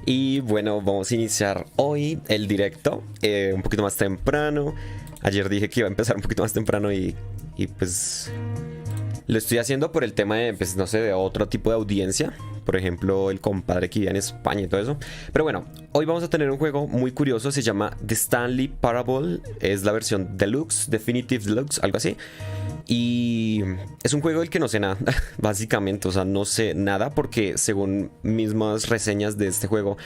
Y bueno, vamos a iniciar hoy el directo un poquito más temprano. Ayer dije que iba a empezar un poquito más temprano y pues lo estoy haciendo por el tema de, pues no sé, de otro tipo de audiencia. Por ejemplo, el compadre que vive en España y todo eso. Pero bueno, hoy vamos a tener un juego muy curioso. Se llama The Stanley Parable. Es la versión Deluxe, Definitive Deluxe, algo así. Y es un juego del que no sé nada, básicamente. O sea, no sé nada porque según mismas reseñas de este juego,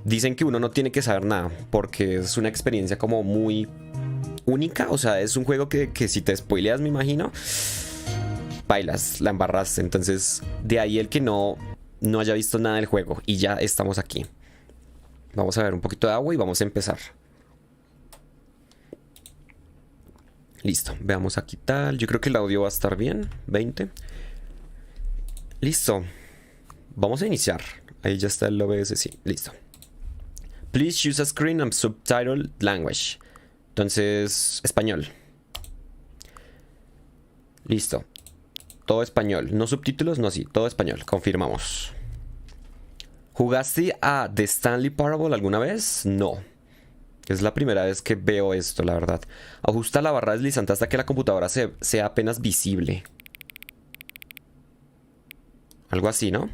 dicen que uno no tiene que saber nada porque es una experiencia como muy única. O sea, es un juego que si te spoileas, me imagino, bailas, la embarraste. Entonces, de ahí el que no haya visto nada del juego. Y ya estamos aquí. Vamos a ver un poquito de agua y vamos a empezar. Listo, veamos aquí tal. Yo creo que el audio va a estar bien. 20. Listo. Vamos a iniciar. Ahí ya está el OBS, sí, listo. Please choose a screen and subtitle language. Entonces, español. Listo. Todo español. No subtítulos, no, sí, todo español. Confirmamos. ¿Jugaste a The Stanley Parable alguna vez? No. Es la primera vez que veo esto, la verdad. Ajusta la barra deslizante hasta que la computadora sea apenas visible. Algo así, ¿no?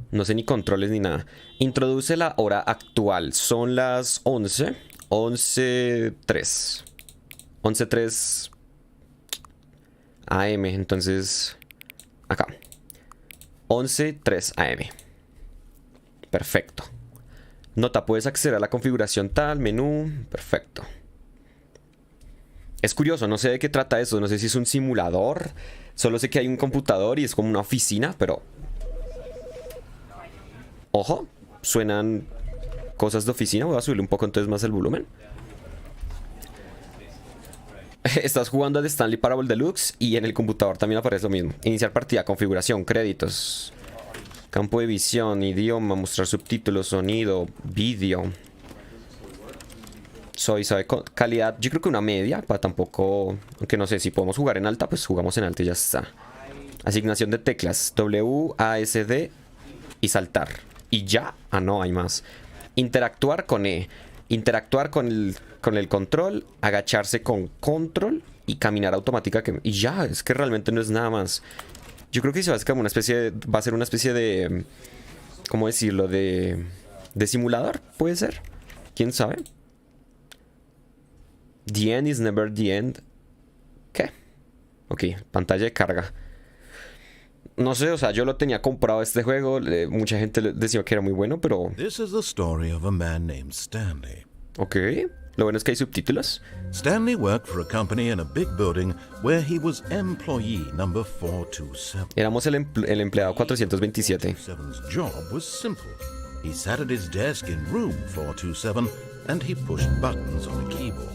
No sé ni controles ni nada. Introduce la hora actual. Son las 11. 11:03. 11:03 AM. Entonces, acá. 11:03 AM. Perfecto. Nota, puedes acceder a la configuración tal, menú, perfecto. Es curioso, no sé de qué trata eso, no sé si es un simulador. Solo sé que hay un computador y es como una oficina, pero... Ojo, suenan cosas de oficina, voy a subirle un poco entonces más el volumen. Estás jugando a The Stanley Parable Deluxe y en el computador también aparece lo mismo. Iniciar partida, configuración, créditos. Campo de visión, idioma, mostrar subtítulos, sonido, vídeo. Soy calidad, yo creo que una media, para tampoco... Aunque no sé, si podemos jugar en alta, pues jugamos en alta y ya está. Asignación de teclas, W, A, S, D y saltar. Y ya, no, hay más. Interactuar con E. Interactuar con el control, agacharse con control y caminar automática. Y ya, es que realmente no es nada más. Yo creo que se va a ser como una especie de, va a ser una especie de, ¿cómo decirlo? De simulador, puede ser. ¿Quién sabe? The end is never the end. ¿Qué? Ok, pantalla de carga. No sé, o sea, yo lo tenía comprado este juego. Mucha gente decía que era muy bueno, pero... This is the story of a man named Stanley. Ok. Lo bueno es que hay subtítulos. Stanley worked for a company in a big building where he was employee number 427. Éramos el empleado 427. 427's job was simple. He sat at his desk in room 427 and he pushed buttons on a keyboard.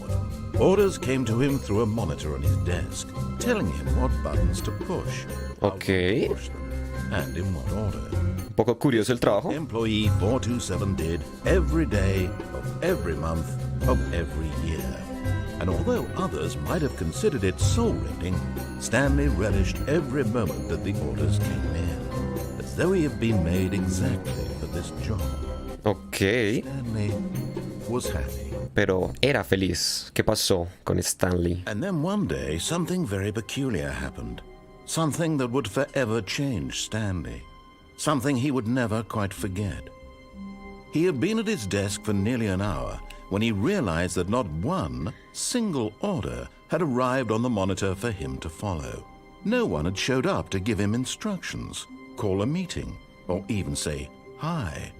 Orders came to him through a monitor on his desk, telling him what buttons to push, Ok. how to push them, and in what order. Un poco curioso el trabajo. Employee 427 did every day of every month of every year. And although others might have considered it soul-rending, Stanley relished every moment that the orders came in, as though he had been made exactly for this job. Ok. Stanley was happy. Pero era feliz. ¿Qué pasó con Stanley? And then one day, something very peculiar happened. Something that would forever change Stanley. Something he would never quite forget. He had been at his desk for nearly an hour when he realized that not one single order had arrived on the monitor for him to follow. No one had showed up to give him instructions, call a meeting, or even say hi.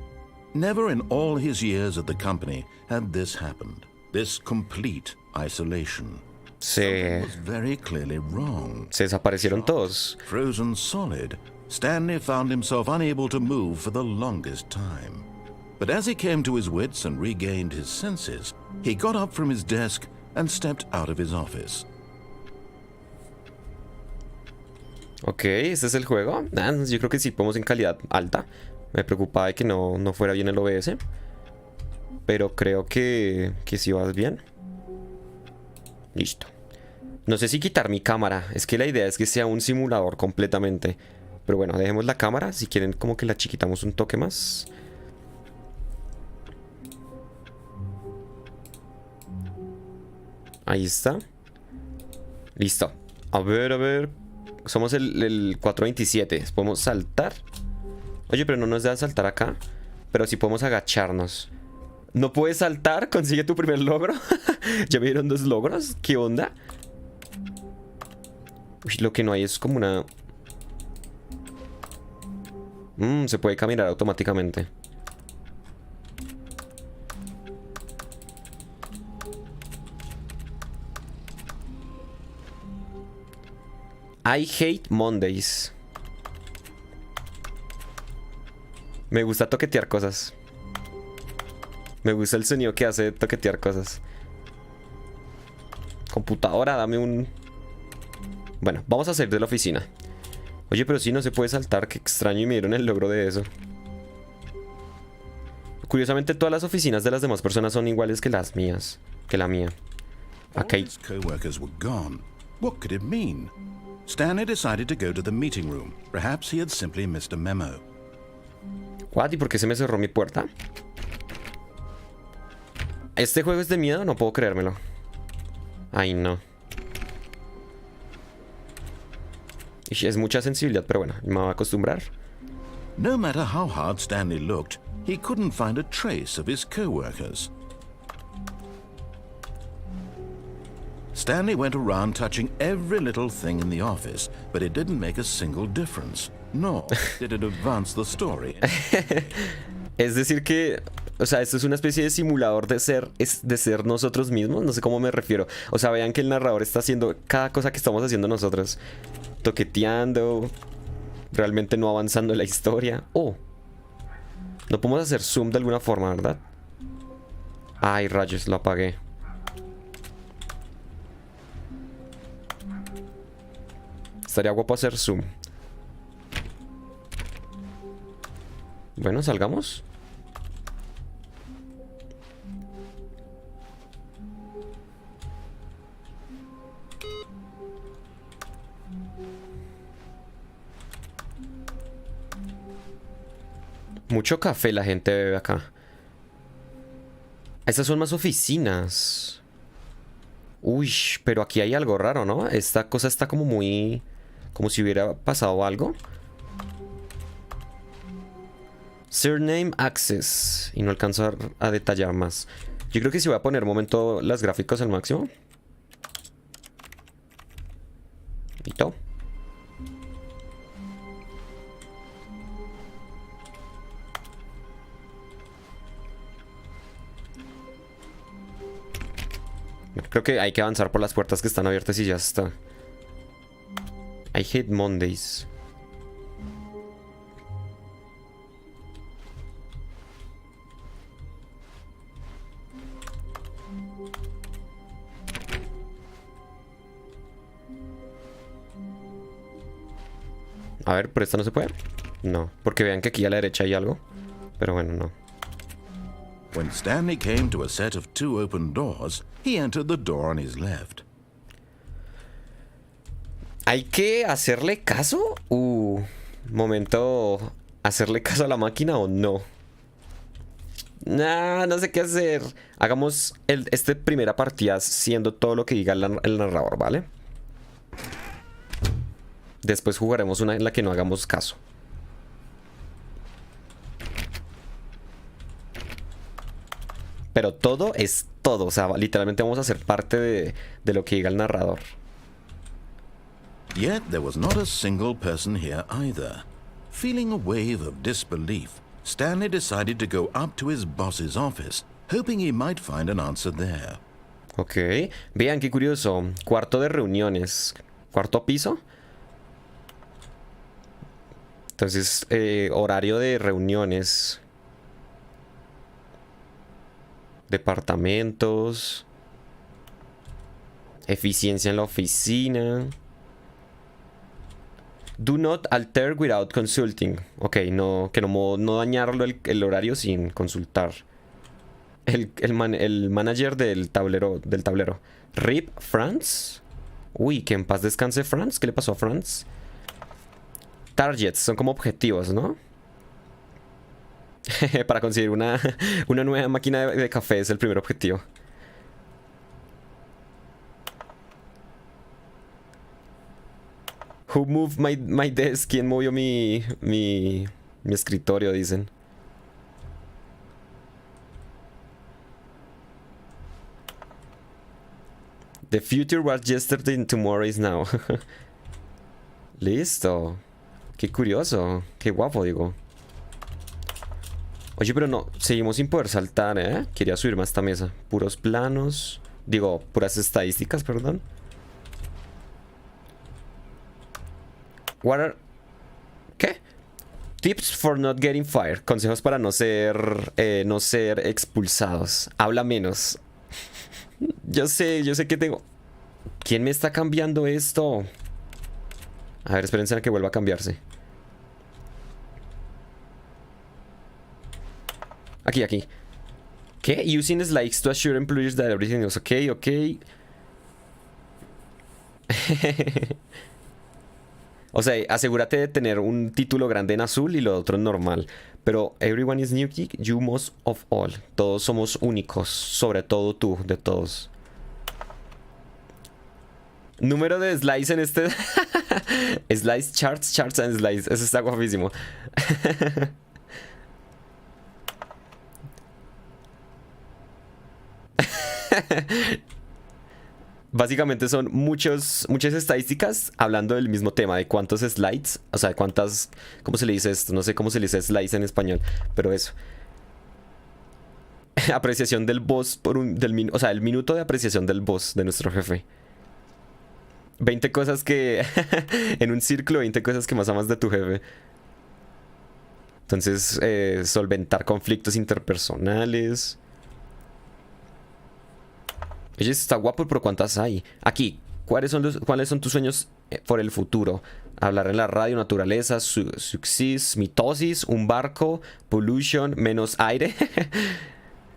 Never in all his years at the company had this happened. This complete isolation. Something was very clearly wrong. Se desaparecieron todos. Frozen solid, Stanley found himself unable to move for the longest time. But as he came to his wits and regained his senses, he got up from his desk and stepped out of his office. Ok, este es el juego. Yo creo que sí podemos en calidad alta. Me preocupaba de que no fuera bien el OBS. Pero creo que sí va bien. Listo. No sé si quitar mi cámara. Es que la idea es que sea un simulador completamente. Pero bueno, dejemos la cámara. Si quieren como que la chiquitamos un toque más. Ahí está. Listo. A ver. Somos el 427. ¿Podemos saltar? Oye, pero no nos dejan saltar acá. Pero sí podemos agacharnos. ¿No puedes saltar? ¿Consigue tu primer logro? ¿Ya me dieron 2 logros? ¿Qué onda? Uy, lo que no hay es como una... se puede caminar automáticamente. I hate Mondays. Me gusta toquetear cosas. Me gusta el sonido que hace toquetear cosas. Computadora, dame un... Bueno, vamos a salir de la oficina. Oye, pero sí, no se puede saltar. Qué extraño, y me dieron el logro de eso. Curiosamente, todas las oficinas de las demás personas son iguales que las mías. Que la mía. Acá hay... Co-workers were gone. What could it mean? Stanley decided to go to the meeting room. Perhaps he had simply missed a memo. What? ¿Y por qué se me cerró mi puerta? ¿Este juego es de miedo? No puedo creérmelo. Ay, no. Es mucha sensibilidad, pero bueno, me voy a acostumbrar. No matter how hard Stanley looked, he couldn't find a trace of his co-workers. Stanley went around touching every little thing in the office, but it didn't make a single difference. Nor did it advance the story. Es decir que, o sea, esto es una especie de simulador de ser nosotros mismos. No sé cómo me refiero. O sea, vean que el narrador está haciendo cada cosa que estamos haciendo nosotros. Toqueteando. Realmente no avanzando en la historia. Oh. No podemos hacer zoom de alguna forma, ¿verdad? Ay, rayos, lo apagué. Estaría guapo hacer zoom. Bueno, salgamos. Mucho café la gente bebe acá. Estas son más oficinas. Uy, pero aquí hay algo raro, ¿no? Esta cosa está como muy... como si hubiera pasado algo. Surname Access. Y no alcanzo a detallar más. Yo creo que si voy a poner un momento las gráficas al máximo. Listo. Creo que hay que avanzar por las puertas que están abiertas y ya está. I hate Mondays. A ver, ¿por esta no se puede? No, porque vean que aquí a la derecha hay algo. Pero bueno, no. When Stanley came to a set of 2 open doors, he entered the door on his left. ¿Hay que hacerle caso? Momento. ¿Hacerle caso a la máquina o no? Nah, no sé qué hacer. Hagamos este primera partida siendo todo lo que diga el narrador, ¿vale? Después jugaremos una en la que no hagamos caso. Pero todo es todo. O sea, literalmente vamos a ser parte de lo que diga el narrador. Yet there was not a single person here either. Feeling a wave of disbelief, Stanley decided to go up to his boss's office, hoping he might find an answer there. Ok. Vean qué curioso. Cuarto de reuniones. ¿Cuarto piso? Entonces, horario de reuniones. Departamentos. Eficiencia en la oficina. Do not alter without consulting. Ok, no, que no dañarlo el horario sin consultar. El manager del tablero. RIP France. Uy, que en paz descanse France. ¿Qué le pasó a France? Targets, son como objetivos, ¿no? Para conseguir una nueva máquina de café es el primer objetivo. Who moved my desk? ¿Quién movió mi escritorio? Dicen. The future was yesterday and tomorrow is now. Listo. Qué curioso. Qué guapo, digo. Oye, pero no, seguimos sin poder saltar, ¿eh? Quería subirme a esta mesa. Puros planos. Digo, puras estadísticas, perdón. What are... ¿Qué? Tips for not getting fired. Consejos para no ser expulsados. Habla menos. Yo sé que tengo... ¿Quién me está cambiando esto? A ver, espérense a que vuelva a cambiarse. Aquí. ¿Qué? Using slides to assure employers that everything is okay, ok. O sea, asegúrate de tener un título grande en azul y lo otro en normal. Pero everyone is unique, you most of all. Todos somos únicos, sobre todo tú, de todos. Número de slides en este... Slides, charts and slides. Eso está guapísimo. Básicamente son muchas estadísticas hablando del mismo tema, de cuántos slides, o sea, de cuántas, ¿cómo se le dice esto? No sé cómo se le dice slides en español, pero eso. Apreciación del boss por o sea, el minuto de apreciación del boss de nuestro jefe. 20 cosas que en un círculo, 20 cosas que más amas de tu jefe. Entonces, solventar conflictos interpersonales. Oye, está guapo, pero ¿cuántas hay? Aquí, ¿cuáles son tus sueños por el futuro? Hablar en la radio, naturaleza, success, mitosis, un barco, pollution, menos aire.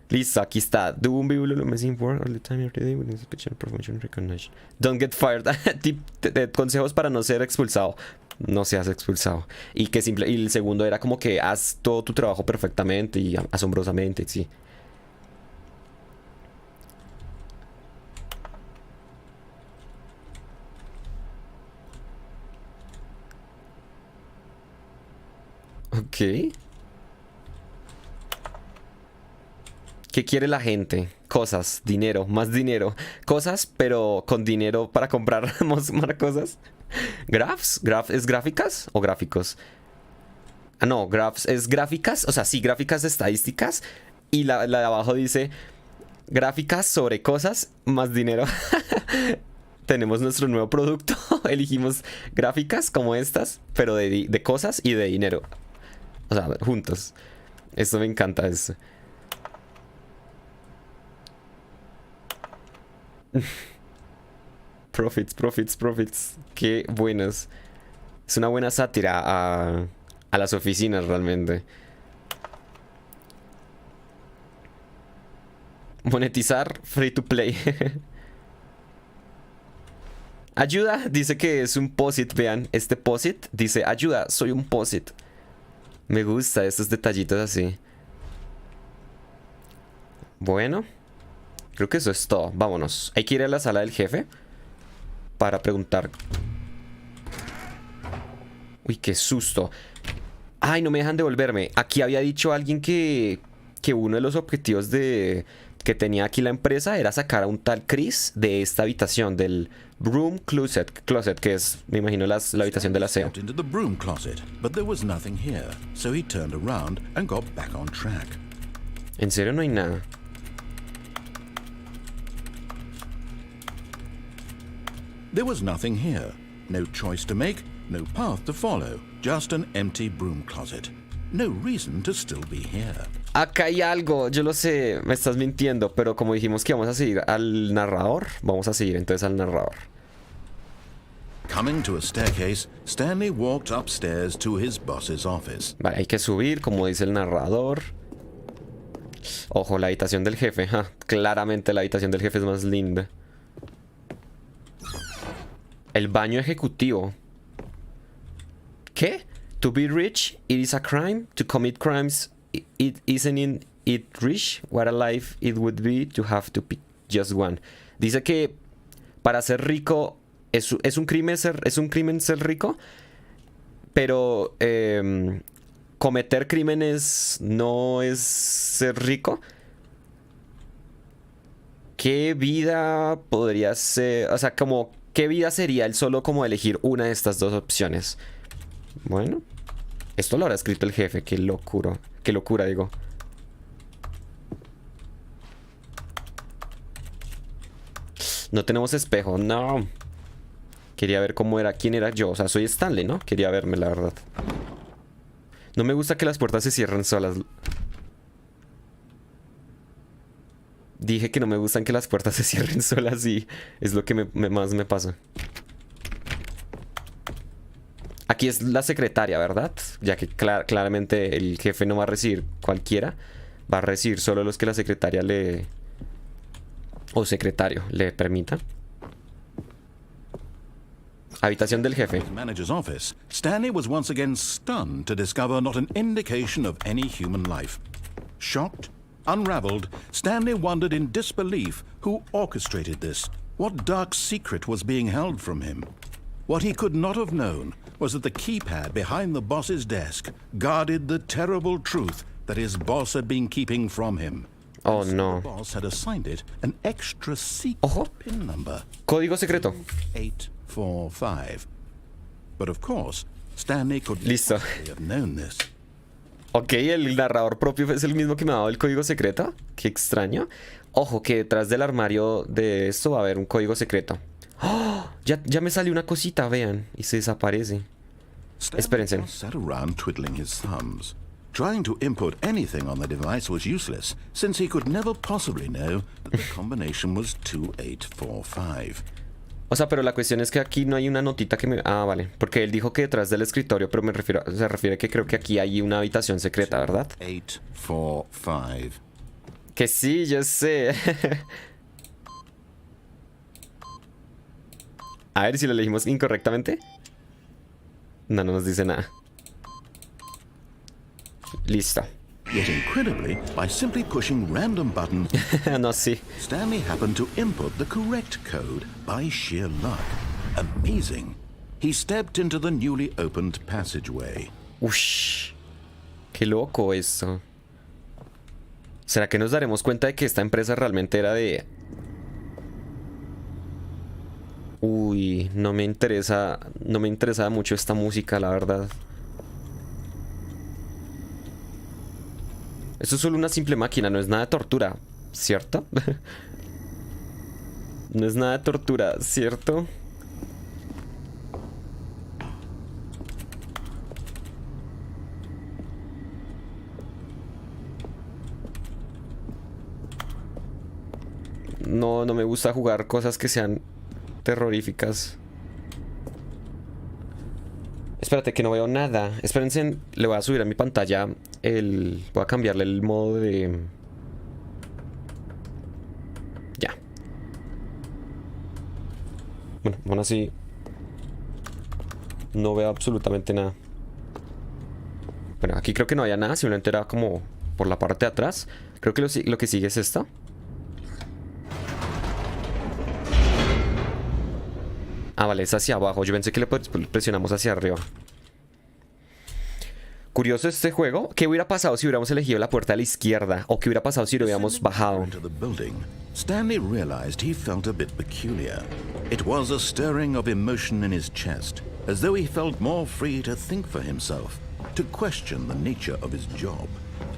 Listo, aquí está. Do un biblo messing work all the time every day with inspection, promotion, recognition. Don't get fired. Consejos para no ser expulsado. No seas expulsado. Y el segundo era como que haz todo tu trabajo perfectamente y asombrosamente, sí. Ok. ¿Qué quiere la gente? Cosas, dinero, más dinero. Cosas, pero con dinero para comprar más cosas. ¿Graphs? ¿Es gráficas o gráficos? Ah, no, graphs es gráficas. O sea, sí, gráficas estadísticas. Y la de abajo dice gráficas sobre cosas más dinero. Tenemos nuestro nuevo producto. Elegimos gráficas como estas, pero de cosas y de dinero. O sea, juntos. Esto me encanta, eso. Profits. Qué buenos. Es una buena sátira a las oficinas, realmente. Monetizar, free to play. Ayuda, dice que es un posit, vean. Este posit dice, ayuda, soy un posit. Me gusta estos detallitos así. Bueno, creo que eso es todo. Vámonos. Hay que ir a la sala del jefe para preguntar. Uy, qué susto. Ay, no me dejan devolverme. Aquí había dicho alguien que uno de los objetivos que tenía aquí la empresa era sacar a un tal Chris de esta habitación, del broom closet, que es, me imagino, la habitación del aseo. ¿En serio no hay nada? There was nothing here. No choice to make, no path to follow. Just an empty broom closet. No reason to still be here. Acá hay algo, yo lo sé, me estás mintiendo, pero como dijimos que vamos a seguir al narrador, vamos a seguir entonces al narrador. Coming to a staircase, Stanley walked upstairs to his boss's office. Vale, hay que subir, como dice el narrador. Ojo, la habitación del jefe, claramente la habitación del jefe es más linda. El baño ejecutivo. ¿Qué? To be rich, it is a crime. To commit crimes, it isn't it rich. What a life it would be to have to pick just one. Dice que para ser rico es un crimen ser rico, pero cometer crímenes no es ser rico. ¿Qué vida podría ser? O sea, como ¿qué vida sería el solo como elegir una de estas dos opciones? Bueno, esto lo habrá escrito el jefe. Qué locura, digo. No tenemos espejo, no. Quería ver cómo era, quién era yo. O sea, soy Stanley, ¿no? Quería verme, la verdad. No me gusta que las puertas se cierren solas. Dije que no me gustan que las puertas se cierren solas y es lo que más me pasa. Aquí es la secretaria, ¿verdad? Ya que claramente el jefe no va a recibir cualquiera. Va a recibir solo los que la secretaria le... o secretario le permita. Habitación del jefe. Manager's office, Stanley was once again stunned to discover not an indication of any human life. Shocked, unraveled, Stanley wondered in disbelief who orchestrated this. What dark secret was being held from him? What he could not have known was that the keypad behind the boss's desk guarded the terrible truth that his boss had been keeping from him. Oh no. The boss had assigned it an extra secret pin number. Código secreto. 845. But of course, Stanley could Listo. have known this. Ok, el narrador propio es el mismo que me ha dado el código secreto. Qué extraño. Ojo, que detrás del armario de esto va a haber un código secreto. ¡Oh! Ya me salió una cosita, vean. Y se desaparece. Espérense. Sat around twiddling his thumbs. Trying to input anything on the device was useless, since he could never possibly know that the combination was 2845. O sea, pero la cuestión es que aquí no hay una notita que me... Ah, vale. Porque él dijo que detrás del escritorio, pero se refiere que creo que aquí hay una habitación secreta, ¿verdad? 845. Que sí, yo sé. A ver si lo elegimos incorrectamente. No nos dice nada. Listo. Yet incredibly, by simply pushing random buttons, No, sí. Stanley happened to input the correct code by sheer luck. Amazing. He stepped into the newly opened passageway. Ush. Qué loco esto. ¿Será que nos daremos cuenta de que esta empresa realmente era de... Uy, no me interesa mucho esta música, la verdad. Esto es solo una simple máquina, no es nada de tortura, ¿cierto? No es nada de tortura, ¿cierto? No me gusta jugar cosas que sean terroríficas. Espérate que no veo nada. Espérense, le voy a subir a mi pantalla el... Voy a cambiarle el modo de... Ya. Bueno, aún así no veo absolutamente nada. Bueno, aquí creo que no había nada. Simplemente era como por la parte de atrás. Creo que lo que sigue es esto. Ah, vale, es hacia abajo. Yo pensé que le presionamos hacia arriba. Curioso este juego. ¿Qué hubiera pasado si hubiéramos elegido la puerta a la izquierda? ¿O qué hubiera pasado si lo hubiéramos bajado? Stanley realized he felt a bit peculiar. It was a stirring of emotion in his chest, as though he felt more free to think for himself, to question the nature of his job.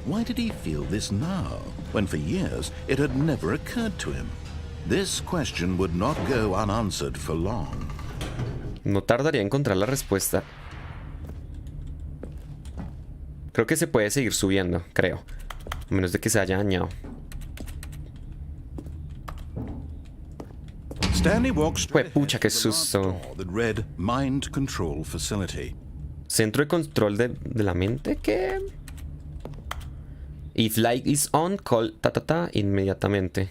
Why did he feel this now, when for years it had never occurred to him? This question would not go unanswered for long. No tardaría en encontrar la respuesta. Creo que se puede seguir subiendo, creo. A menos de que se haya dañado. Stanley walks straight Pucha, qué ahead to the large susto. door that read Mind Control Facility. Centro de control de la mente, ¿qué? If light is on, call inmediatamente.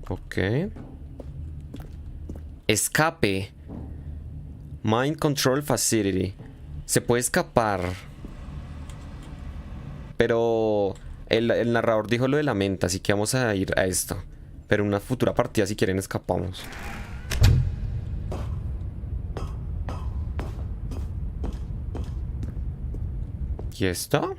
Ok. Escape. Mind Control Facility. Se puede escapar. Pero el narrador dijo lo de la menta, así que vamos a ir a esto. Pero en una futura partida, si quieren, escapamos. ¿Y esto?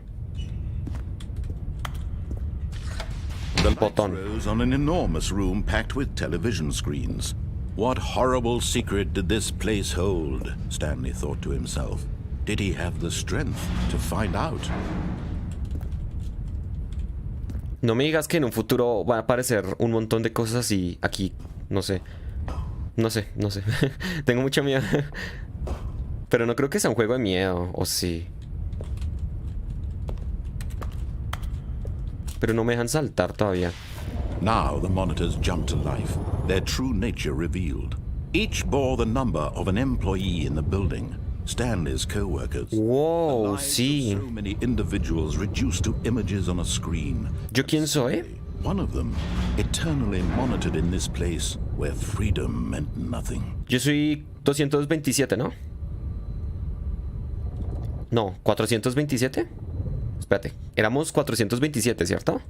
The lights rose on an enormous room packed with television screens. What horrible secret did this place hold? Stanley thought to himself. Did he have the strength to find out? No me digas que en un futuro va a aparecer un montón de cosas así aquí. No sé. No sé. Tengo mucho miedo. Pero no creo que sea un juego de miedo. ¿O sí? Pero no me dejan saltar todavía. Now the monitors jumped to life, their true nature revealed. Each bore the number of an employee in the building, Stanley's co-workers. Wow, The lives sí. of so many individuals reduced to images on a screen. ¿Yo quién soy? One of them, eternally monitored in this place where freedom meant nothing. Yo soy 227, ¿no? No, 427. Espérate, éramos 427, ¿cierto?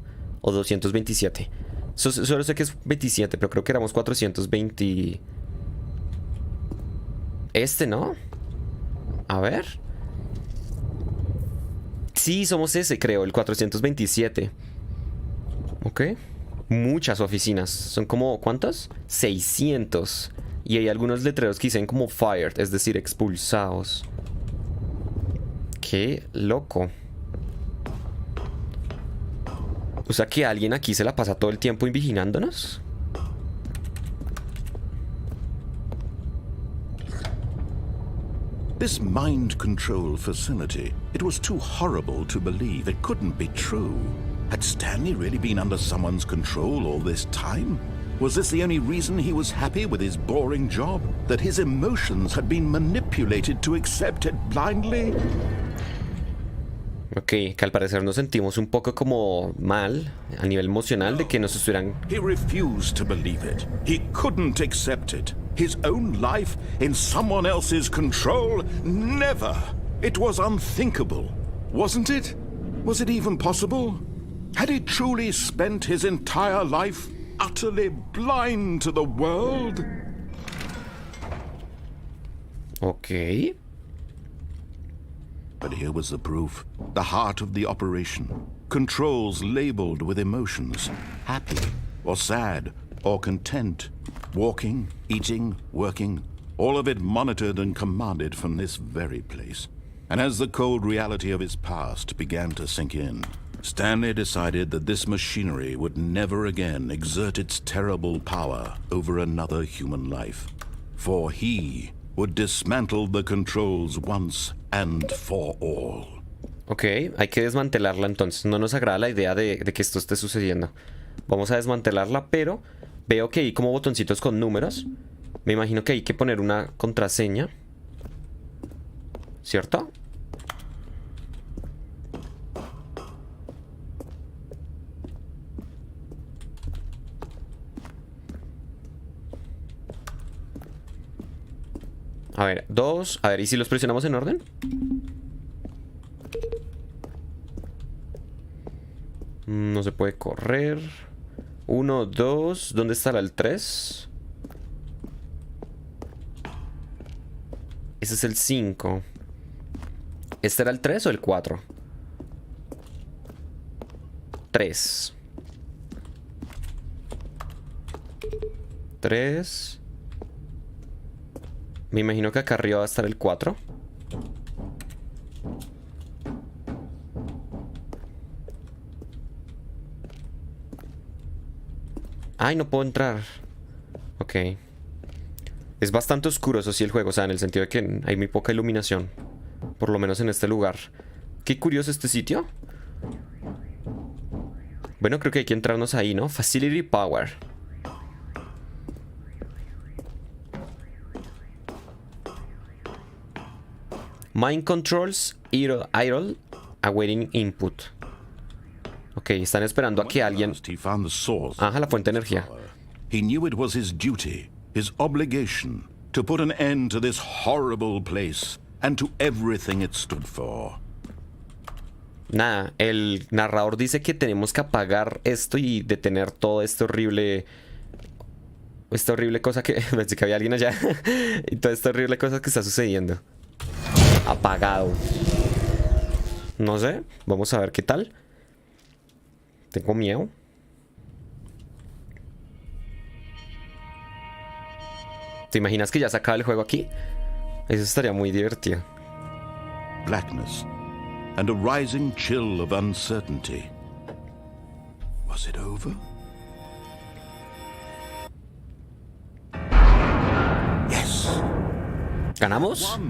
O 227. Solo sé que es 27, pero creo que éramos 420. Este, ¿no? A ver. Sí, somos ese, creo, el 427. Ok. Muchas oficinas. Son como, ¿cuántas? 600. Y hay algunos letreros que dicen como fired, es decir, expulsados. Qué loco. O sea que alguien aquí se la pasa todo el tiempo vigilándonos. This mind control facility, it was too horrible to believe. It couldn't be true. Had Stanley really been under someone's control all this time? Was this the only reason he was happy with his boring job? That his emotions had been manipulated to accept it blindly? Ok, que al parecer nos sentimos un poco como mal a nivel emocional de que nos estuvieran... He refused to believe it. He couldn't accept it. His own life in someone else's control? Never! It was unthinkable. Wasn't it? Was it even possible? Had he truly spent his entire life utterly blind to the world? Ok. But here was the proof. The heart of the operation. Controls labeled with emotions. Happy, or sad, or content. Walking, eating, working. All of it monitored and commanded from this very place. And as the cold reality of his past began to sink in, Stanley decided that this machinery would never again exert its terrible power over another human life. For he would dismantle the controls once and for all. Ok, hay que desmantelarla entonces. No nos agrada la idea de que esto esté sucediendo. Vamos a desmantelarla, pero veo que hay como botoncitos con números. Me imagino que hay que poner una contraseña, ¿cierto? A ver, 2. A ver, ¿y si los presionamos en orden? No se puede correr. 1, 2. ¿Dónde estará el 3? Ese es el 5. ¿Este era el 3 o el 4? 3. 3. Me imagino que acá arriba va a estar el 4. Ay, no puedo entrar. Ok. Es bastante oscuro, eso sí, el juego. O sea, en el sentido de que hay muy poca iluminación. Por lo menos en este lugar. Qué curioso este sitio. Bueno, creo que hay que entrarnos ahí, ¿no? Facility Power. Mind Controls Idle Awaiting Input. Ok, están esperando a que alguien... Ajá, la fuente de energía. He knew it was his duty, his obligation, to put an end to this horrible place and to everything it stood for. Nada, el narrador dice que tenemos que apagar esto y detener todo esta horrible cosa que... Pensé que había alguien allá. Y toda esta horrible cosa que está sucediendo. Apagado. No sé, vamos a ver qué tal. Tengo miedo. ¿Te imaginas que ya se acaba el juego aquí? Eso estaría muy divertido. Blackness and a rising chill of uncertainty. Was it over? Yes. ¿Ganamos?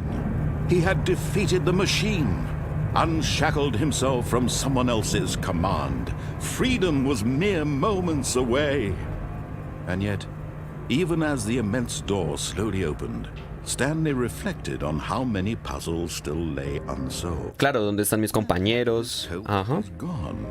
He had defeated the machine, unshackled himself from someone else's command. Freedom was mere moments away. And yet, even as the immense door slowly opened, Stanley reflected on how many puzzles still lay unsolved. Claro, ¿dónde están mis compañeros? Ajá. Gone.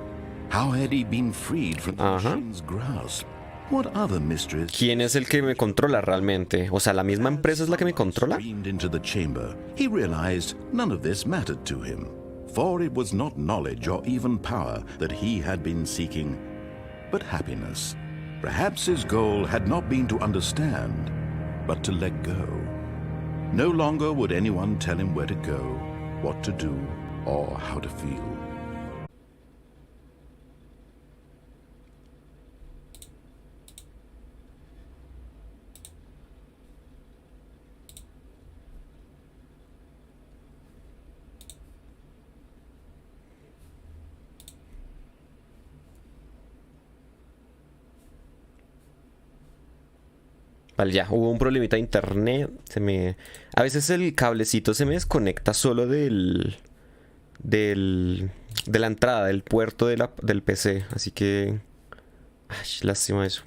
How had he been freed from the machine's grasp? What other mysteries? ¿Quién es el que me controla realmente? O sea, ¿la misma empresa es la que me controla? Into the chamber, he realized none of this mattered to him, for it was not knowledge or even power that he had been seeking, but happiness. Perhaps his goal had not been to understand, but to let go. No longer would anyone tell him where to go, what to do, or how to feel. Vale, ya, hubo un problemita de internet. A veces el cablecito se me desconecta solo de la entrada, del puerto del PC. Así que... Ay, lástima eso.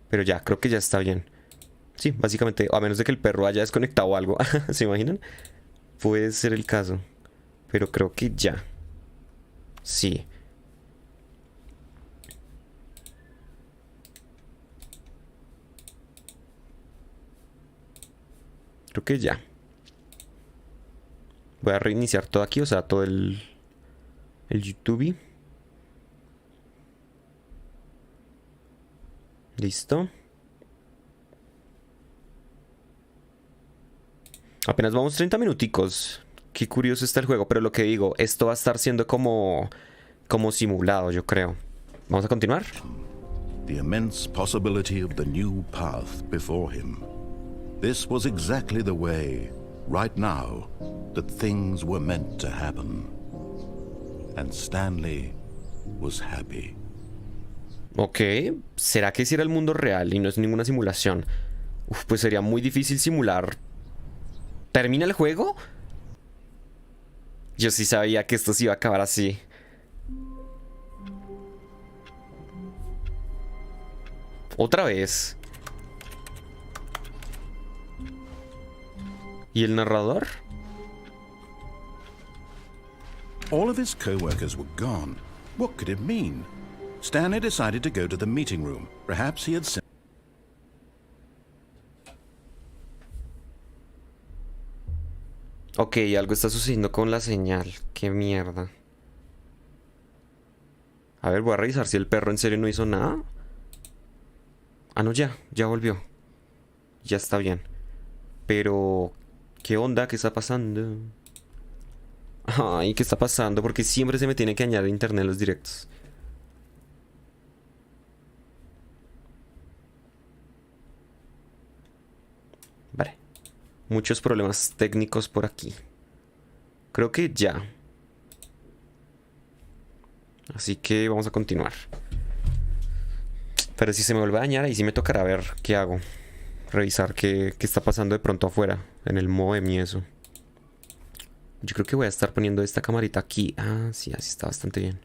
Pero ya, creo que ya está bien. Sí, básicamente, a menos de que el perro haya desconectado algo. ¿Se imaginan? Puede ser el caso. Pero creo que ya. Sí. Creo que ya. Voy a reiniciar todo aquí, o sea, todo el YouTube. Listo. Apenas vamos 30 minuticos. Qué curioso está el juego, pero lo que digo, esto va a estar siendo como simulado, yo creo. ¿Vamos a continuar? The immense possibility of the new path before him. This was exactly the way, right now, that things were meant to happen. And Stanley was happy. Ok, ¿será que si era el mundo real y no es ninguna simulación? Uf, pues sería muy difícil simular. ¿Termina el juego? Yo sí sabía que esto se iba a acabar así. Otra vez. ¿Y el narrador? All of his co-workers were gone. What could it mean? Stanley decided to go to the meeting room. Perhaps he had sent... Ok, algo está sucediendo con la señal. Qué mierda. A ver, voy a revisar si el perro en serio no hizo nada. Ah, no, ya volvió. Ya está bien. Pero... ¿qué onda? ¿Qué está pasando? Ay, ¿qué está pasando? Porque siempre se me tiene que añadir internet en los directos. Vale. Muchos problemas técnicos por aquí. Creo que ya. Así que vamos a continuar. Pero si se me vuelve a dañar, ahí sí me tocará ver qué hago. Revisar qué está pasando de pronto afuera. En el modem y eso. Yo creo que voy a estar poniendo esta camarita aquí. Ah, sí, así está bastante bien.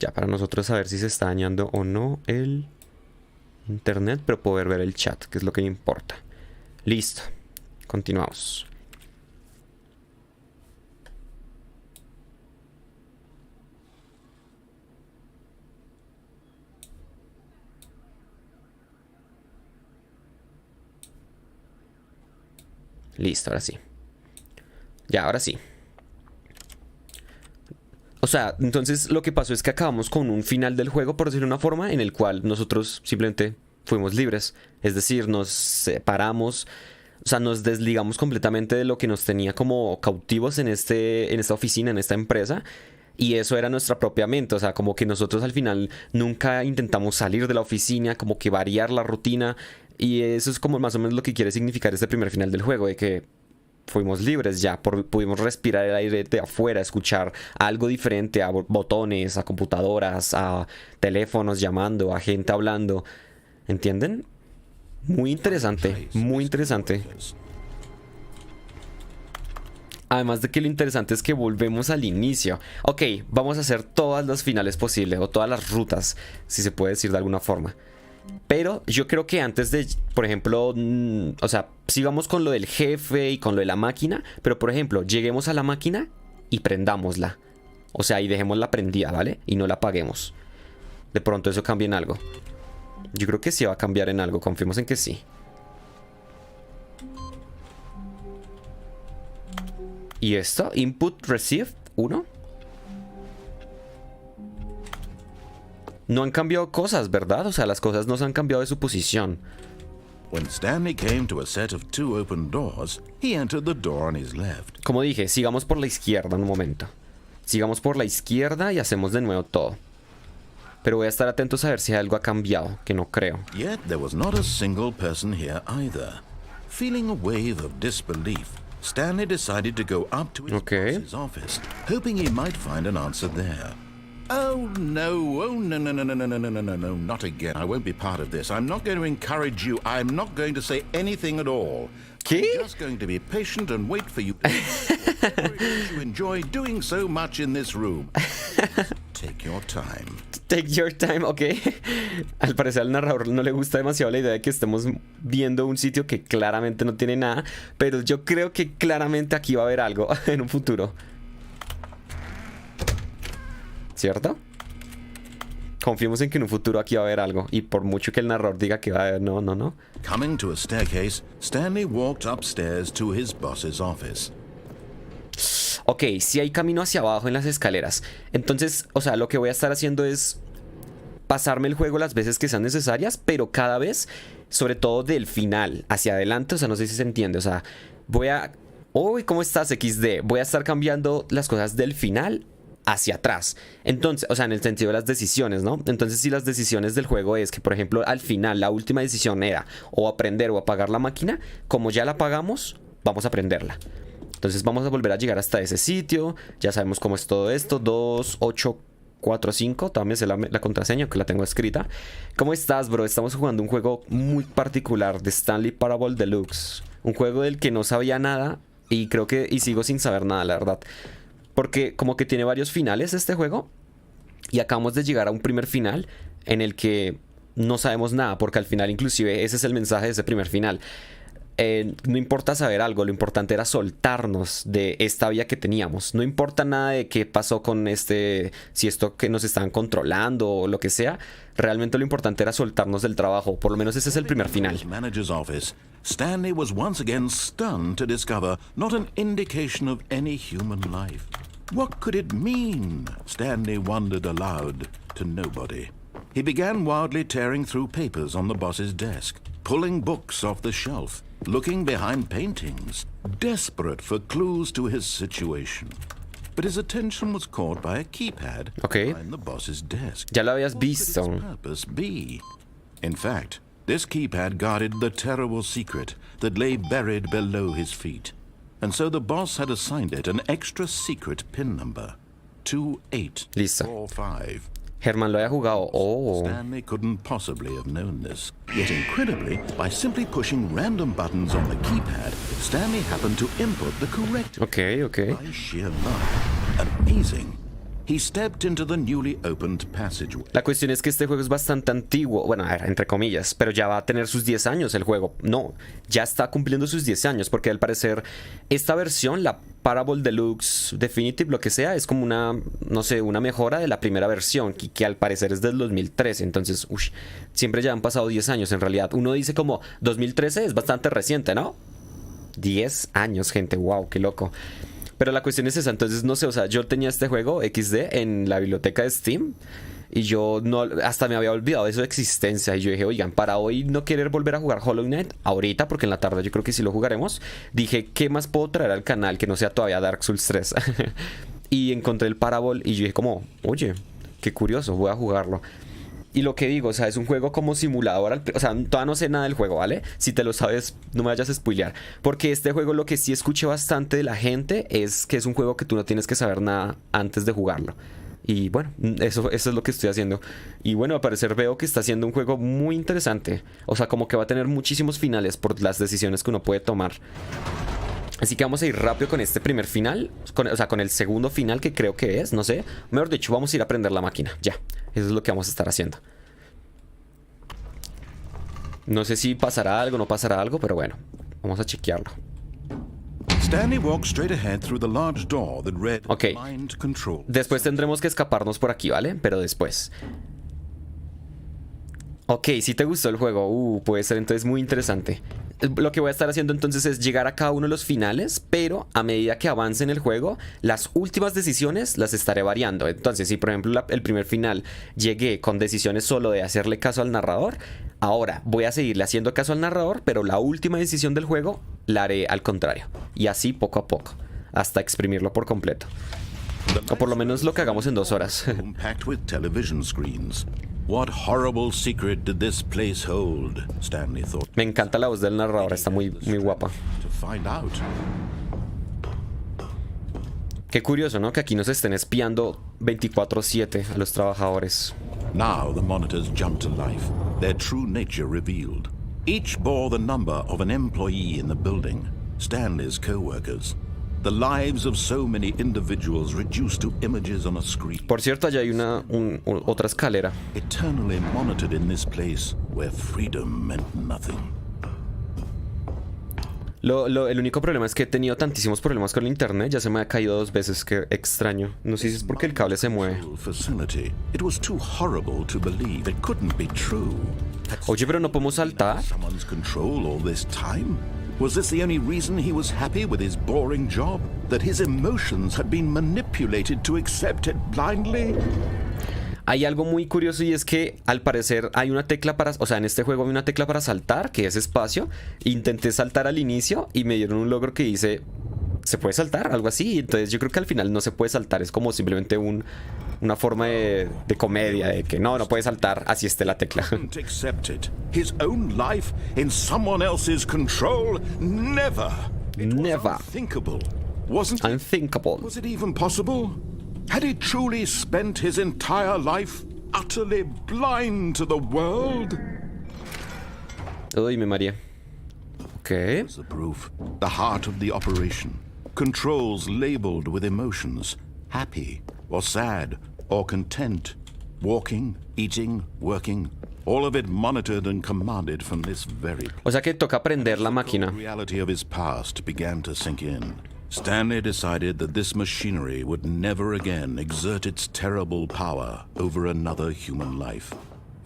Ya para nosotros saber si se está dañando o no el internet, pero poder ver el chat, que es lo que me importa. Listo. Continuamos. Listo, ahora sí. Ya, ahora sí. O sea, entonces lo que pasó es que acabamos con un final del juego, por decirlo de una forma, en el cual nosotros simplemente fuimos libres. Es decir, nos separamos, o sea, nos desligamos completamente de lo que nos tenía como cautivos en esta oficina, en esta empresa. Y eso era nuestra propia mente, o sea, como que nosotros al final nunca intentamos salir de la oficina, como que variar la rutina. Y eso es como más o menos lo que quiere significar este primer final del juego, de que fuimos libres ya, pudimos respirar el aire de afuera, escuchar algo diferente a botones, a computadoras, a teléfonos llamando, a gente hablando. ¿Entienden? Muy interesante, muy interesante. Además de que lo interesante es que volvemos al inicio. Ok, vamos a hacer todas las finales posibles, o todas las rutas, si se puede decir de alguna forma. Pero yo creo que antes de, por ejemplo, o sea, sigamos con lo del jefe y con lo de la máquina. Pero por ejemplo, lleguemos a la máquina y prendámosla. O sea, y dejémosla prendida, ¿vale? Y no la apaguemos. De pronto eso cambia en algo. Yo creo que sí va a cambiar en algo, confiemos en que sí. ¿Y esto? Input received 1. No han cambiado cosas, ¿verdad? O sea, las cosas no se han cambiado de su posición. When Stanley came to a set of 2 open doors, he entered the door on his left. Como dije, sigamos por la izquierda en un momento. Sigamos por la izquierda y hacemos de nuevo todo. Pero voy a estar atentos a ver si algo ha cambiado, que no creo. Yet there was not a single person here either. Feeling a wave of disbelief, Stanley decided to go up to his boss's office, hoping he might find an answer there. Oh no, no, not again. I won't be part of this. I'm not going to encourage you. I'm not going to say anything at all. ¿Qué? I'm just going to be patient and wait for you to whatever it is you enjoy doing so much in this room. Take your time. Take your time, ok. Al parecer al narrador no le gusta demasiado la idea de que estemos viendo un sitio que claramente no tiene nada, pero yo creo que claramente aquí va a haber algo en un futuro. ¿Cierto? Confiemos en que en un futuro aquí va a haber algo. Y por mucho que el narrador diga que va a haber... No. Coming to a staircase, Stanley walked upstairs to his boss's office. Ok, sí hay camino hacia abajo en las escaleras. Entonces, o sea, lo que voy a estar haciendo es pasarme el juego las veces que sean necesarias, pero cada vez, sobre todo del final hacia adelante. O sea, no sé si se entiende. O sea, voy a... Uy, ¿cómo estás, XD? Voy a estar cambiando las cosas del final hacia atrás. Entonces, o sea, en el sentido de las decisiones, ¿no? Entonces, si las decisiones del juego es que, por ejemplo, al final la última decisión era o aprender o apagar la máquina, como ya la apagamos, vamos a prenderla. Entonces vamos a volver a llegar hasta ese sitio. Ya sabemos cómo es todo esto. 2, 8, 4, 5. También sé la contraseña, que la tengo escrita. ¿Cómo estás, bro? Estamos jugando un juego muy particular de Stanley Parable Deluxe. Un juego del que no sabía nada y creo que sigo sin saber nada, la verdad. Porque como que tiene varios finales este juego. Y acabamos de llegar a un primer final en el que no sabemos nada. Porque al final inclusive ese es el mensaje de ese primer final. No importa saber algo, lo importante era soltarnos de esta vía que teníamos. No importa nada de qué pasó con si esto que nos estaban controlando o lo que sea. Realmente lo importante era soltarnos del trabajo. Por lo menos ese es el primer final. Stanley was once again stunned to discover not an indication of any human life. What could it mean? Stanley wondered aloud to nobody. He began wildly tearing through papers on the boss's desk, pulling books off the shelf, looking behind paintings, desperate for clues to his situation. But his attention was caught by a keypad behind the boss's desk. Ya lo habías visto. What could its purpose be? In fact, this keypad guarded the terrible secret that lay buried below his feet. And so the boss had assigned it an extra secret pin number, 2845. Germán lo había jugado. Oh. Stanley couldn't possibly have known this. Yet incredibly, by simply pushing random buttons on the keypad, Stanley happened to input the correct. Okay. By sheer luck. Amazing. He stepped into the newly opened passageway. La cuestión es que este juego es bastante antiguo. Bueno, a ver, entre comillas. Pero ya va a tener sus 10 años el juego. No, ya está cumpliendo sus 10 años. Porque al parecer esta versión, la Parable Deluxe Definitive, lo que sea, es como una, no sé, una mejora de la primera versión, que al parecer es del 2013. Entonces, siempre ya han pasado 10 años en realidad. Uno dice como 2013 es bastante reciente, ¿no? 10 años, gente, wow, qué loco. Pero la cuestión es esa, entonces no sé, o sea, yo tenía este juego XD en la biblioteca de Steam y yo no, hasta me había olvidado de su existencia y yo dije, oigan, para hoy no querer volver a jugar Hollow Knight ahorita, porque en la tarde yo creo que sí lo jugaremos, dije, ¿qué más puedo traer al canal que no sea todavía Dark Souls 3? Y encontré el Parable y yo dije como, oye, qué curioso, voy a jugarlo. Y lo que digo, o sea, es un juego como simulador, o sea, todavía no sé nada del juego, ¿vale? Si te lo sabes, no me vayas a spoilear. Porque este juego lo que sí escuché bastante de la gente es que es un juego que tú no tienes que saber nada antes de jugarlo. Y bueno, eso es lo que estoy haciendo. Y bueno, al parecer veo que está siendo un juego muy interesante. O sea, como que va a tener muchísimos finales por las decisiones que uno puede tomar. Así que vamos a ir rápido con este primer final, o sea, con el segundo final que creo que es, no sé. Mejor dicho, vamos a ir a prender la máquina, ya. Eso es lo que vamos a estar haciendo. No sé si pasará algo o no pasará algo, pero bueno, vamos a chequearlo. Stanley walked straight ahead through the large door that read Ok, Mind Control. después tendremos que escaparnos por aquí, ¿vale? Pero después. Ok, si te gustó el juego, puede ser entonces muy interesante. Lo que voy a estar haciendo entonces es llegar a cada uno de los finales, pero a medida que avance en el juego, las últimas decisiones las estaré variando. Entonces, si por ejemplo el primer final llegué con decisiones solo de hacerle caso al narrador, ahora voy a seguirle haciendo caso al narrador, pero la última decisión del juego la haré al contrario. Y así poco a poco, hasta exprimirlo por completo. O por lo menos lo que hagamos en 2 horas. Packed with television screens. What horrible secret did this place hold? Stanley thought. Me encanta la voz del narrador, está muy guapa. To find out. Qué curioso, ¿no? Que aquí nos estén espiando 24/7 a los trabajadores. Now the monitors jumped to life, their true nature revealed. Each bore the number of an employee in the building, Stanley's co-workers. The lives of so many individuals reduced to images on a screen. Por cierto, allá hay otra escalera. Eternally monitored in this place where freedom meant nothing. El único problema es que he tenido tantísimos problemas con el internet. Ya se me ha caído 2 veces, que extraño. No sé si es porque el cable se mueve. It was too horrible to believe it couldn't be true. Oye, pero no podemos saltar. Someone's control all this time? Was this the only reason he was happy with his boring job? That his emotions had been manipulated to accept it blindly? Hay algo muy curioso y es que al parecer hay una tecla para... O sea, en este juego hay una tecla para saltar, que es espacio. Intenté saltar al inicio y me dieron un logro que dice... ¿Se puede saltar? Algo así. Entonces yo creo que al final no se puede saltar. Es como simplemente una forma de comedia, de que no puede saltar, así esté la tecla. His own life in someone else's control? Never. Never. Unthinkable. Wasn't it? Unthinkable. Was it even possible? Had he truly spent his entire life utterly blind to the world? Uy, me mareé. Ok. The proof. The heart of the operation. Controls labeled with emotions. Happy or sad or content. Walking, eating, working. All of it monitored and commanded from this very place. O sea que toca prender la máquina. The reality of his past began to sink in. Stanley decided that this machinery would never again exert its terrible power over another human life.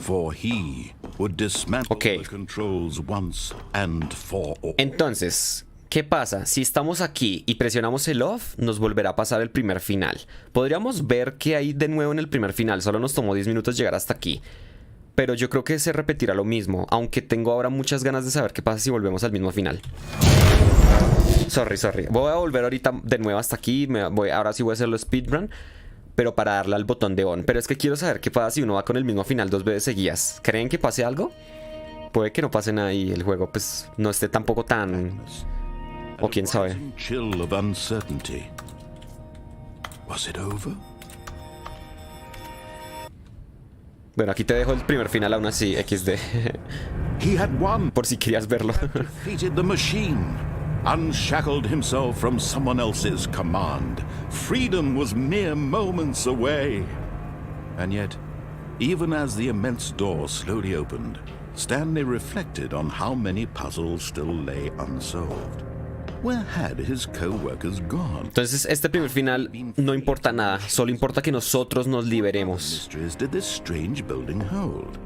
For he would dismantle the controls once and for all. Entonces, ¿qué pasa? Si estamos aquí y presionamos el off, nos volverá a pasar el primer final. Podríamos ver qué hay de nuevo en el primer final. Solo nos tomó 10 minutos llegar hasta aquí. Pero yo creo que se repetirá lo mismo. Aunque tengo ahora muchas ganas de saber qué pasa si volvemos al mismo final. Sorry. Voy a volver ahorita de nuevo hasta aquí. Ahora sí voy a hacerlo speedrun. Pero para darle al botón de on. Pero es que quiero saber qué pasa si uno va con el mismo final 2 veces seguidas. ¿Creen que pase algo? Puede que no pase nada y el juego pues no esté tampoco tan... O quién sabe. Bueno, aquí te dejo el primer final aún así, XD. Por si querías verlo. Unshackled himself from someone else's command. Freedom was mere moments away. And yet, even as the immense door slowly opened, Stanley reflected on how many puzzles still lay unsolved. Where had his co-workers gone? Entonces, este primer final no importa nada, solo importa que nosotros nos liberemos. Did this strange building hold?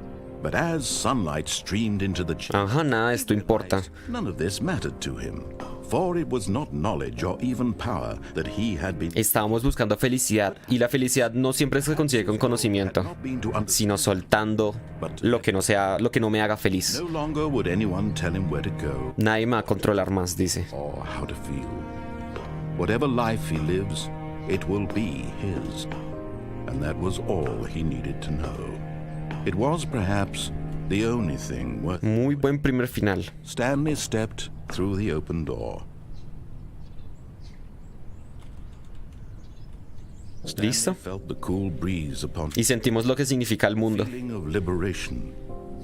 But as sunlight streamed into the chamber, Ajá, nada, esto importa. none of this mattered to him. For it was not knowledge or even power that he had been. Estábamos buscando felicidad, y la felicidad no siempre se consigue con conocimiento, sino soltando lo que no me haga feliz. No longer would anyone tell him where to go Nadie me va a controlar más, dice. or how to feel. Whatever life he lives, it will be his. And that was all he needed to know. It was perhaps the only thing worth. Muy buen primer final. Stanley stepped through the open door. ¿Listo? Felt the cool breeze upon Y sentimos lo que significa el mundo. feeling of liberation,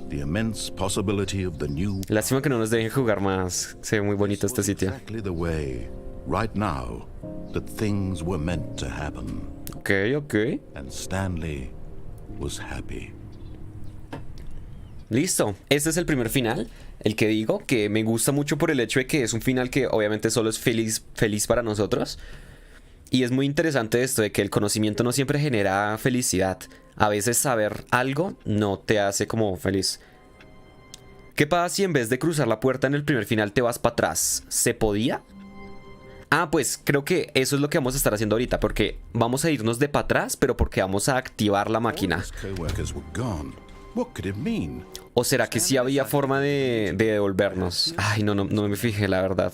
the immense possibility of the new. Lástima que no nos dejen jugar más. Se ve muy bonito este sitio. Exactly the way, right now, that things were meant to happen. Ok, ok. And Stanley was happy. Listo. Este es el primer final. El que digo que me gusta mucho por el hecho de que es un final que obviamente solo es feliz para nosotros. Y es muy interesante esto de que el conocimiento no siempre genera felicidad. A veces saber algo no te hace como feliz. ¿Qué pasa si en vez de cruzar la puerta en el primer final te vas para atrás? ¿Se podía? Ah, pues creo que eso es lo que vamos a estar haciendo ahorita, porque vamos a irnos de para atrás, pero porque vamos a activar la máquina. ¿O será que sí había forma de devolvernos? Ay, no me fijé, la verdad.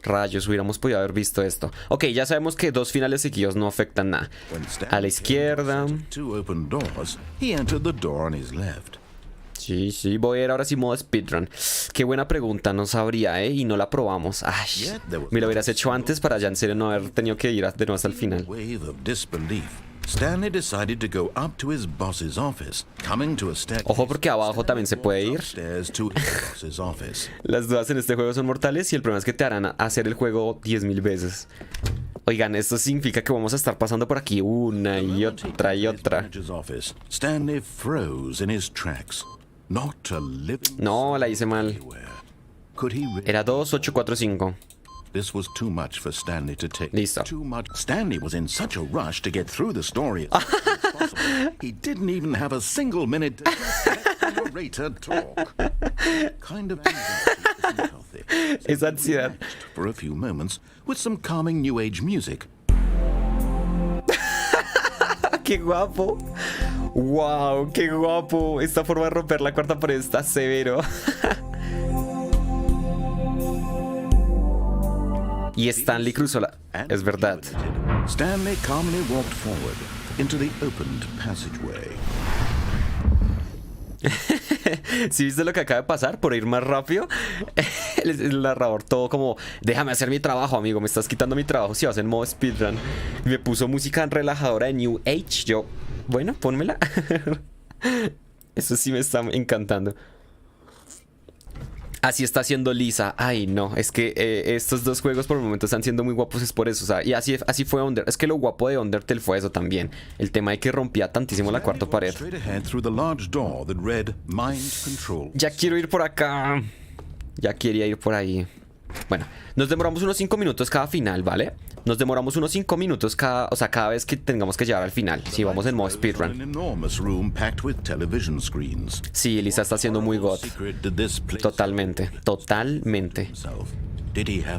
Rayos, hubiéramos podido haber visto esto. Ok, ya sabemos que dos finales seguidos no afectan nada. A la izquierda. Sí, voy a ir ahora sí modo speedrun. Qué buena pregunta, no sabría, y no la probamos. Ay, me lo hubieras hecho antes para ya en serio no haber tenido que ir de nuevo hasta el final. Stanley decided to go up to his boss's office, coming to a staircase. Ojo porque abajo también se puede ir. Las dudas en este juego son mortales y el problema es que te harán hacer el juego 10.000 veces. Oigan, esto significa que vamos a estar pasando por aquí una y otra y otra. Stanley froze in his tracks. Not a living No, la hice mal. Could he Era 2845. This was too much for Stanley to take. Listo. Too much. Stanley was in such a rush to get through the story. He didn't even have a single minute to let the narrator talk. Kind of isn't healthy. Es ansiedad. For a few moments with some calming new age music. ¡Qué guapo! ¡Wow! ¡Qué guapo! Esta forma de romper la cuarta pared está severo. Y Stanley cruzó la... Es verdad. Stanley calmly walked forward into the opened passageway. ¿Sí viste lo que acaba de pasar? Por ir más rápido. El narrador todo como... Déjame hacer mi trabajo, amigo. Me estás quitando mi trabajo si vas en modo speedrun. Me puso música relajadora de New Age. Yo... Bueno, pónmela. Eso sí me está encantando. Así está haciendo Lisa. Ay, no, es que estos dos juegos por el momento están siendo muy guapos, es por eso, o sea, y así fue Undertale. Es que lo guapo de Undertale fue eso también. El tema de que rompía tantísimo la cuarta pared. Ya quiero ir por acá. Ya quería ir por ahí. Bueno, nos demoramos unos 5 minutos cada final, ¿vale? Nos demoramos unos 5 minutos cada vez que tengamos que llegar al final. Si vamos en modo speedrun. Sí, Lisa está haciendo muy god. Totalmente.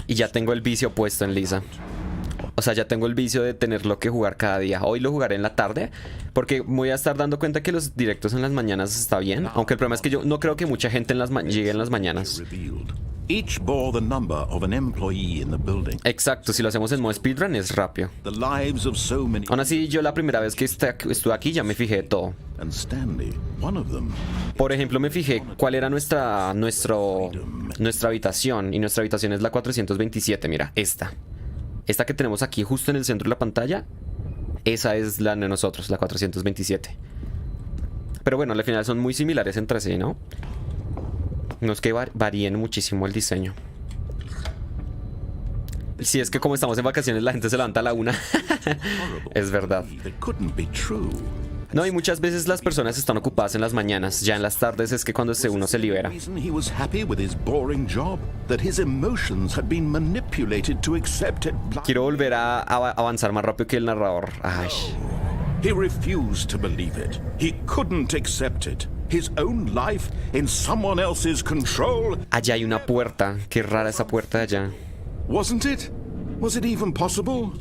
Y ya tengo el vicio puesto en Lisa. O sea, ya tengo el vicio de tenerlo que jugar cada día. Hoy lo jugaré en la tarde, porque voy a estar dando cuenta que los directos en las mañanas está bien. Aunque el problema es que yo no creo que mucha gente llegue en las mañanas. Exacto, si lo hacemos en modo speedrun es rápido. Aún así, yo la primera vez que estuve aquí ya me fijé de todo. Por ejemplo, me fijé cuál era nuestra habitación. Y nuestra habitación es la 427, mira, esta. Esta que tenemos aquí justo en el centro de la pantalla. Esa es la de nosotros, la 427. Pero bueno, al final son muy similares entre sí, ¿no? No es que varíen muchísimo el diseño. Si es que como estamos en vacaciones la gente se levanta a la 1. Es verdad. No, y muchas veces las personas están ocupadas en las mañanas. Ya en las tardes es que cuando uno se libera. Quiero volver a avanzar más rápido que el narrador. Ay. He refused to believe it. He couldn't accept it. His own life in someone else's control. Allá hay una puerta. Qué rara esa puerta de allá. Wasn't it? Was it even possible?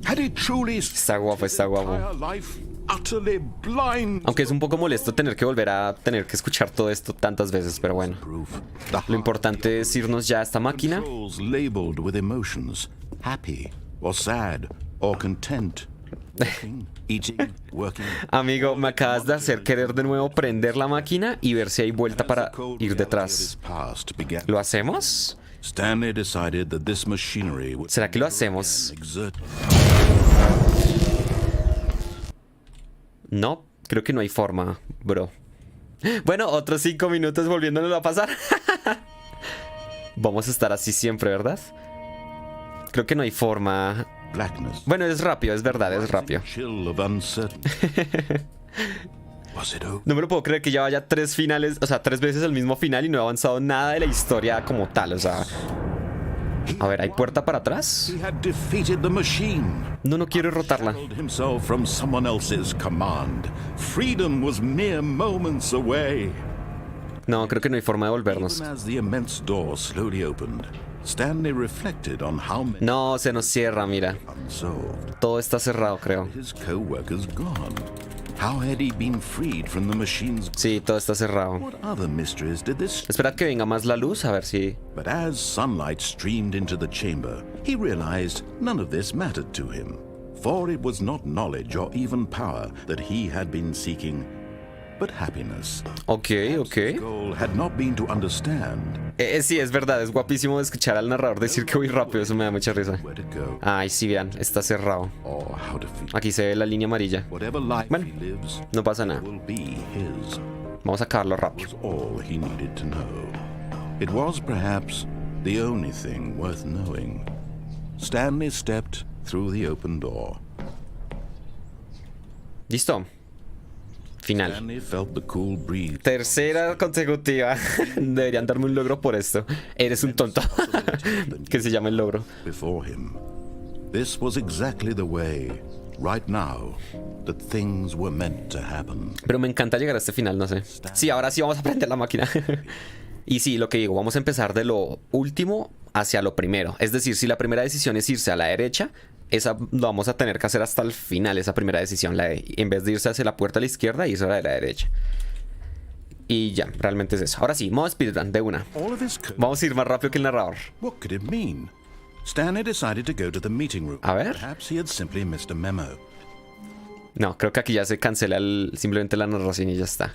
Had he truly Está guapo, está guapo. life utterly blind? Aunque es un poco molesto tener que volver a tener que escuchar todo esto tantas veces, pero bueno. Lo importante es irnos ya a esta máquina. Labeled with emotions, happy or sad or content. Walking, eating, working. Amigo, me acabas de hacer querer de nuevo prender la máquina y ver si hay vuelta para ir detrás. ¿Lo hacemos? Stanley decided that this machinery would ¿Será que lo hacemos? No, creo que no hay forma, bro. Bueno, otros 5 minutos volviéndonos a pasar. Vamos a estar así siempre, ¿verdad? Creo que no hay forma. Bueno, es rápido, es verdad, es rápido. No me lo puedo creer que ya vaya 3 finales, o sea, 3 veces el mismo final y no he avanzado nada de la historia como tal, o sea. A ver, ¿hay puerta para atrás? No, no quiero rotarla. No, creo que no hay forma de volvernos. No, se nos cierra, mira. Todo está cerrado, creo. Sí, todo está cerrado. Espera que venga más la luz, a ver si... But as sunlight streamed into the chamber, he realized none of this mattered to him, for it was not knowledge or even power that he had been seeking, but happiness. Ok. His goal had not been to understand. Sí, es verdad, es guapísimo escuchar al narrador decir que voy rápido, eso me da mucha risa. Ay, sí, vean, está cerrado. Aquí se ve la línea amarilla. Bueno, no pasa nada. Vamos a acabarlo rápido. It was perhaps the only thing worth knowing. Stanley stepped through the open door. Listo. Final. Stanley felt the cool breeze. Tercera consecutiva. Deberían darme un logro por esto. Eres un tonto. Que se llama el logro. Before him. This was exactly the way, right now, that things were meant to happen. Pero me encanta llegar a este final, no sé. Sí, ahora sí vamos a prender la máquina. Y sí, lo que digo, vamos a empezar de lo último hacia lo primero. Es decir, si la primera decisión es irse a la derecha, esa lo vamos a tener que hacer hasta el final, esa primera decisión. En vez de irse hacia la puerta a la izquierda, irse a la de la derecha. Y ya, realmente es eso. Ahora sí, modo speedrun, de una. Vamos a ir más rápido que el narrador. A ver. No, creo que aquí ya se cancela simplemente la narración y ya está.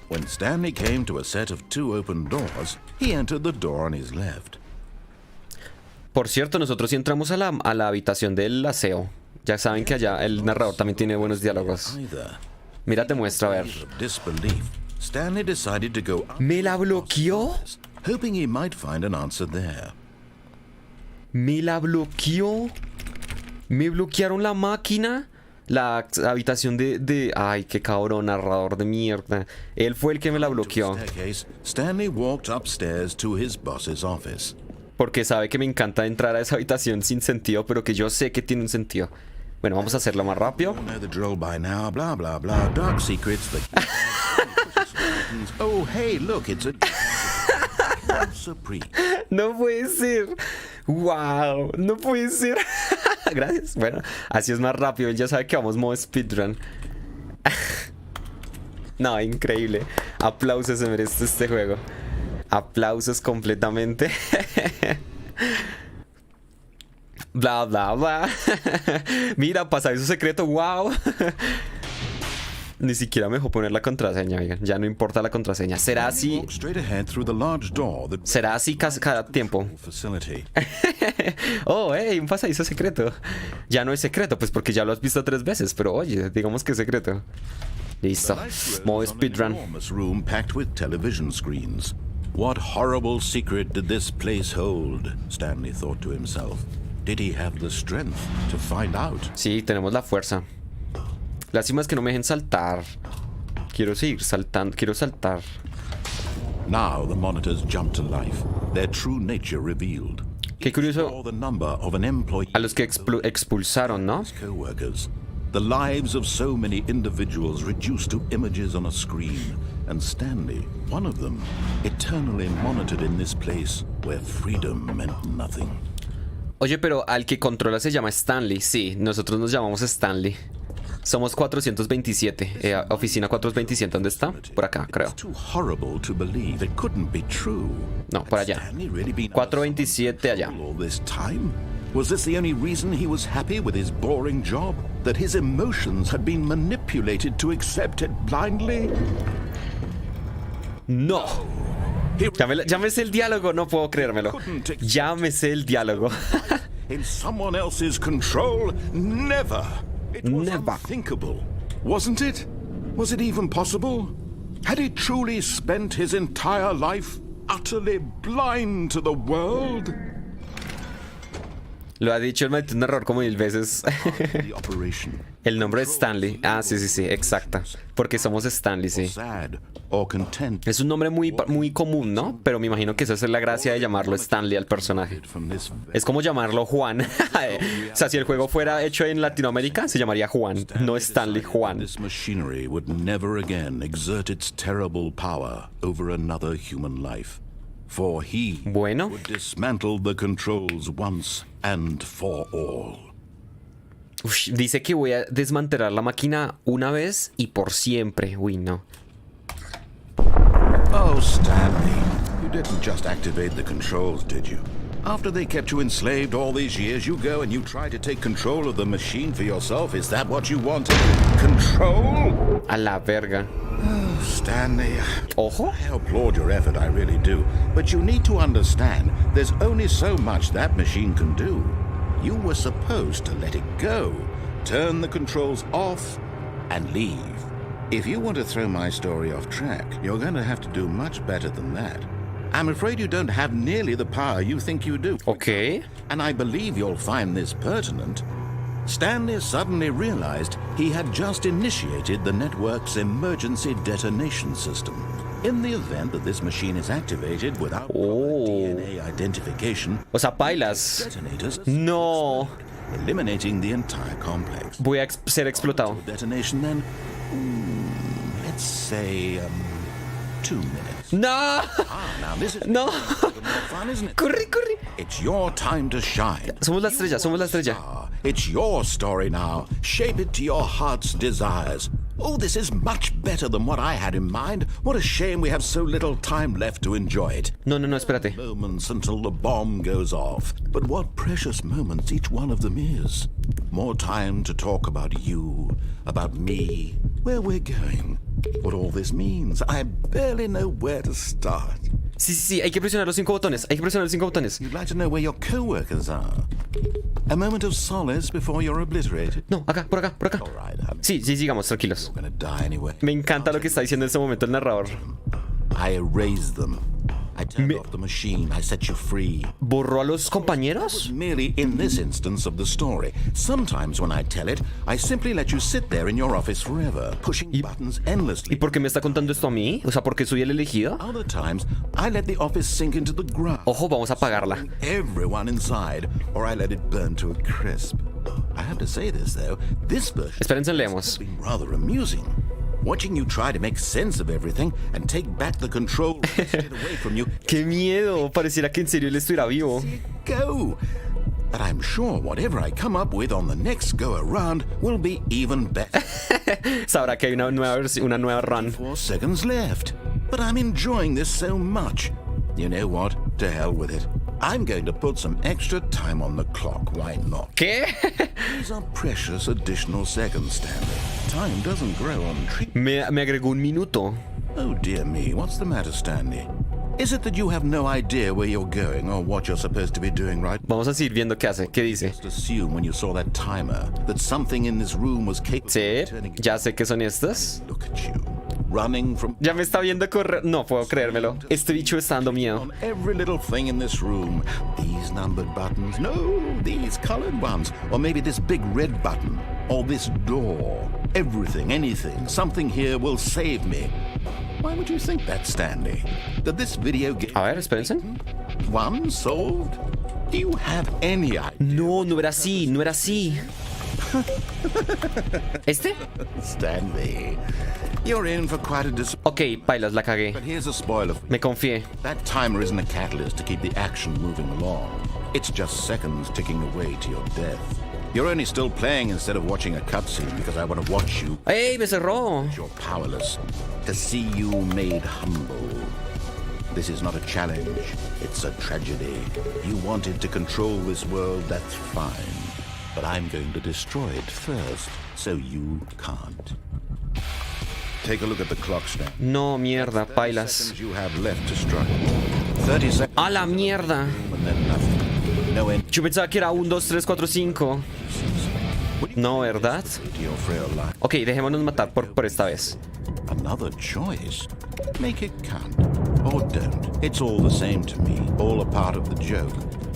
When Stanley came to a set of 2 open doors, he entered the door on his left. Por cierto, nosotros sí entramos a la habitación del aseo. Ya saben que allá el narrador también tiene buenos diálogos. Mira, te muestro, a ver. ¿Me la bloqueó? Hoping he might find an answer there. ¿Me la bloqueó? ¿Me bloquearon la máquina? La habitación de... Ay, qué cabrón, narrador de mierda. Él fue el que me la bloqueó. Stanley walked upstairs to his boss's office. Porque sabe que me encanta entrar a esa habitación sin sentido, pero que yo sé que tiene un sentido. Bueno, vamos a hacerlo más rápido. No puede ser. Wow, no puede ser. Gracias. Bueno, así es más rápido. Él ya sabe que vamos modo speedrun. No, increíble. Aplausos se merece este juego. Aplausos completamente. Bla, bla, bla. Mira, pasadizo secreto. Wow. Ni siquiera me dejó poner la contraseña, oigan. Ya no importa la contraseña. Será así. Será así cada tiempo. Oh, hey, un pasadizo secreto. Ya no es secreto, pues porque ya lo has visto 3 veces. Pero oye, digamos que es secreto. Listo. Modo speedrun. What horrible secret did this place hold? Stanley thought to himself. Did he have the strength to find out? Sí, tenemos la fuerza. Lástima es que no me dejen saltar. Quiero seguir saltando, quiero saltar. Now the monitors jumped to life, their true nature revealed. Qué curioso. A los que expulsaron, ¿no? The lives of so many individuals reduced to images on a screen, and Stanley, one of them, eternally monitored in this place where freedom meant nothing. Oye, pero al que controla se llama Stanley. Sí, nosotros nos llamamos Stanley. Somos 427. Oficina 427, ¿dónde está? Por acá, creo. No, por allá. 427 allá. Was this the only reason he was happy with his boring job? That his emotions had been manipulated to accept it blindly? No. Llámese el diálogo, no puedo creérmelo. Llámese el diálogo. In someone else's control? Never. It was unthinkable, wasn't it? Was it even possible? Had he truly spent his entire life utterly blind to the world? Lo ha dicho el maldito error como 1000 veces. El nombre es Stanley. Ah, sí, sí, sí, exacto. Porque somos Stanley, sí. Es un nombre muy común, ¿no? Pero me imagino que esa es la gracia de llamarlo Stanley al personaje. Es como llamarlo Juan. O sea, si el juego fuera hecho en Latinoamérica, se llamaría Juan, no Stanley, Juan. This machinery would never again exert its terrible power over another human life. For he would dismantle the controls once and for all. Ush, dice que voy a desmantelar la máquina una vez y por siempre. Uy, no. Oh, Stanley, you didn't just activate the controls, did you? After they kept you enslaved all these years, you go and you try to take control of the machine for yourself. Is that what you wanted? Control? A la verga. Oh, Stanley. Ojo. I applaud your effort, I really do. But you need to understand, there's only so much that machine can do. You were supposed to let it go, turn the controls off, and leave. If you want to throw my story off track, you're going to have to do much better than that. I'm afraid you don't have nearly the power you think you do. Okay. And I believe you'll find this pertinent. Stanley suddenly realized he had just initiated the network's emergency detonation system. In the event that this machine is activated without DNA identification, o sea, pailas. Detonators No. Eliminating the entire complex. Voy a ser explotado. Detonation then, let's say 2 minutes. No. Now this is No. fun, isn't it? Corre, corre. It's your time to shine. Somos la estrella, somos la estrella. It's your story now. Shape it to your heart's desires. Oh, this is much better than what I had in mind. What a shame we have so little time left to enjoy it. No, espérate. Moments until the bomb goes off. But what precious moments each one of them is. More time to talk about you, about me, where we're going, what all this means. I barely know where to start. Sí, hay que presionar los 5 botones. Hay que presionar los 5 botones. You'd like to know where your co-workers are. A moment of solace before you're obliterated. No, acá, por acá, por acá. Sí, sigamos, tranquilos. Me encanta lo que está diciendo en este momento el narrador. I erased them. I turned off the machine. I set you free. ¿Borró a los compañeros? Merely in this instance of the story. Sometimes when I tell it, I simply let you sit there in your office forever, pushing buttons endlessly. ¿Y por qué me está contando esto a mí? O sea, ¿por qué soy el elegido? Other times, I let the office sink into the ground. Ojo, vamos a apagarla. Everyone inside, or I let it burn to a crisp. I have to say this though, this version Espérense, leemos. has been rather amusing. Watching you try to make sense of everything and take back the control away from you. ¡Qué miedo! Pareciera que en serio él estuviera vivo. Go. But I'm sure whatever I come up with on the next go around will be even better. Sabrá que hay una nueva run. 4 seconds left. But I'm enjoying this so much. You know what? To hell with it. I'm going to put some extra time on the clock. Why not? ¿Qué? These are precious additional seconds, Stanley. Time doesn't grow on trees. Me agregó un minuto. Oh dear me, what's the matter, Stanley? Is it that you have no idea where you're going or what you're supposed to be doing right? Vamos a seguir viendo qué hace. ¿Qué dice? Just assume when you saw that timer that something in this room was capable Sí, of turning. ya sé que son estas. Look at you, running from. Ya me está viendo correr. No puedo creérmelo. Este bicho está dando miedo. On every little thing in this room. These numbered buttons. No, these colored ones. Or maybe this big red button. Or this door. Everything, anything. Something here will save me. Why would you think that, Stanley? That this video game... A ver, espérense. One solved? Do you have any idea? No era así, no era así. ¿Este? Stanley, you're in for quite a Ok, bailas, la cagué. But here's a spoiler. Me confié. That timer isn't a catalyst to keep the action moving along. It's just seconds ticking away to your death. You're only still playing instead of watching a cutscene because I want to watch you. ¡Ey, me cerró! You're powerless. To see you made humble. This is not a challenge. It's a tragedy. You wanted to control this world, that's fine. But I'm going to destroy it first, so you can't. Take a look at the clock, Stan. No, mierda, pailas. Seconds you have left to struggle. 30 seconds. ¡A la mierda! And then nothing. No end. Yo pensaba que era 1, 2, 3, 4, 5. No, ¿verdad? To your frail life. Ok, dejémonos matar por esta vez. Another choice. Make it count. Or don't. It's all the same to me. All a part of the joke.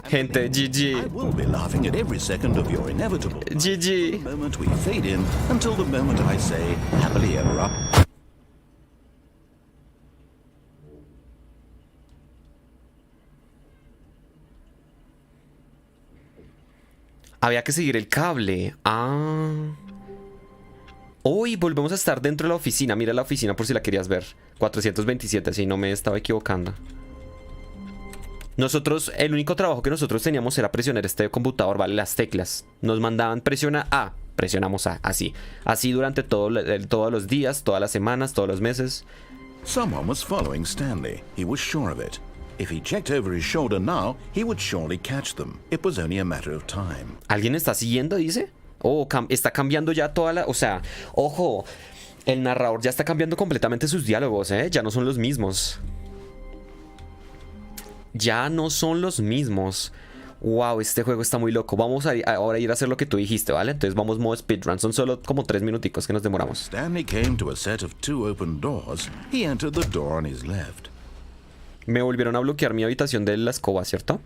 Gente, I GG. will be laughing at every second of your inevitable. GG. The moment we fade in until the moment I say happily ever up. Había que seguir el cable. Ah. Uy, volvemos a estar dentro de la oficina. Mira la oficina por si la querías ver. 427, si no me estaba equivocando. Nosotros, el único trabajo que nosotros teníamos era presionar este computador, ¿vale? Las teclas. Nos mandaban presiona A, presionamos A, así. Así durante todos los días, todas las semanas, todos los meses. Someone was following Stanley. He was sure of it. If he checked over his shoulder now, he would surely catch them. It was only a matter of time. ¿Alguien está siguiendo, dice? Oh, está cambiando ya toda la... O sea, ojo, el narrador ya está cambiando completamente sus diálogos, ¿eh? Ya no son los mismos. Ya no son los mismos. Wow, este juego está muy loco. Vamos a ahora ir a hacer lo que tú dijiste, ¿vale? Entonces vamos modo speedrun. Son solo como 3 minuticos que nos demoramos. Stanley came to a set of 2 open doors. He entered the door on his left. Me volvieron a bloquear mi habitación de la escoba, ¿cierto?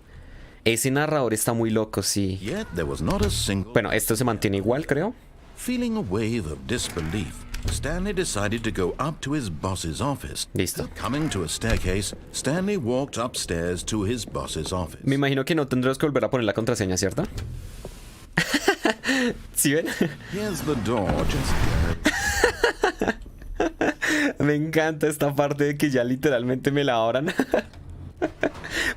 Ese narrador está muy loco, sí. Yet there was not a single... Bueno, esto se mantiene igual, creo. Feeling a wave of disbelief, Stanley decided to go up to his boss's office. Listo. Coming to a staircase, Stanley walked upstairs to his boss's office. Me imagino que no tendrás que volver a poner la contraseña, ¿cierto? ¿Sí ven? Here's the door, just Me encanta esta parte de que ya literalmente me la abran.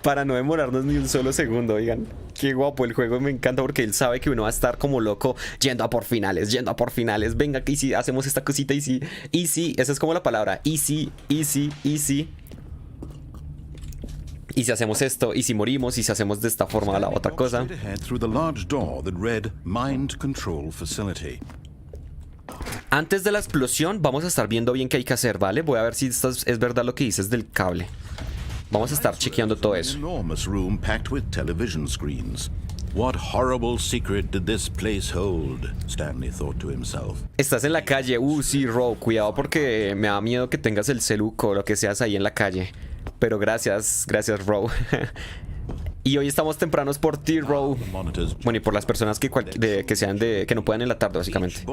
Para no demorarnos ni un solo segundo, oigan. Qué guapo el juego, me encanta porque él sabe que uno va a estar como loco yendo a por finales, yendo a por finales. Venga, que si hacemos esta cosita y sí, esa es como la palabra. Easy. Y si hacemos esto, y si morimos, y si hacemos de esta forma la otra cosa. Antes de la explosión, vamos a estar viendo bien qué hay que hacer, ¿vale? Voy a ver si esto es verdad lo que dices del cable. Vamos a estar chequeando todo eso. What horrible secret did this place hold? Stanley thought to himself. Estás en la calle. Sí, Ro, cuidado porque me da miedo que tengas el celuco o lo que seas ahí en la calle. Pero gracias, Ro. Y hoy estamos tempranos por ti, Ro. Bueno, y por las personas que sean que no puedan en la tarde, básicamente.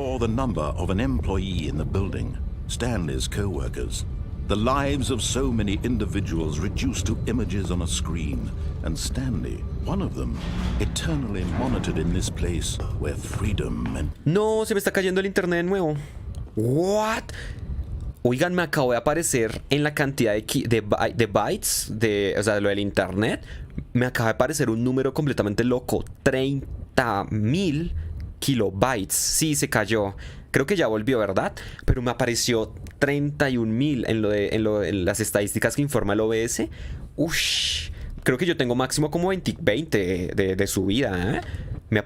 Stanley's co-workers. The lives of so many individuals reduced to images on a screen, and Stanley, one of them, eternally monitored in this place where freedom and... No, se me está cayendo el internet de nuevo. What? Oigan, me acabo de aparecer en la cantidad de bytes, o sea, lo del internet. Me acaba de aparecer un número completamente loco. 30.000 kilobytes. Sí, se cayó. Creo que ya volvió, ¿verdad? Pero me apareció 31.000 en las estadísticas que informa el OBS. Ush. Creo que yo tengo máximo como 20 de subida, ¿eh?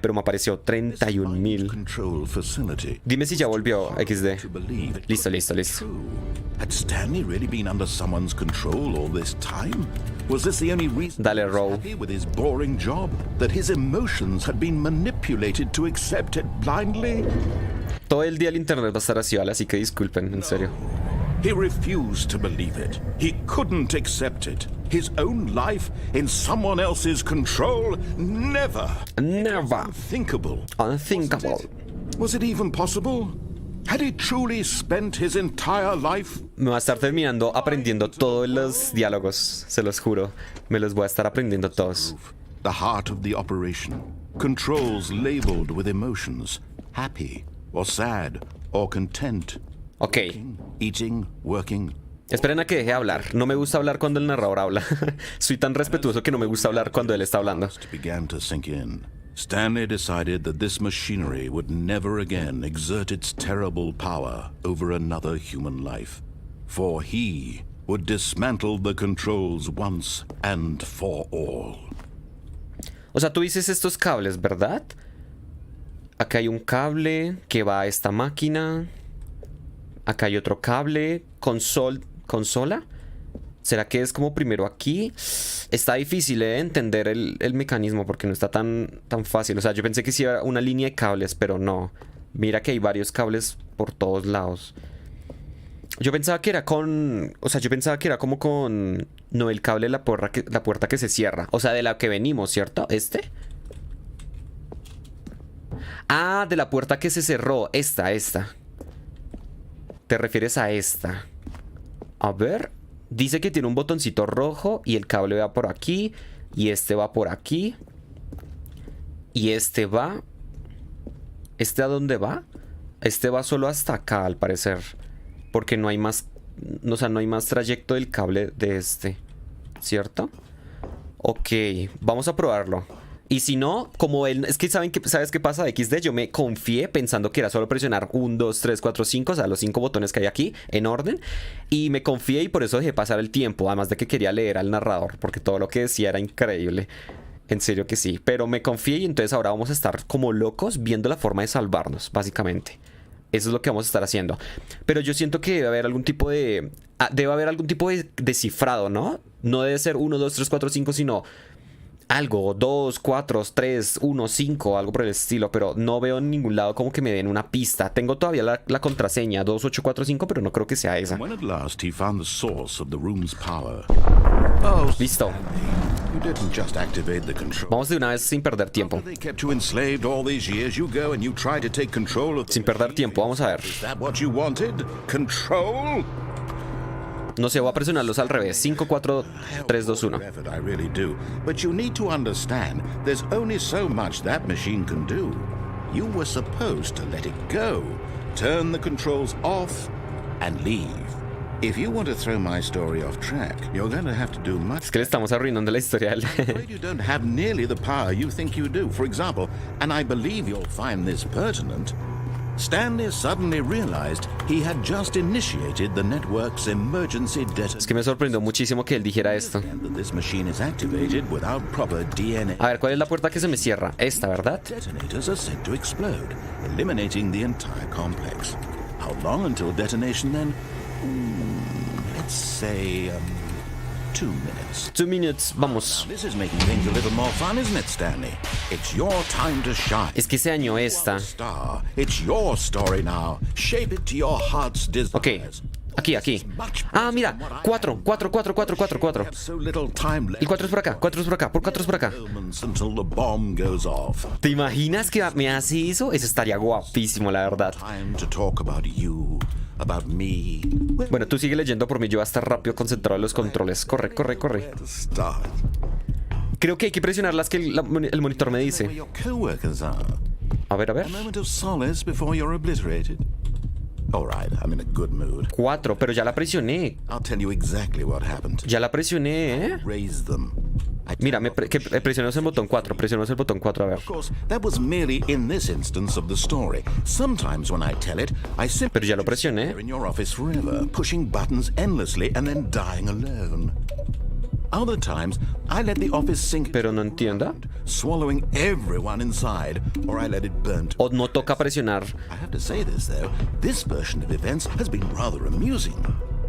Pero me apareció 31.000. Dime si ya volvió, XD. Listo. Dale, Row. Todo el día el internet va a estar así, ¿vale? Así que disculpen, en serio. He refused to believe it. He couldn't accept it. His own life in someone else's control? Never. Unthinkable. Was it even possible? Had he truly spent his entire life? Me va a estar terminando aprendiendo todos los diálogos, se los juro. Me los voy a estar aprendiendo todos. The heart of the operation. Controls labeled with emotions. Happy or sad or content. Ok. Eating, working, Esperen a que deje de hablar. No me gusta hablar cuando el narrador habla. Soy tan respetuoso que no me gusta hablar cuando él está hablando. Began to sink in. Stanley decided that this machinery would never again exert its terrible power over another human life, for he would dismantle the controls once and for all. O sea, tú dices estos cables, ¿verdad? Acá hay un cable que va a esta máquina. Acá hay otro cable. ¿Consola? ¿Será que es como primero aquí? Está difícil entender el mecanismo porque no está tan fácil. O sea, yo pensé que sí era una línea de cables, pero no. Mira que hay varios cables por todos lados. Yo pensaba que era con... O sea, yo pensaba que era como con... No, el cable de la puerta que se cierra. O sea, de la que venimos, ¿cierto? ¿Este? Ah, de la puerta que se cerró. Esta. ¿Te refieres a esta? A ver... Dice que tiene un botoncito rojo y el cable va por aquí. Y este va por aquí. Y este va... ¿Este a dónde va? Este va solo hasta acá, al parecer. Porque no hay más... O sea, no hay más trayecto del cable de este. ¿Cierto? Ok, vamos a probarlo. Y si no, como él... Es que ¿sabes qué pasa de XD? Yo me confié pensando que era solo presionar 1, 2, 3, 4, 5. O sea, los 5 botones que hay aquí en orden. Y me confié y por eso dejé pasar el tiempo. Además de que quería leer al narrador. Porque todo lo que decía era increíble. En serio que sí. Pero me confié y entonces ahora vamos a estar como locos viendo la forma de salvarnos, básicamente. Eso es lo que vamos a estar haciendo. Pero yo siento que debe haber algún tipo de... debe haber algún tipo de cifrado, ¿no? No debe ser 1, 2, 3, 4, 5, sino... Algo, 2, 4, 3, 1, 5, algo por el estilo. Pero no veo en ningún lado como que me den una pista. Tengo todavía la contraseña 2845, pero no creo que sea esa. Listo. Vamos de una vez sin perder tiempo. Sin perder tiempo, vamos a ver. No sé, voy a presionarlos al revés. 5, 4, 3, 2, 1. But you need to understand, there's only so much that machine can do. You were supposed to let it go, turn the controls off, and leave. If you want to throw my story off track, you're going to have to do much. Es que le estamos arruinando la historia. I'm afraid you don't have nearly the power you think you do. For example, and I believe you'll find this pertinent, Stanley suddenly realized he had just initiated the network's emergency detonation. Es que me sorprendió muchísimo que él dijera esto. This machine is activated without proper DNA. A ver, ¿cuál es la puerta que se me cierra? Esta, ¿verdad? Detonators are set to explode, eliminating the entire complex. How long until detonation then? Let's say 2 minutes. 2 minutes, vamos. Now, this is making things a little more fun, isn't it, Stanley? It's your time to shine. Es que se dañó esta. Star. It's your story now. Shape it to your heart's desires. Ok, aquí. Ah, mira, 4. Y 4 es por acá, 4 es por acá, por 4 es por acá. Until the bomb goes off. ¿Te imaginas que me hace eso? Eso estaría guapísimo, la verdad. Time to talk about you, about me. Bueno, tú sigue leyendo por mí, yo voy a estar rápido concentrado en los controles. Corre. Where to start? Creo que hay que presionar las que el monitor me dice. Where your coworkers are. A ver. A moment of solace before you're obliterated. All right, I'm in a good mood. 4, pero ya la presioné. I'll tell you exactly what happened. Ya la presioné, ¿eh? Raise them. Mira, presionamos el botón 4. Presionamos el botón 4, a ver. Of course, that was merely in this instance of the story. Sometimes when I tell it, I simply Pero ya lo presioné. sit there in your office forever, pushing buttons endlessly and then dying alone. Other times, I let the office sink, Pero no entienda. swallowing everyone inside, or I let it burn to... O no toca presionar. I have to say this, though. This version of events has been rather amusing.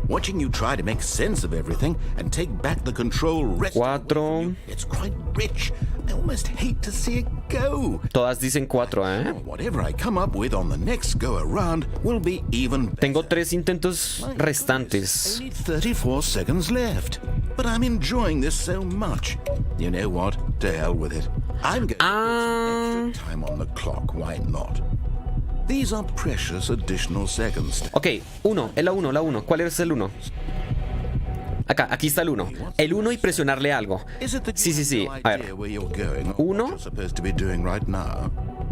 Watching you try to make sense of everything and take back the control rest away from you, it's quite rich. I almost hate to see it go. Todas dicen 4, ¿eh? Whatever I come up with on the next go around will be even better. Tengo 3 intentos restantes. I need 34 seconds left. But I'm enjoying this so much. You know what? To hell with it. I'm going to put some extra time on the clock. Why not? These are precious additional seconds. Ok, 1, es la 1. ¿Cuál es el 1? Aquí está el 1. El 1 y presionarle algo. Sí. A ver. 1.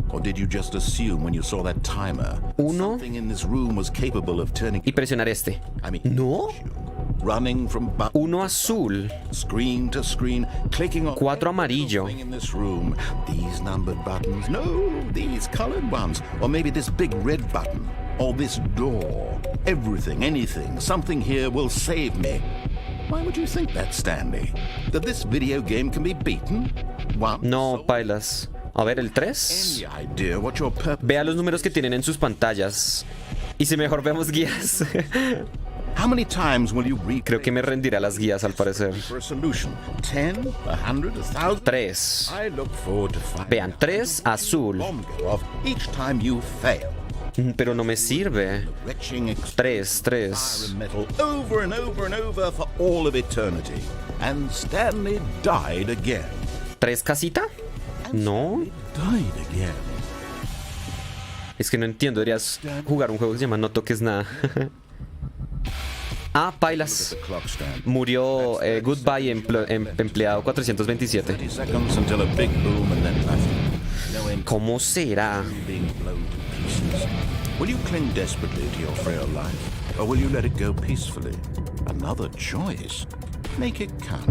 Or did you just assume when you saw that timer 1. something in this room was capable of turning... Y presionar este. I mean, ¿No? running from button 1 azul, screen to screen, clicking on 4 amarillo. every little thing in this room. These numbered buttons, no, these colored ones, or maybe this big red button, or this door. Everything, anything, something here will save me. Why would you think that, Stanley? That this video game can be beaten? One No, soul? pailas. A ver, el 3. Any idea what your purpose? Vea los números que tienen en sus pantallas. Y si mejor vemos guías. How many times will you read? Creo que me rendirá las guías al parecer. For a solution. 10, 100, 1,000. 3. I look forward to finding Vean, 3 azul. bomb go off each time you fail. Pero no me sirve. Retching 3, 3. iron metal over and over and over for all of eternity. And Stanley died again. 3 casita. No. Died again. Es que no entiendo. Deberías jugar un juego que se llama No Toques Nada. Ah, pailas. The clock stand. Murió Goodbye empleado 427. 30 seconds until a big boom and then nothing. No end ¿Cómo será? being blown to pieces. Will you cling desperately to your frail life, or will you let it go peacefully? Another choice. Make it count.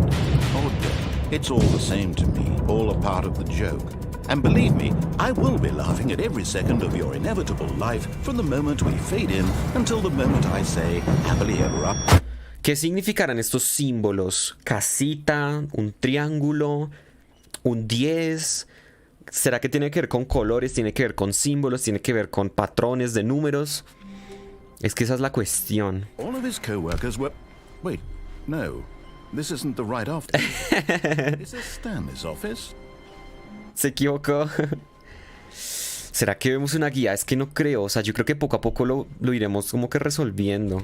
Or don't. It's all the same to me, all a part of the joke. And believe me, I will be laughing at every second of your inevitable life from the moment we fade in until the moment I say happily ever after. ¿Qué significarán estos símbolos? Casita, un triángulo, un 10. ¿Será que tiene que ver con colores? ¿Tiene que ver con símbolos? ¿Tiene que ver con patrones de números? Es que esa es la cuestión. All of his co-workers were... Wait, no. This isn't the right office. Is this Stanley's office? Se equivocó. ¿Será que vemos una guía? Es que no creo. O sea, yo creo que poco a poco lo iremos como que resolviendo.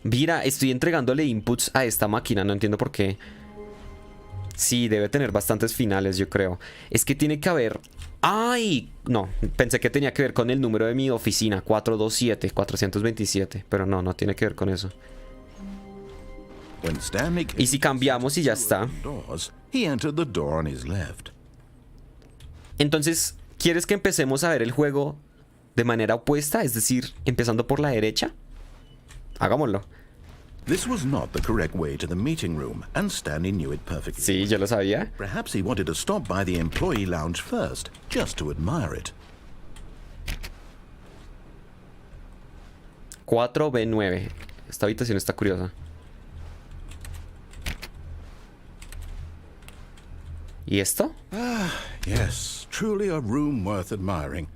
Mira, estoy entregándole inputs a esta máquina. No entiendo por qué. Sí, debe tener bastantes finales, yo creo. Es que tiene que haber... ¡Ay! No, pensé que tenía que ver con el número de mi oficina. 427, 427. Pero no, no tiene que ver con eso. When Stanley Y si cambiamos y ya está. doors, he entered the door on his left. Entonces, ¿quieres que empecemos a ver el juego de manera opuesta? Es decir, empezando por la derecha. Hagámoslo. This was not the correct way to the meeting room, and Stanley knew it perfectly. Sí, yo lo sabía. Perhaps he wanted to stop by the employee lounge first, just to admire it. 4B9. Esta habitación está curiosa. ¿Y esto? Yes, truly a room worth admiring.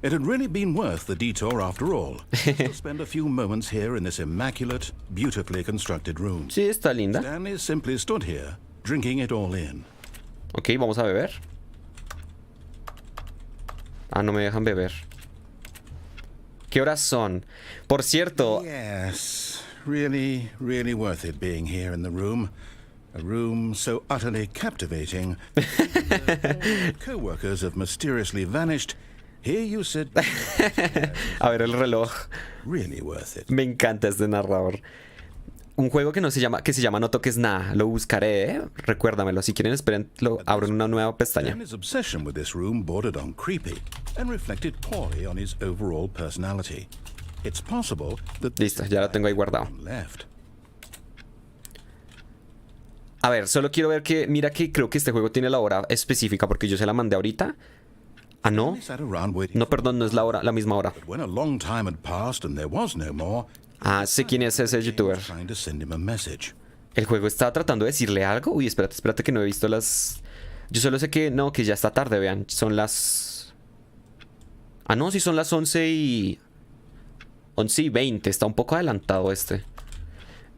It had really been worth the detour after all. To spend a few moments here in this immaculate, beautifully constructed room. Sí, está linda. Stanley simply stood here, drinking it all in. Ok, vamos a beber. Ah, no me dejan beber. ¿Qué horas son? Por cierto, Yes, really, really worth it being here in the room. A room so utterly captivating. Co-workers have mysteriously vanished. Here you sit. a ver el reloj. Really worth it. Me encanta este narrador. Un juego que se llama No Toques Nada. Lo buscaré, ¿eh? Recuérdamelo. Si quieren, esperen, lo abro en una nueva pestaña. And his obsession with this room bordered on creepy and reflected poorly on his overall personality. It's possible that Listo, ya lo tengo ahí guardado. left. A ver, solo quiero ver que... Mira que creo que este juego tiene la hora específica porque yo se la mandé ahorita. Ah, ¿no? He sat around waiting No, perdón, no es la misma hora. But when a long time had passed and there was no more, Ah, sé quién es ese youtuber. trying to send him a message. ¿El juego está tratando de decirle algo? Uy, espérate que no he visto las... Yo solo sé que... No, que ya está tarde, vean. Son las... Ah, no, sí son las 11:20. Está un poco adelantado este.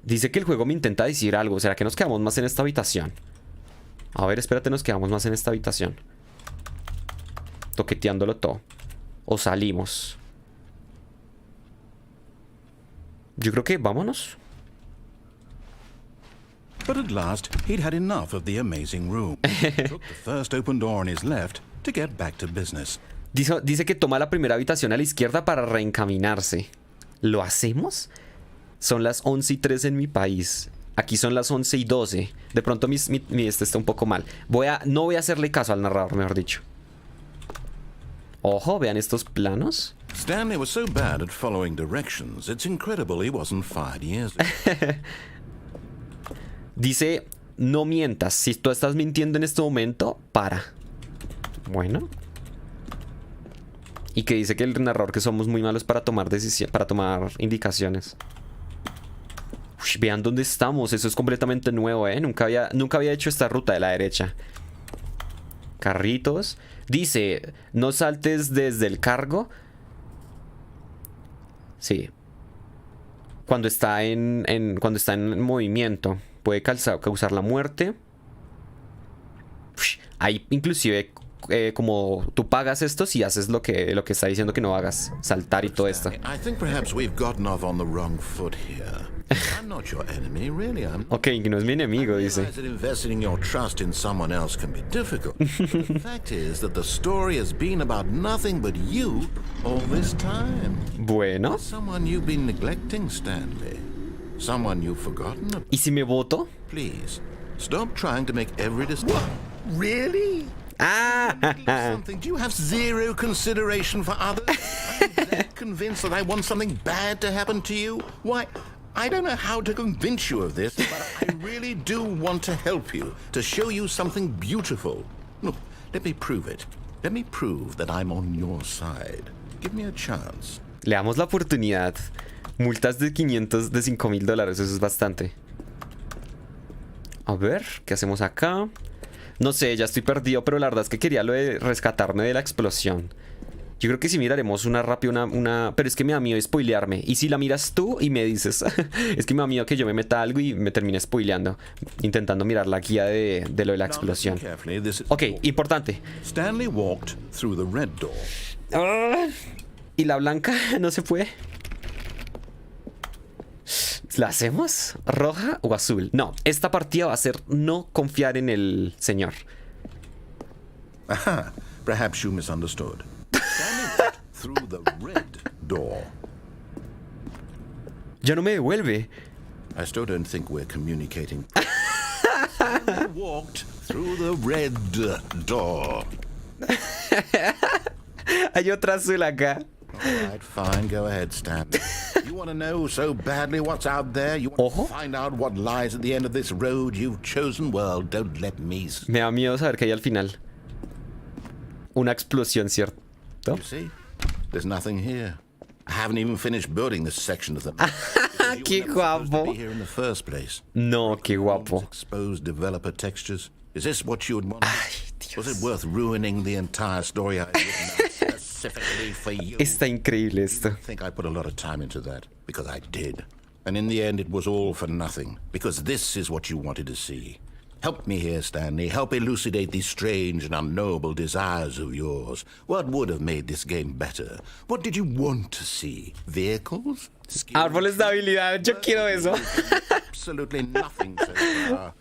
Dice que el juego me intenta decir algo. ¿Será que nos quedamos más en esta habitación? A ver, espérate, nos quedamos más en esta habitación. Toqueteándolo todo. O salimos. Yo creo que vámonos. But at last, he'd had enough of the amazing room. Took the first open door on his left to get back to business. Dice que toma la primera habitación a la izquierda para reencaminarse. ¿Lo hacemos? Son las 11:03 en mi país. Aquí son las 11:12. De pronto mi este está un poco mal. No voy a hacerle caso al narrador, mejor dicho. Ojo, vean estos planos. Stanley was so bad at following directions, it's incredible he wasn't fired years ago. Dice, no mientas. Si tú estás mintiendo en este momento, para. Bueno. Y que dice que el narrador que somos muy malos para tomar indicaciones. Uy, vean dónde estamos. Eso es completamente nuevo, ¿eh? Nunca había hecho esta ruta de la derecha. Carritos. Dice, no saltes desde el cargo. Sí. Cuando está cuando está en movimiento. Puede causar la muerte. Uy, ahí inclusive como tú pagas esto si haces lo que está diciendo que no hagas, saltar y todo esto. Ok, que no es mi enemigo, dice. Bueno. ¿Y si me voto? Stop trying to make every decision. Really? Something. Do you have zero consideration for others? Are you that convinced that I want something bad to happen to you? Why, I don't know how to convince you of this, but I really do want to help you, to show you something beautiful. Look, let me prove it. Let me prove that I'm on your side. Give me a chance. Le damos la oportunidad. Multas de 5.000 dólares, eso es bastante. A ver, ¿qué hacemos acá? No sé, ya estoy perdido, pero la verdad es que quería lo de rescatarme de la explosión. Yo creo que si miraremos una rápida, pero es que me da miedo spoilearme. Y si la miras tú y me dices, es que me da miedo que yo me meta algo y me termine spoileando, intentando mirar la guía de lo de la explosión. Ok, importante. Stanley walked through the red door. ¿Y la blanca? No se puede. ¿La hacemos? ¿Roja o azul? No, esta partida va a ser no confiar en el señor. Aha, perhaps you misunderstood. Stanley through the red door. Ya no me devuelve. I still don't think we're communicating. Stanley walked through the red door. Hay otra azul acá. All right, fine. Go ahead, Stanley. You want to know so badly what's out there? You want to find out what lies at the end of this road you've chosen? Well, don't let me... Me da miedo saber que hay al final. Una explosión, ¿cierto? You see? There's nothing here. I haven't even finished building this section of the map. ¡Qué guapo! No, qué guapo. Exposed developer textures. Is this what you would want? Ay, Dios. Was it worth ruining the entire story I've written out specifically for you? Está increíble esto. I think I put a lot of time into that because I did. And in the end it was all for nothing because this is what you wanted to see. Help me here, Stanley. Help elucidate these strange and unknowable desires of yours. What would have made this game better? What did you want to see? Vehicles? Árboles de habilidad. Yo quiero eso. Absolutely nothing so far.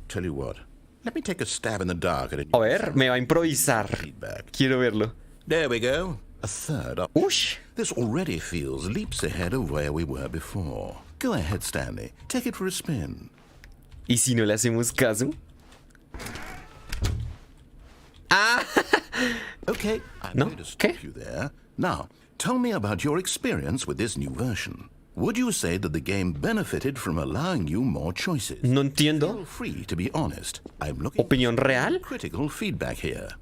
Tell you what. Let me take a stab in the dark at it. A ver, me va a improvisar. Quiero verlo. There we go. A third up. Ush. This already feels leaps ahead of where we were before. Go ahead, Stanley. Take it for a spin. ¿Y si no le hacemos caso? Ah. Okay, I'm going to stop you there. Now, tell me about your experience with this new version. Would you say that the game benefited from allowing you more choices? No entiendo. Feel free to be honest. I'm looking ¿Opinión real? for critical feedback here.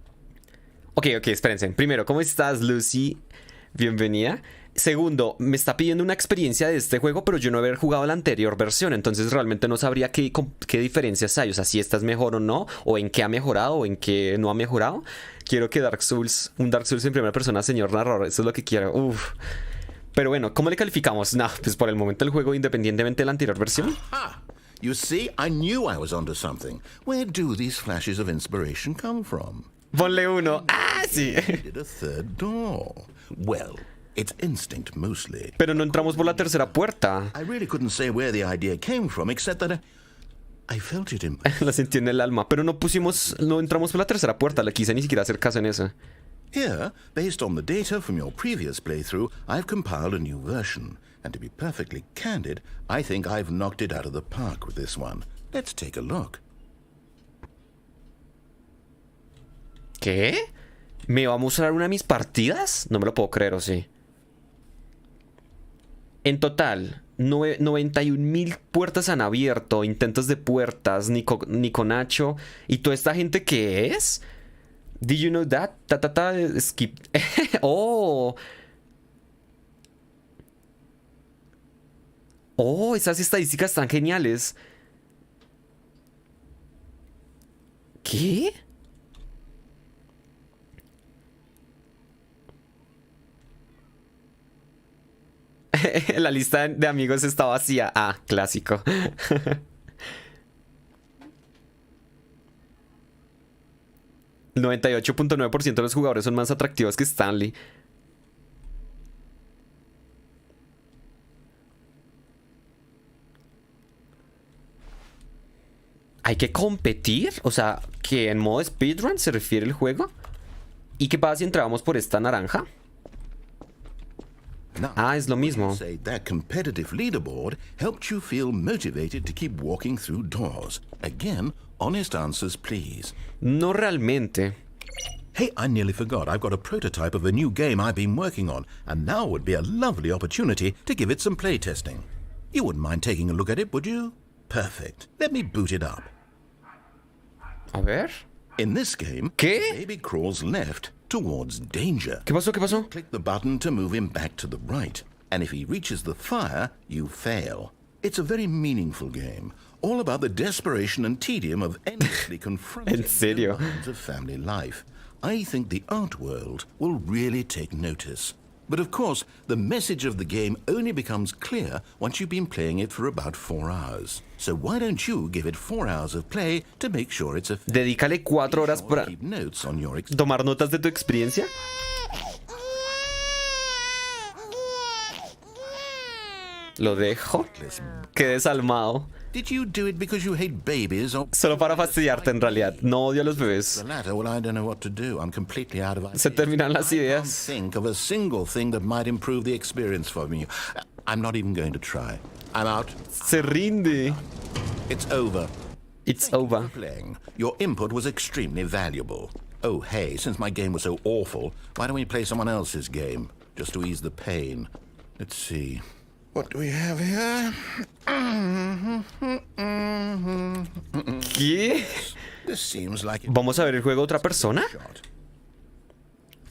Ok, espérense. Primero, ¿cómo estás, Lucy? Bienvenida. Segundo, me está pidiendo una experiencia de este juego, pero yo no haber jugado la anterior versión, entonces realmente no sabría qué diferencias hay, o sea, si esta es mejor o no, o en qué ha mejorado, o en qué no ha mejorado. Quiero que un Dark Souls en primera persona, señor narrador, eso es lo que quiero. Uf. Pero bueno, ¿cómo le calificamos? No, pues por el momento el juego, independientemente de la anterior versión. Aha! You see, I knew I was onto something. Where do these flashes of inspiration come from? Ponle uno. Ah, sí. A third door. Well, it's instinct mostly. Pero no entramos por la tercera puerta. I really couldn't say where the idea came from, except that I felt it in... La sentí en el alma, pero no entramos por la tercera puerta, le quise ni siquiera hacer caso en eso. Here, based on the data from your previous playthrough, I've compiled a new version. And to be perfectly candid, I think I've knocked it out of the park with this one. Let's take a look. ¿Qué? ¿Me va a mostrar una de mis partidas? No me lo puedo creer, ¿o sí? En total, 91.000 puertas han abierto, intentos de puertas, Nico Nacho. ¿Y toda esta gente qué es? Did you know that? Skip. Oh. Oh, esas estadísticas están geniales. ¿Qué? La lista de amigos está vacía. Ah, clásico. 98.9% de los jugadores son más atractivos que Stanley. ¿Hay que competir? O sea, ¿que en modo speedrun se refiere el juego? ¿Y qué pasa si entramos por esta naranja? Ah, es lo mismo. That competitive leaderboard helped you feel motivated to keep walking through doors. Again, honest answers, please. No realmente. Hey, I nearly forgot. I've got a prototype of a new game I've been working on, and now would be a lovely opportunity to give it some playtesting. You wouldn't mind taking a look at it, would you? Perfect. Let me boot it up. A ver. In this game, ¿Qué? baby crawls left towards danger. ¿Qué pasó? ¿Qué pasó? Click the button to move him back to the right, and if he reaches the fire, you fail. It's a very meaningful game, all about the desperation and tedium of endlessly confronting ¿En serio? the demands of family life. I think the art world will really take notice. But of course, the message of the game only becomes clear once you've been playing it for about 4 hours. So why don't you give it 4 hours of play to make sure it's effective? Dedícale 4 horas para Keep notes on your tomar notas de tu experiencia. Lo dejo. Qué desalmado. Did you do it because you hate babies or Solo para fastidiarte en realidad. No odio a los bebés. the latter? Well, I don't know what to do. I'm completely out of ideas. Se terminan las I can't ideas. think of a single thing that might improve the experience for me. I'm not even going to try. I'm out. Se rinde. It's over. It's Thank you over. for playing. Your input was extremely valuable. Oh, hey, since my game was so awful, why don't we play someone else's game? Just to ease the pain. Let's see. What do we have here? ¿Qué? This seems like it ¿Vamos a ver el juego de otra persona? shot.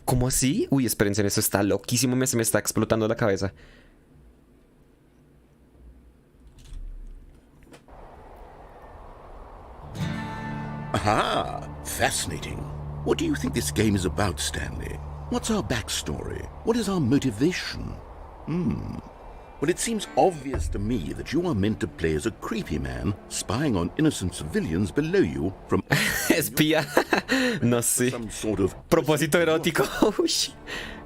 ¿Cómo así? Uy, espérense, eso está loquísimo. Se me está explotando la cabeza. Aha! Fascinating. What do you think this game is about, Stanley? What's our backstory? What is our motivation? Well, it seems obvious to me that you are meant to play as a creepy man spying on innocent civilians below you from Espía. No sé. some sort of... Propósito erótico. Uy,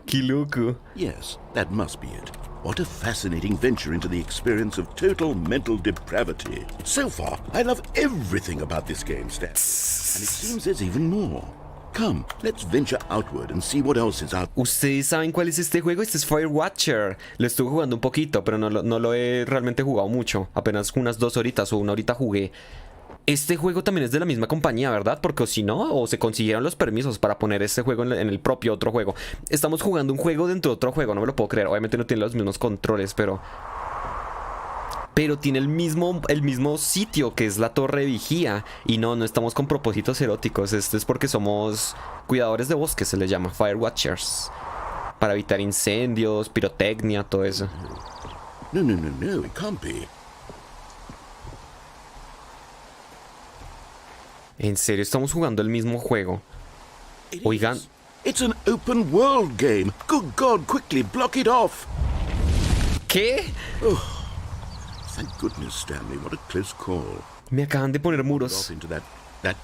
qué loco. Yes, that must be it. What a fascinating venture into the experience of total mental depravity. So far, I love everything about this game, Stan. And it seems there's even more. Come, let's venture outward and see what else is out. ¿Ustedes saben cuál es este juego? Este es Firewatcher. Lo estuve jugando un poquito, pero no lo he realmente jugado mucho. Apenas unas 2 horitas o 1 horita jugué. Este juego también es de la misma compañía, ¿verdad? Porque o si no, o se consiguieron los permisos para poner este juego en el propio otro juego. Estamos jugando un juego dentro de otro juego, no me lo puedo creer. Obviamente no tiene los mismos controles, pero tiene el mismo sitio, que es la torre de vigía. Y no estamos con propósitos eróticos. Esto es porque somos cuidadores de bosque, se les llama Firewatchers. Para evitar incendios, pirotecnia, todo eso. No, it can't be. En serio, estamos jugando el mismo juego. It Oigan. is. It's an open world game. Good God, quickly block it off. ¿Qué? Thank goodness, Stanley. What a close call. Me acaban de poner Off muros. into that thing,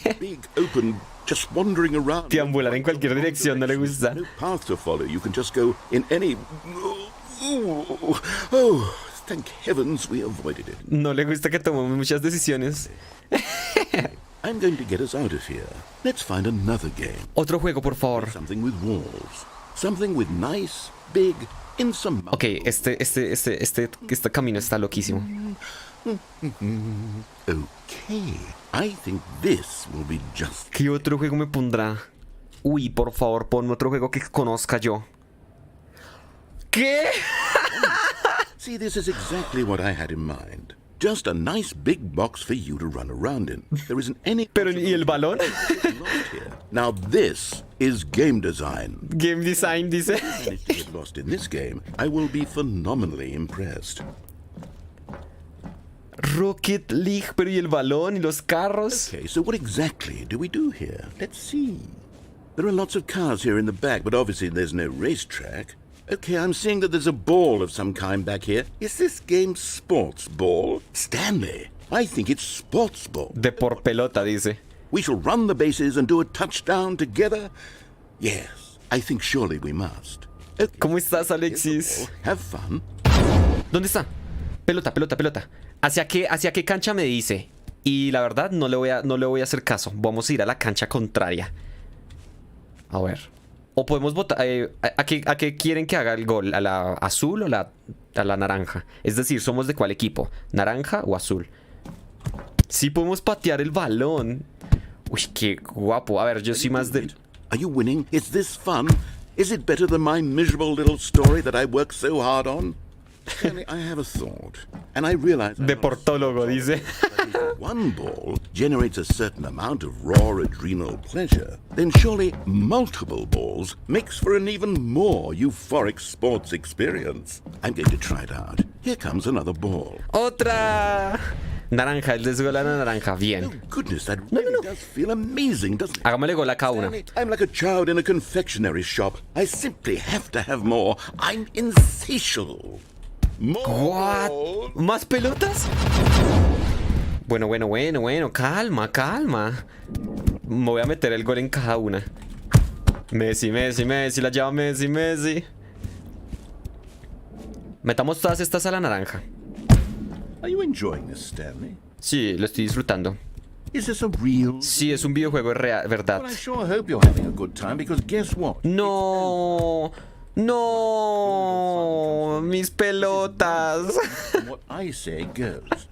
that big open, just wandering around. Deambular en cualquier dirección, no le gusta. No path to follow. You can just go in any. Oh, thank heavens we avoided it. No le gusta que tomemos muchas decisiones. I'm going to get us out of here. Let's find another game. Otro juego, por favor. Something with walls. Something with nice, big, insurmountable. Ok, este camino está loquísimo. Okay. I think this will be just. ¿Qué otro juego me pondrá? Uy, por favor, ponme otro juego que conozca yo. ¿Qué? See, this is exactly what I had in mind. Just a nice big box for you to run around in. There isn't any... Pero, ¿y el balón? Now this is game design. Game design, dice. If I manage to get lost in this game, I will be phenomenally impressed. Rocket League, pero ¿y el balón? ¿Y los carros? Okay, so what exactly do we do here? Let's see. There are lots of cars here in the back, but obviously there's no racetrack. Okay, I'm seeing that there's a ball of some kind back here. Is this game sports ball? Stanley, I think it's sports ball. De por pelota, dice. We shall run the bases and do a touchdown together? Yes, I think surely we must. Okay. ¿Cómo estás, Alexis? Have fun. ¿Dónde está? Pelota, pelota, pelota. ¿Hacia qué cancha me dice? Y la verdad, no le voy a hacer caso. Vamos a ir a la cancha contraria. A ver. O podemos votar. ¿A qué quieren que haga el gol? ¿A la azul o a la naranja? Es decir, ¿somos de cuál equipo? ¿Naranja o azul? Sí, podemos patear el balón. Uy, qué guapo. A ver, yo soy más de... Are you winning? Is this fun? Is it better than my miserable little story that I worked so hard on? Stanley, I have a thought, and I realize... Deportólogo, dice. One ball generates a certain amount of raw adrenal pleasure, then surely multiple balls makes for an even more euphoric sports experience. I'm going to try it out. Here comes another ball. ¡Otra! Naranja, el desgol a la naranja. Bien. Oh, goodness, that really does feel amazing, doesn't it? Hagámosle gol a cada una. Stanley, I'm like a child in a confectionery shop. I simply have to have more. I'm insatiable. What? ¿Más pelotas? Bueno, calma. Me voy a meter el gol en cada una. Messi, la lleva Messi. Metamos todas estas a la naranja. Are you enjoying this, Stanley? Sí, lo estoy disfrutando. Is this a real? Sí, es un videojuego verdad. Well, I sure hope you're having a good time because guess what? No, mis pelotas. What I say goes.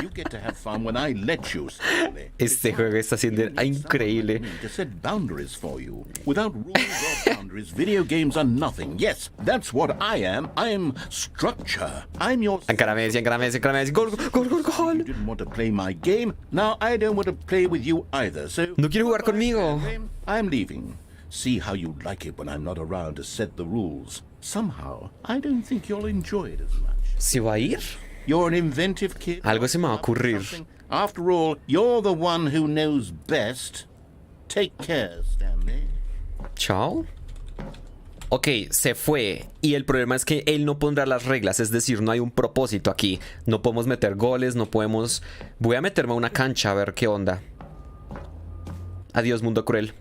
You get to have fun when I let you, Stanley. Este juego está siendo increíble. To set boundaries for you. Without rules or boundaries, video games are nothing. Yes, that's what I am. I'm structure. I'm your... Encara Messi. Gol. You didn't want to play my game. Now I don't want to play with you either. So No quiere jugar conmigo. I'm leaving. See how you like it when I'm not around to set the rules. Somehow, I don't think you'll enjoy it as much. ¿Se va a ir? You're an inventive kid. Algo se me va a ocurrir. After all, you're the one who knows best. Take care, Stanley. Chao. Ok, se fue. Y el problema es que él no pondrá las reglas. Es decir, no hay un propósito aquí. No podemos meter goles, no podemos... Voy a meterme a una cancha a ver qué onda. Adiós, mundo cruel.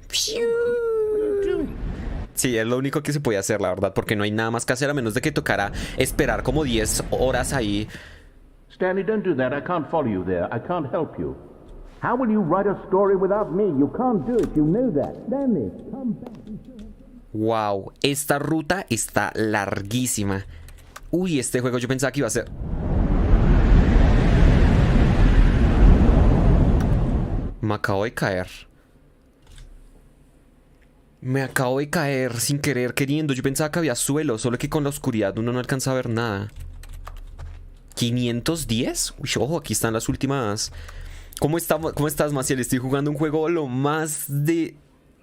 Sí, es lo único que se puede hacer, la verdad, porque no hay nada más que hacer a menos de que tocara esperar como 10 horas ahí. Stanley, don't do that. I can't follow you there. I can't help you. How will you write a story without me? You can't do it. You know that. Stanley, come back. Wow, esta ruta está larguísima. Uy, este juego yo pensaba que iba a ser... Me acabo de caer. Me acabo de caer sin querer, queriendo. Yo pensaba que había suelo, solo que con la oscuridad uno no alcanza a ver nada. ¿510? Uy, ojo, aquí están las últimas. ¿Cómo estás, Maciel? Estoy jugando un juego lo más de...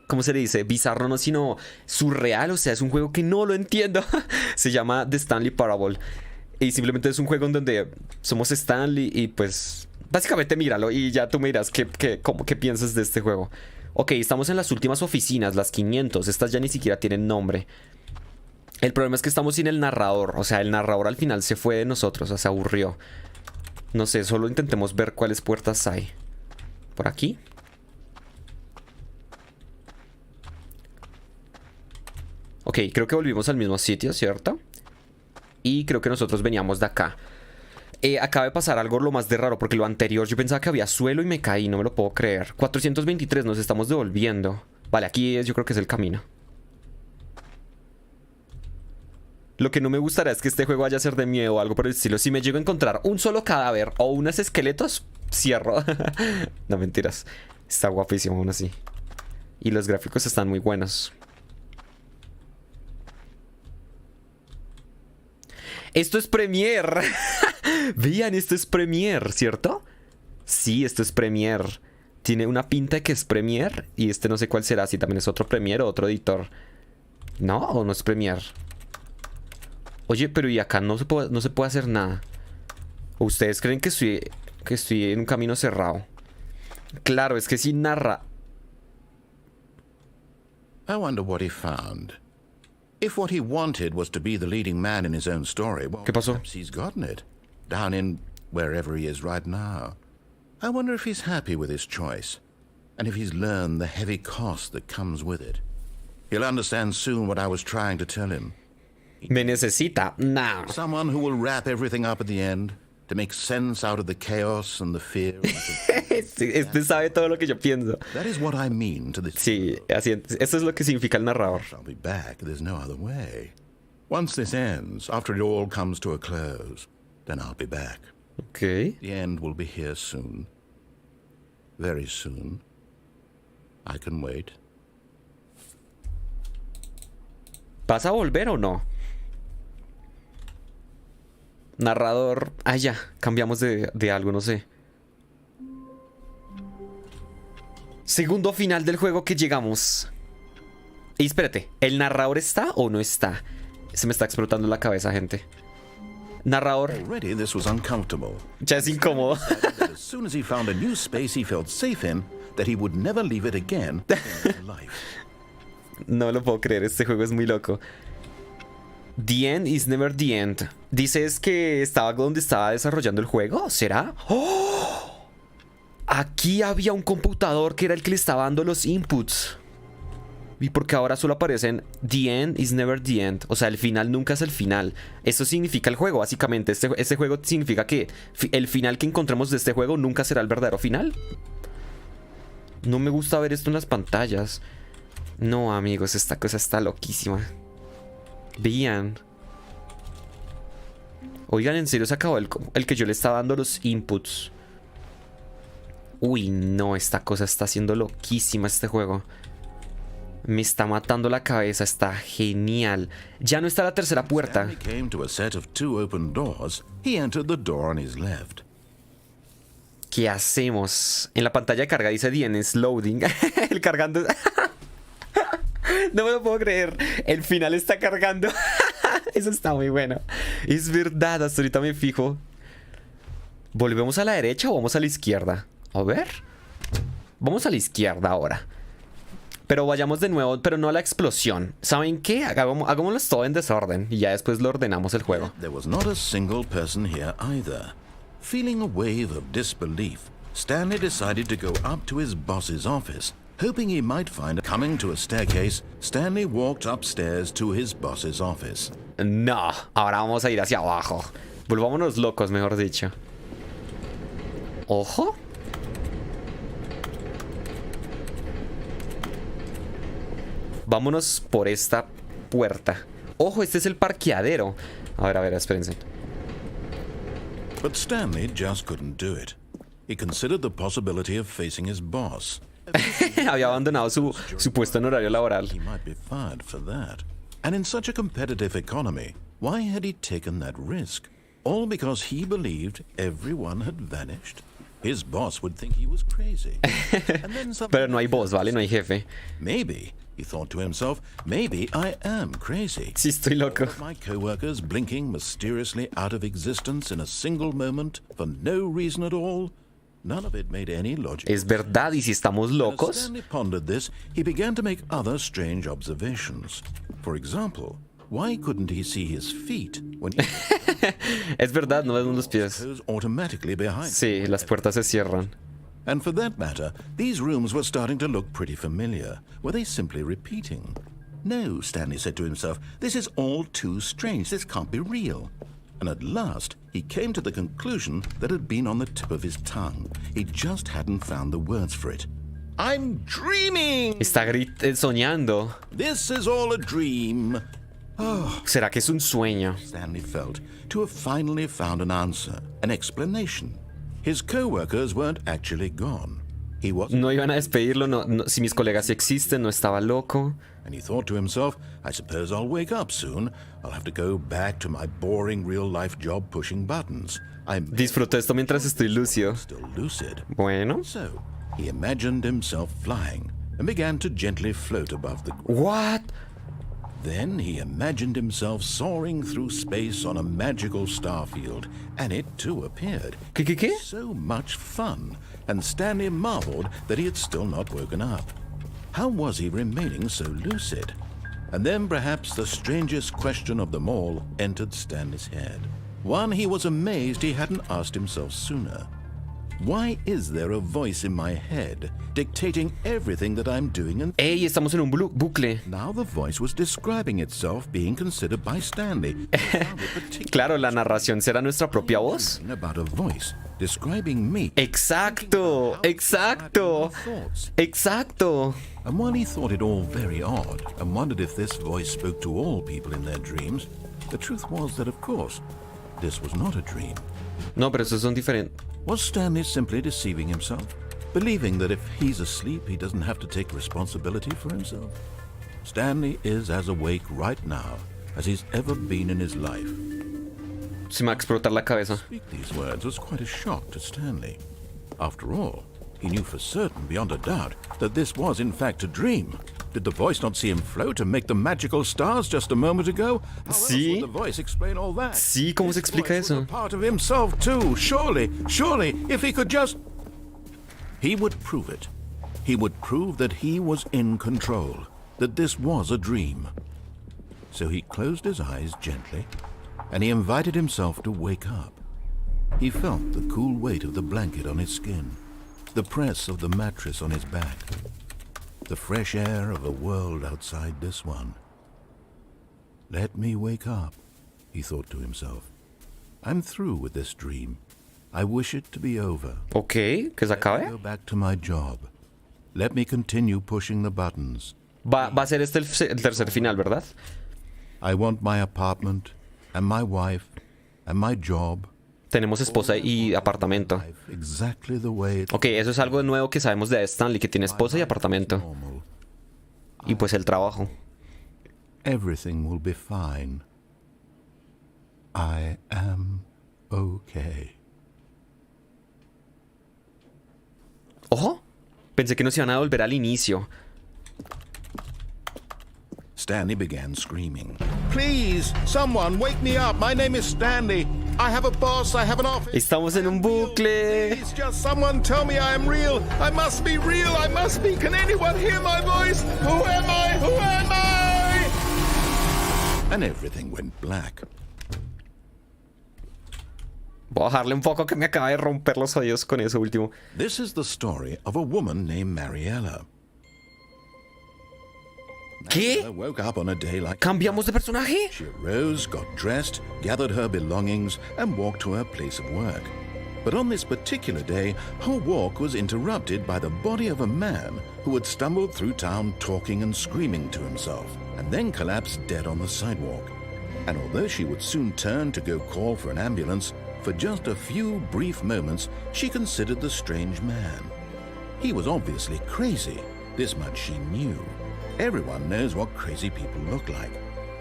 ¿Cómo se le dice? Bizarro, no, sino surreal. O sea, es un juego que no lo entiendo. Se llama The Stanley Parable. Y simplemente es un juego en donde somos Stanley y pues... Básicamente míralo y ya tú me dirás qué piensas de este juego. Ok, estamos en las últimas oficinas, las 500. Estas ya ni siquiera tienen nombre. El problema es que estamos sin el narrador. O sea, el narrador al final se fue de nosotros, o sea, se aburrió. No sé, solo intentemos ver cuáles puertas hay. ¿Por aquí? Ok, creo que volvimos al mismo sitio, ¿cierto? Y creo que nosotros veníamos de acá. Acaba de pasar algo lo más de raro, porque lo anterior yo pensaba que había suelo y me caí, no me lo puedo creer. 423, nos estamos devolviendo. Vale, aquí yo creo que es el camino. Lo que no me gustará es que este juego vaya a ser de miedo o algo por el estilo. Si me llego a encontrar un solo cadáver o unos esqueletos, cierro. No, mentiras. Está guapísimo aún así. Y los gráficos están muy buenos. Esto es Premiere. Vean, esto es Premiere, ¿cierto? Sí, esto es Premiere. Tiene una pinta de que es Premiere. Y este no sé cuál será, si también es otro Premiere o otro editor. ¿No? ¿O no es Premiere? Oye, pero y acá no se puede hacer nada. ¿O ustedes creen que estoy en un camino cerrado? Claro, es que si narra... I wonder what he found. If what he wanted was to be the leading man in his own story, well, ¿Qué pasó? perhaps he's gotten it. Down in wherever he is right now. I wonder if he's happy with his choice. And if he's learned the heavy cost that comes with it. He'll understand soon what I was trying to tell him. Me necesita. Nah. Someone who will wrap everything up at the end to make sense out of the chaos and the fear. Este sabe todo lo que yo pienso. That is what I mean to this. Sí, así, esto es lo que significa el narrador. I'll be back. There's no other way. Once this ends, after it all comes to a close, then I'll be back. Ok. The end will be here soon. Very soon. I can wait. ¿Vas a volver o no? Narrador. Ah, ya. Cambiamos de algo, no sé. Segundo final del juego que llegamos. Y espérate, ¿el narrador está o no está? Se me está explotando la cabeza, gente. Narrador. Already this was uncomfortable. Ya es incómodo. As soon as he found a new space he felt safe in, that he would never leave it again in his life. No lo puedo creer, este juego es muy loco. The end is never the end. ¿Dices que estaba donde estaba desarrollando el juego? ¿Será? ¡Oh! Aquí había un computador que era el que le estaba dando los inputs. Y porque ahora solo aparecen The end is never the end. O sea, el final nunca es el final. Eso significa el juego, básicamente. Este juego significa que el final que encontremos de este juego nunca será el verdadero final. No me gusta ver esto en las pantallas. No, amigos, esta cosa está loquísima. Vean. Oigan, en serio se acabó el que yo le estaba dando los inputs. Uy, no, esta cosa está siendo loquísima este juego. Me está matando la cabeza, está genial. Ya no está la tercera puerta. Came to a set of two open doors. He entered the door on his left. ¿Qué hacemos? En la pantalla de carga dice The end is loading. El cargando. No me lo puedo creer. El final está cargando. Eso está muy bueno. Es verdad, hasta ahorita me fijo. ¿Volvemos a la derecha o vamos a la izquierda? A ver. Vamos a la izquierda ahora. Pero vayamos de nuevo, pero no a la explosión. ¿Saben qué? Hagámoslo todo en desorden y ya después lo ordenamos el juego. There was not a single person here either. Feeling a wave of disbelief, Stanley decided to go up to his boss's office. Hoping he might find a... Coming to a staircase, Stanley walked upstairs to his boss's office. No, ahora vamos a ir hacia abajo. Volvámonos locos, mejor dicho. Ojo. Vámonos por esta puerta. Ojo, este es el parqueadero. A ver, espérense. But Stanley just couldn't do it. He considered the possibility of facing his boss. Había abandonado su puesto en horario laboral. He might be fired for that. And in such a competitive economy, why had he taken that risk? All because he believed everyone had vanished? His boss would think he was crazy. And then Pero no hay boss, ¿vale? No hay jefe. Maybe, he thought to himself, maybe I am crazy. Sí, estoy loco. My co-workers blinking mysteriously out of existence in a single moment for no reason at all. None of it made any logic. Es verdad, y si estamos As locos. Stanley pondered this, he began to make other strange observations. For example, why couldn't he see his feet when he Es verdad, no vemos los pies. closed automatically behind? Sí, las puertas se cierran. And for that matter, these rooms were starting to look pretty familiar. Were they simply repeating? No, Stanley said to himself, this is all too strange. This can't be real. And at last, he came to the conclusion that had been on the tip of his tongue. He just hadn't found the words for it. I'm dreaming! Está soñando. This is all a dream. ¿Será que es un sueño? Stanley felt to have finally found an answer, an explanation. His co-workers weren't actually gone. He wasn't. No iban a despedirlo, si mis colegas sí existen, no estaba loco. And he thought to himself, I suppose I'll wake up soon. I'll have to go back to my boring real-life job pushing buttons. Disfruto esto mientras estoy lúcido. Still lucid. Bueno. So, he imagined himself flying and began to gently float above the ground. What? Then he imagined himself soaring through space on a magical star field, and it too appeared. ¿Qué? So much fun, and Stanley marveled that he had still not woken up. How was he remaining so lucid? And then perhaps the strangest question of them all entered Stanley's head. One he was amazed he hadn't asked himself sooner. Why is there a voice in my head dictating everything that I'm doing? And ¡Ey! Estamos en un bucle. now the voice was describing itself being considered by Stanley. Claro, la narración será nuestra propia voz. About a voice describing me. Exacto. And while he thought it all very odd and wondered if this voice spoke to all people in their dreams, the truth was that, of course, this was not a dream. No, pero esos son diferentes. Was Stanley simply deceiving himself, believing that if he's asleep, he doesn't have to take responsibility for himself? Stanley is as awake right now as he's ever been in his life. Se me va a explotar la cabeza. To speak these words was quite a shock to Stanley. After all, he knew for certain, beyond a doubt, that this was in fact a dream. Did the voice not see him float and make the magical stars just a moment ago? How else Sí. would the voice explain all that? Sí, ¿cómo se This explica voice was eso? a part of himself too. Surely, if he could just... He would prove it. He would prove that he was in control, that this was a dream. So he closed his eyes gently, and he invited himself to wake up. He felt the cool weight of the blanket on his skin, the press of the mattress on his back, the fresh air of a world outside this one. Let me wake up, he thought to himself. I'm through with this dream. I wish it to be over. Ok, que se Let me acabe. go back to my job. Let me continue pushing the buttons. Va a ser este el tercer final, ¿verdad? I want my apartment, and my wife, and my job. Tenemos esposa y apartamento. Life exactly the way it Ok, eso es algo nuevo que sabemos de Stanley, que tiene esposa y apartamento. normal. Y pues el trabajo. Everything will be fine. I am okay. ¡Ojo! Pensé que nos iban a volver al inicio. Stanley began screaming. Please, someone, wake me up. My name is Stanley. I have a boss. I have an office. Estamos en un bucle. Please, just someone tell me I am real. I must be real. I must be. Can anyone hear my voice? Who am I? Who am I? And everything went black. Voy a bajarle un poco que me acaba de romper los oídos con eso último. This is the story of a woman named Mariella. ¿Qué? Mariella woke up on a day like ¿Cambiamos de personaje? She arose, got dressed, gathered her belongings, and walked to her place of work. But on this particular day, her walk was interrupted by the body of a man who had stumbled through town talking and screaming to himself, and then collapsed dead on the sidewalk. And although she would soon turn to go call for an ambulance, for just a few brief moments she considered the strange man. He was obviously crazy, this much she knew. Everyone knows what crazy people look like.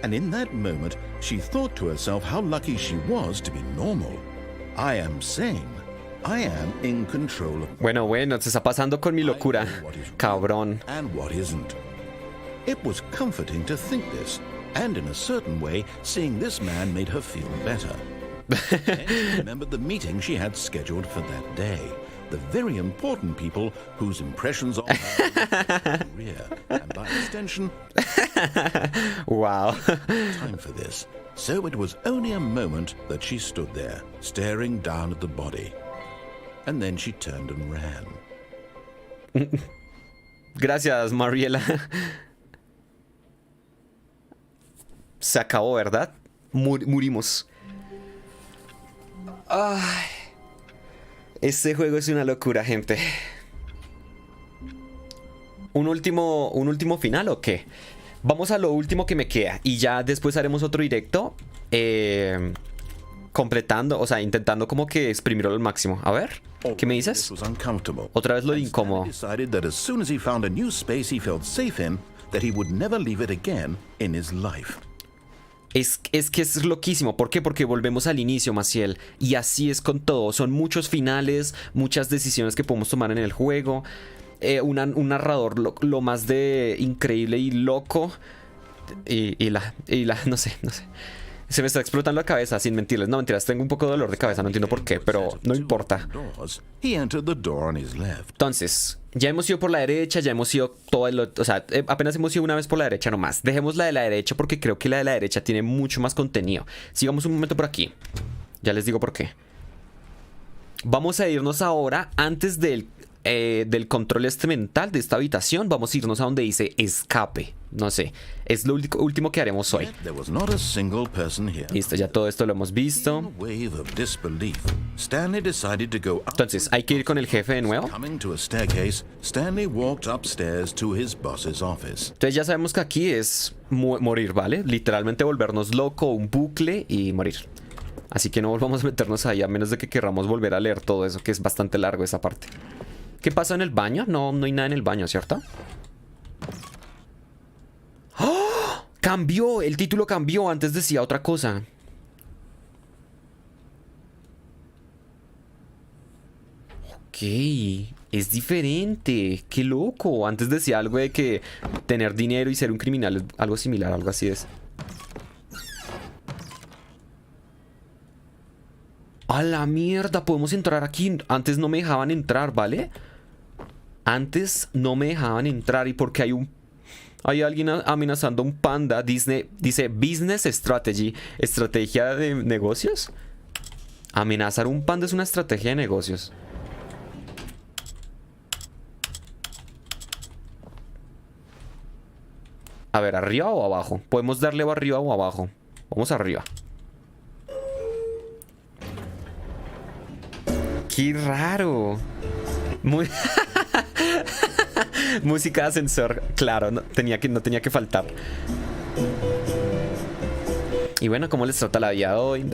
And in that moment, she thought to herself how lucky she was to be normal. I am sane. I am in control of Bueno, se está pasando con mi locura. I know what is real Cabrón. and what isn't. It was comforting to think this, and in a certain way, seeing this man made her feel better. Then she remembered the meeting she had scheduled for that day. The very important people whose impressions on her were career, and by extension, Wow. time for this. So it was only a moment that she stood there, staring down at the body. And then she turned and ran. Gracias, Mariela. Se acabó, ¿verdad? Murimos. Ay. Este juego es una locura, gente. ¿Un último final o qué? Vamos a lo último que me queda. Y ya después haremos otro directo. completando, o sea, intentando como que exprimirlo al máximo. A ver, ¿qué me dices? Otra vez lo de incómodo. Es que es loquísimo. ¿Por qué? Porque volvemos al inicio, Maciel. Y así es con todo. Son muchos finales, muchas decisiones que podemos tomar en el juego. Un narrador lo más de increíble y loco. No sé. Se me está explotando la cabeza, sin mentirles. No, mentiras, tengo un poco de dolor de cabeza, no entiendo por qué, pero no importa. Entonces, ya hemos ido por la derecha, ya hemos ido o sea, apenas hemos ido una vez por la derecha nomás. Dejemos la de la derecha porque creo que la de la derecha tiene mucho más contenido. Sigamos un momento por aquí. Ya les digo por qué. Vamos a irnos ahora, antes del control mental de esta habitación, vamos a irnos a donde dice escape. No sé, es lo último que haremos hoy. Listo, ya todo esto lo hemos visto. Entonces, hay que ir con el jefe de nuevo. Entonces ya sabemos que aquí es morir, ¿vale? Literalmente volvernos loco, un bucle y morir. Así que no volvamos a meternos ahí, a menos de que queramos volver a leer todo eso, que es bastante largo esa parte. ¿Qué pasa en el baño? No hay nada en el baño, ¿cierto? ¡Oh! ¡Cambió! El título cambió. Antes decía otra cosa. Ok. Es diferente. ¡Qué loco! Antes decía algo de que tener dinero y ser un criminal es algo similar. Algo así es. ¡A la mierda! Podemos entrar aquí. Antes no me dejaban entrar, ¿vale? Antes no me dejaban entrar. ¿Y porque hay alguien amenazando a un panda? Dice Business Strategy. ¿Estrategia de negocios? Amenazar un panda es una estrategia de negocios. A ver, ¿arriba o abajo? Podemos darle arriba o abajo. Vamos arriba. ¡Qué raro! Muy... Música de ascensor. Claro, no tenía que faltar. Y bueno, ¿cómo les trata la vida hoy?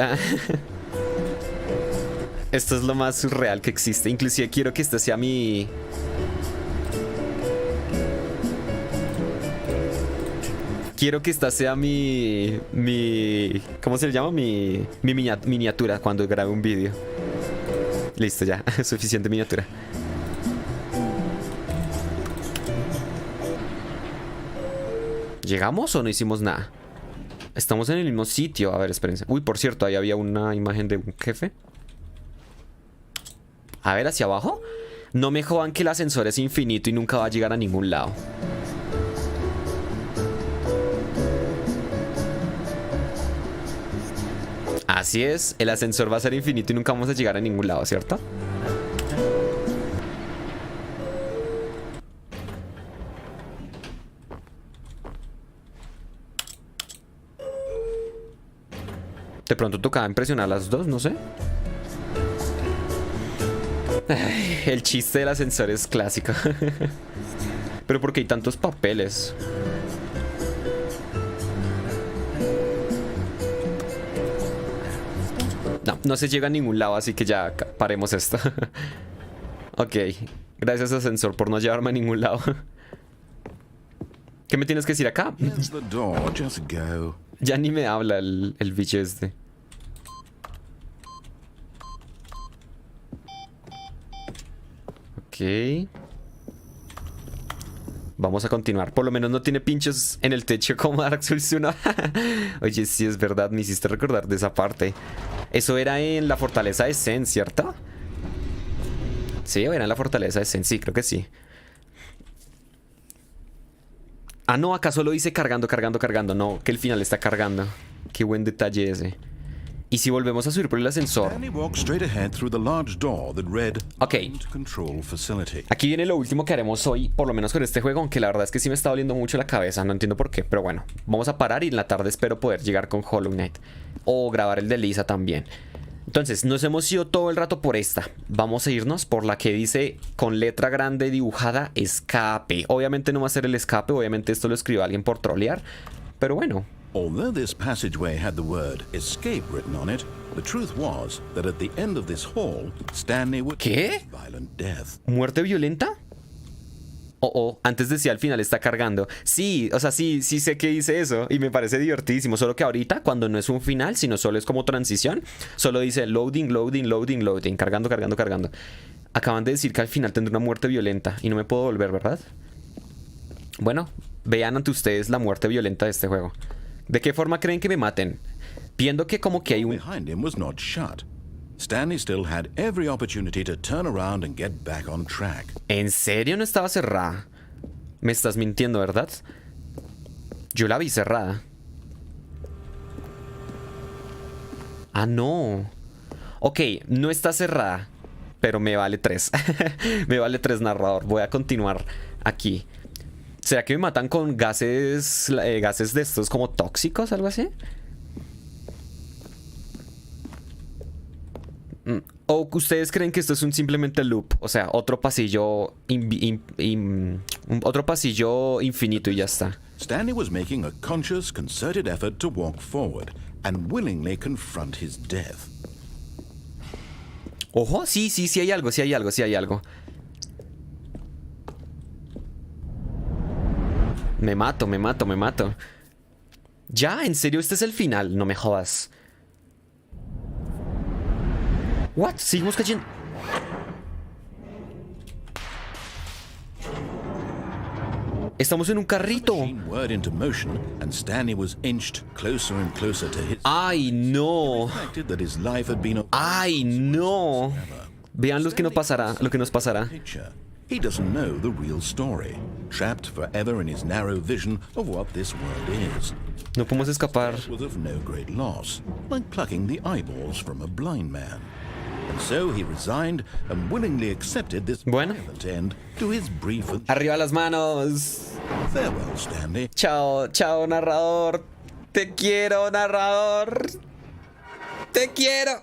Esto es lo más surreal que existe. Inclusive quiero que este sea mi... Quiero que esta sea mi... ¿Cómo se le llama? Mi miniatura cuando grabe un vídeo. Listo, ya. Suficiente miniatura. ¿Llegamos o no hicimos nada? Estamos en el mismo sitio. A ver, espérense. Uy, por cierto, ahí había una imagen de un jefe. A ver, hacia abajo. No me jodan que el ascensor es infinito y nunca va a llegar a ningún lado. Así es, el ascensor va a ser infinito y nunca vamos a llegar a ningún lado, ¿cierto? De pronto tocaba impresionar a las dos, no sé. Ay, el chiste del ascensor es clásico. Pero ¿por qué hay tantos papeles? No se llega a ningún lado, así que ya paremos esto. Ok, gracias ascensor por no llevarme a ningún lado. ¿Qué me tienes que decir acá? Ya ni me habla el bicho este. Ok. Vamos a continuar. Por lo menos no tiene pinchos en el techo como Dark Souls 1. Oye, sí es verdad, me hiciste recordar de esa parte. Eso era en la fortaleza de Zen, ¿cierto? Sí, era en la fortaleza de Zen, sí, creo que sí. Ah, no, acá solo dice cargando. No, que el final está cargando. Qué buen detalle ese. ¿Y si volvemos a subir por el ascensor? Ok. Aquí viene lo último que haremos hoy, por lo menos con este juego, aunque la verdad es que sí me está doliendo mucho la cabeza, no entiendo por qué, pero bueno, vamos a parar y en la tarde espero poder llegar con Hollow Knight. O grabar el de Lisa también. Entonces, nos hemos ido todo el rato por esta. Vamos a irnos por la que dice con letra grande dibujada escape. Obviamente no va a ser el escape, obviamente esto lo escribió alguien por trolear, pero bueno. Although this passageway had the word escape written on it, the truth was that at the end of this hall, Stanley would ¿Qué? violent death. ¿Muerte violenta? Antes decía al final está cargando. Sí, o sea, sí sé que dice eso y me parece divertidísimo. Solo que ahorita, cuando no es un final, sino solo es como transición, solo dice loading, loading, loading, loading, cargando, cargando, cargando. Acaban de decir que al final tendrá una muerte violenta y no me puedo volver, ¿verdad? Bueno, vean ante ustedes la muerte violenta de este juego. ¿De qué forma creen que me maten? Viendo que como que hay un... Behind him was not shut. Stanley still had every opportunity to turn around and get back on track. ¿En serio no estaba cerrada? Me estás mintiendo, ¿verdad? Yo la vi cerrada. Ah, no. Ok, no está cerrada, pero me vale 3. Me vale 3, narrador. Voy a continuar aquí. ¿Será que me matan con gases de estos como tóxicos, algo así? ¿O ustedes creen que esto es un simplemente loop? O sea, otro pasillo otro pasillo infinito y ya está. Stanley was making a conscious, concerted effort to walk forward and willingly confront his death. Ojo, sí hay algo, sí hay algo. Me mato. ¿Ya? ¿En serio este es el final? No me jodas. ¿What? Seguimos cayendo. Estamos en un carrito. ¡Ay, no! ¡Ay, no! Vean lo que nos pasará. He doesn't know the real story, trapped forever in his narrow vision of what this world is. No podemos escapar. It was of no great loss, like plucking the eyeballs from a blind man. And so he resigned and willingly accepted this violent end to his brief... Arriba las manos. Farewell, Stanley. Chao, narrador. Te quiero, narrador. Te quiero.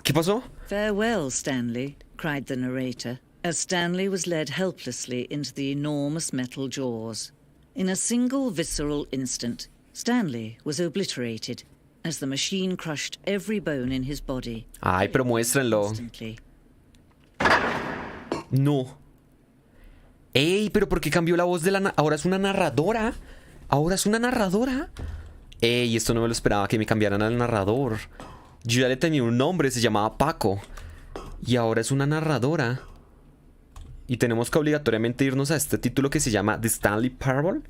¿Qué pasó? Farewell, Stanley, cried the narrator, as Stanley was led helplessly into the enormous metal jaws. In a single visceral instant, Stanley was obliterated, as the machine crushed every bone in his body. Ay, pero muéstrenlo. No. Ey, pero ¿por qué cambió la voz de la... Ahora es una narradora. Ey, esto no me lo esperaba, que me cambiaran al narrador. Yo ya le tenía un nombre, se llamaba Paco. Y ahora es una narradora. Y tenemos que obligatoriamente irnos a este título que se llama The Stanley Parable.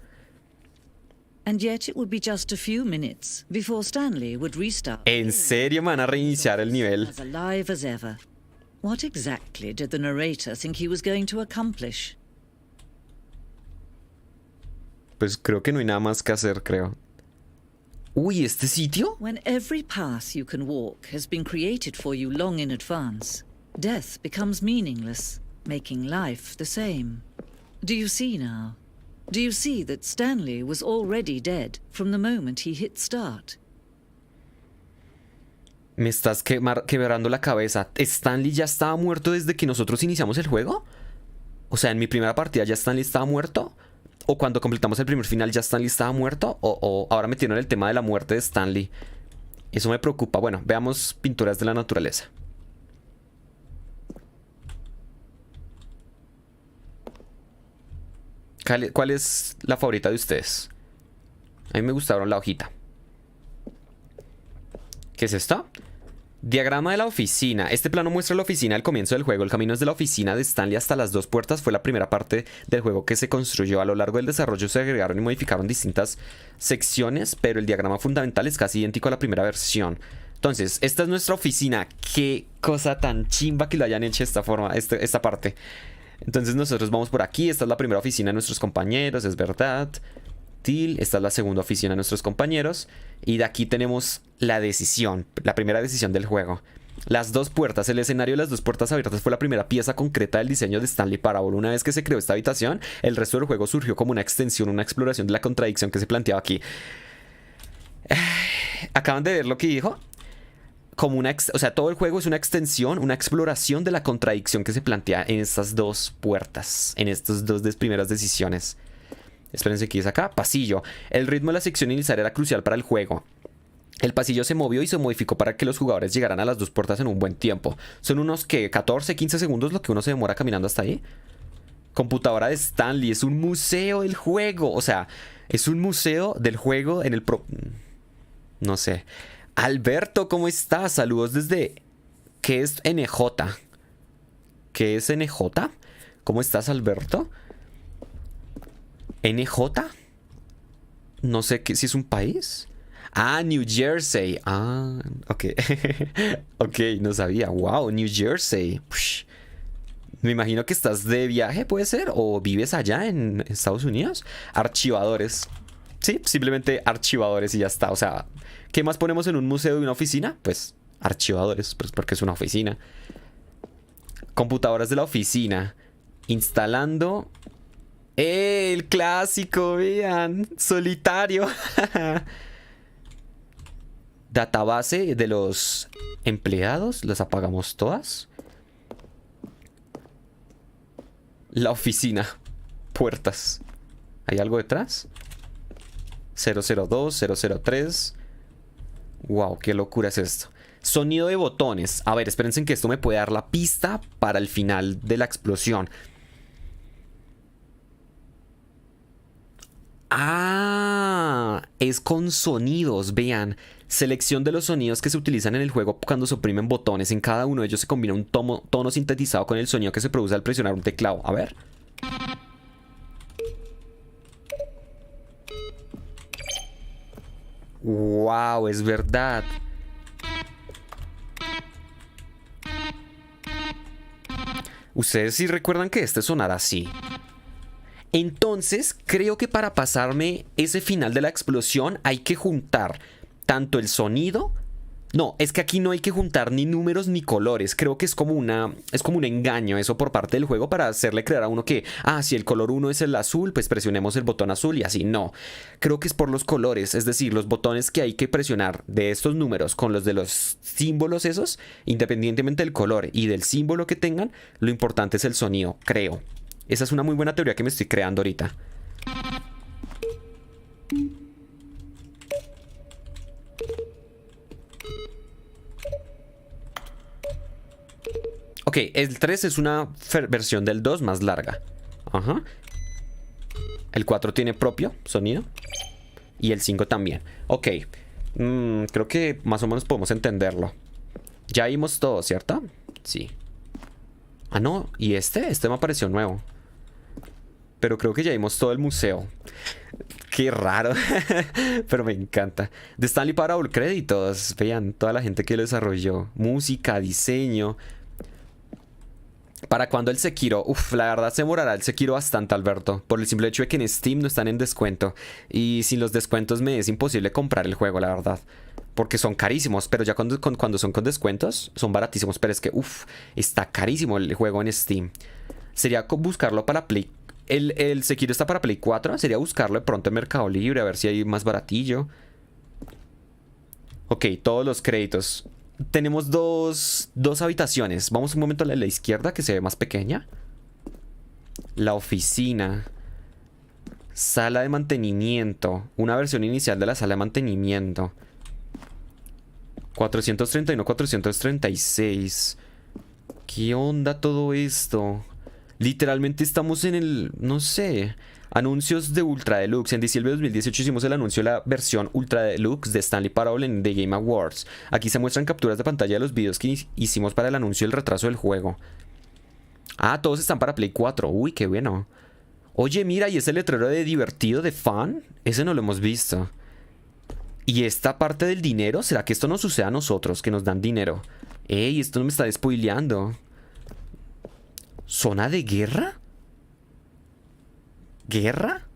And yet it would be just a few minutes before Stanley would restart. ¿En serio me van a reiniciar el nivel? As alive as ever. What exactly did the narrator think he was going to accomplish? Pues creo que no hay nada más que hacer, creo. Uy, ¿este sitio? When every path you can walk has been created for you long in advance, death becomes meaningless, making life the same. Do you see now? Do you see that Stanley was already dead from the moment he hit start? Me estás quebrando la cabeza. ¿Stanley ya estaba muerto desde que nosotros iniciamos el juego? O sea, en mi primera partida ya Stanley estaba muerto. ¿O cuando completamos el primer final ya Stanley estaba muerto? ¿O ahora metieron el tema de la muerte de Stanley? Eso me preocupa. Bueno, veamos pinturas de la naturaleza. ¿Cuál es la favorita de ustedes? A mí me gustaron la hojita. ¿Qué es esto? Diagrama de la oficina. Este plano muestra la oficina al comienzo del juego. El camino desde la oficina de Stanley hasta las dos puertas fue la primera parte del juego que se construyó. A lo largo del desarrollo se agregaron y modificaron distintas secciones, pero el diagrama fundamental es casi idéntico a la primera versión. Entonces, esta es nuestra oficina. Qué cosa tan chimba que lo hayan hecho de esta forma, esta parte. Entonces nosotros vamos por aquí. Esta es la primera oficina de nuestros compañeros, es verdad. Esta es la segunda oficina de nuestros compañeros. Y de aquí tenemos la decisión, la primera decisión del juego. Las dos puertas, el escenario de las dos puertas abiertas fue la primera pieza concreta del diseño de Stanley Parable. Una vez que se creó esta habitación, el resto del juego surgió como una extensión, una exploración de la contradicción que se planteaba aquí. ¿Acaban de ver lo que dijo? Como o sea, todo el juego es una extensión, una exploración de la contradicción que se plantea en estas dos puertas, en estas dos primeras decisiones. Espérense, ¿qué es acá? Pasillo. El ritmo de la sección inicial era crucial para el juego. El pasillo se movió y se modificó para que los jugadores llegaran a las dos puertas en un buen tiempo. Son unos, ¿qué? 14, 15 segundos lo que uno se demora caminando hasta ahí. Computadora de Stanley. Es un museo del juego. O sea, es un museo del juego en el... No sé. Alberto, ¿cómo estás? Saludos desde... ¿Qué es NJ? ¿Qué es NJ? ¿Cómo estás, Alberto? ¿NJ? No sé si es un país. Ah, New Jersey. Ah, ok. Ok, no sabía. Wow, New Jersey. Ush. Me imagino que estás de viaje, ¿puede ser? ¿O vives allá en Estados Unidos? Archivadores. Sí, simplemente archivadores y ya está. O sea, ¿qué más ponemos en un museo y una oficina? Pues archivadores, pues porque es una oficina. Computadoras de la oficina. Instalando... El clásico, vean. Solitario. Database de los empleados. ¿Las apagamos todas? La oficina. Puertas. ¿Hay algo detrás? 002, 003. Wow, qué locura es esto. Sonido de botones. A ver, espérense que esto me puede dar la pista para el final de la explosión. Ah, es con sonidos, vean. Selección de los sonidos que se utilizan en el juego cuando se oprimen botones. En cada uno de ellos se combina un tono sintetizado con el sonido que se produce al presionar un teclado. A ver. Wow, es verdad. Ustedes sí recuerdan que este sonara así. Entonces, creo que para pasarme ese final de la explosión hay que juntar tanto el sonido... No, es que aquí no hay que juntar ni números ni colores. Creo que es como un engaño eso por parte del juego para hacerle creer a uno que, si el color 1 es el azul, pues presionemos el botón azul y así. No, creo que es por los colores, es decir, los botones que hay que presionar de estos números con los de los símbolos esos, independientemente del color y del símbolo que tengan, lo importante es el sonido, creo. Esa es una muy buena teoría que me estoy creando ahorita. Ok, el 3 es una versión del 2 más larga. Ajá. El 4 tiene propio sonido. Y el 5 también. Ok. Creo que más o menos podemos entenderlo. Ya vimos todo, ¿cierto? Sí. Ah, no. ¿Y este? Este me apareció nuevo. Pero creo que ya vimos todo el museo. Qué raro. Pero me encanta. De Stanley Parable, créditos. Vean, toda la gente que lo desarrolló. Música, diseño. ¿Para cuándo el Sekiro? Uf, la verdad se demorará el Sekiro bastante, Alberto. Por el simple hecho de que en Steam no están en descuento. Y sin los descuentos me es imposible comprar el juego, la verdad. Porque son carísimos. Pero ya cuando son con descuentos, son baratísimos. Pero es que, está carísimo el juego en Steam. Sería buscarlo para Play. El Sekiro está para Play 4. Sería buscarlo de pronto en Mercado Libre. A ver si hay más baratillo. Ok, todos los créditos. Tenemos dos habitaciones. Vamos un momento a la izquierda, que se ve más pequeña. La oficina. Sala de mantenimiento. Una versión inicial de la sala de mantenimiento. 431, 436. ¿Qué onda todo esto? Literalmente estamos en el... no sé... Anuncios de Ultra Deluxe. En diciembre de 2018 hicimos el anuncio de la versión Ultra Deluxe de Stanley Parable en The Game Awards. Aquí se muestran capturas de pantalla de los videos que hicimos para el anuncio y el retraso del juego. Ah, todos están para Play 4. Uy, qué bueno. Oye, mira, ¿y ese letrero de divertido, de fan? Ese no lo hemos visto. ¿Y esta parte del dinero? ¿Será que esto nos sucede a nosotros, que nos dan dinero? Ey, esto no me está spoileando. ¿Zona de guerra? ¿Guerra?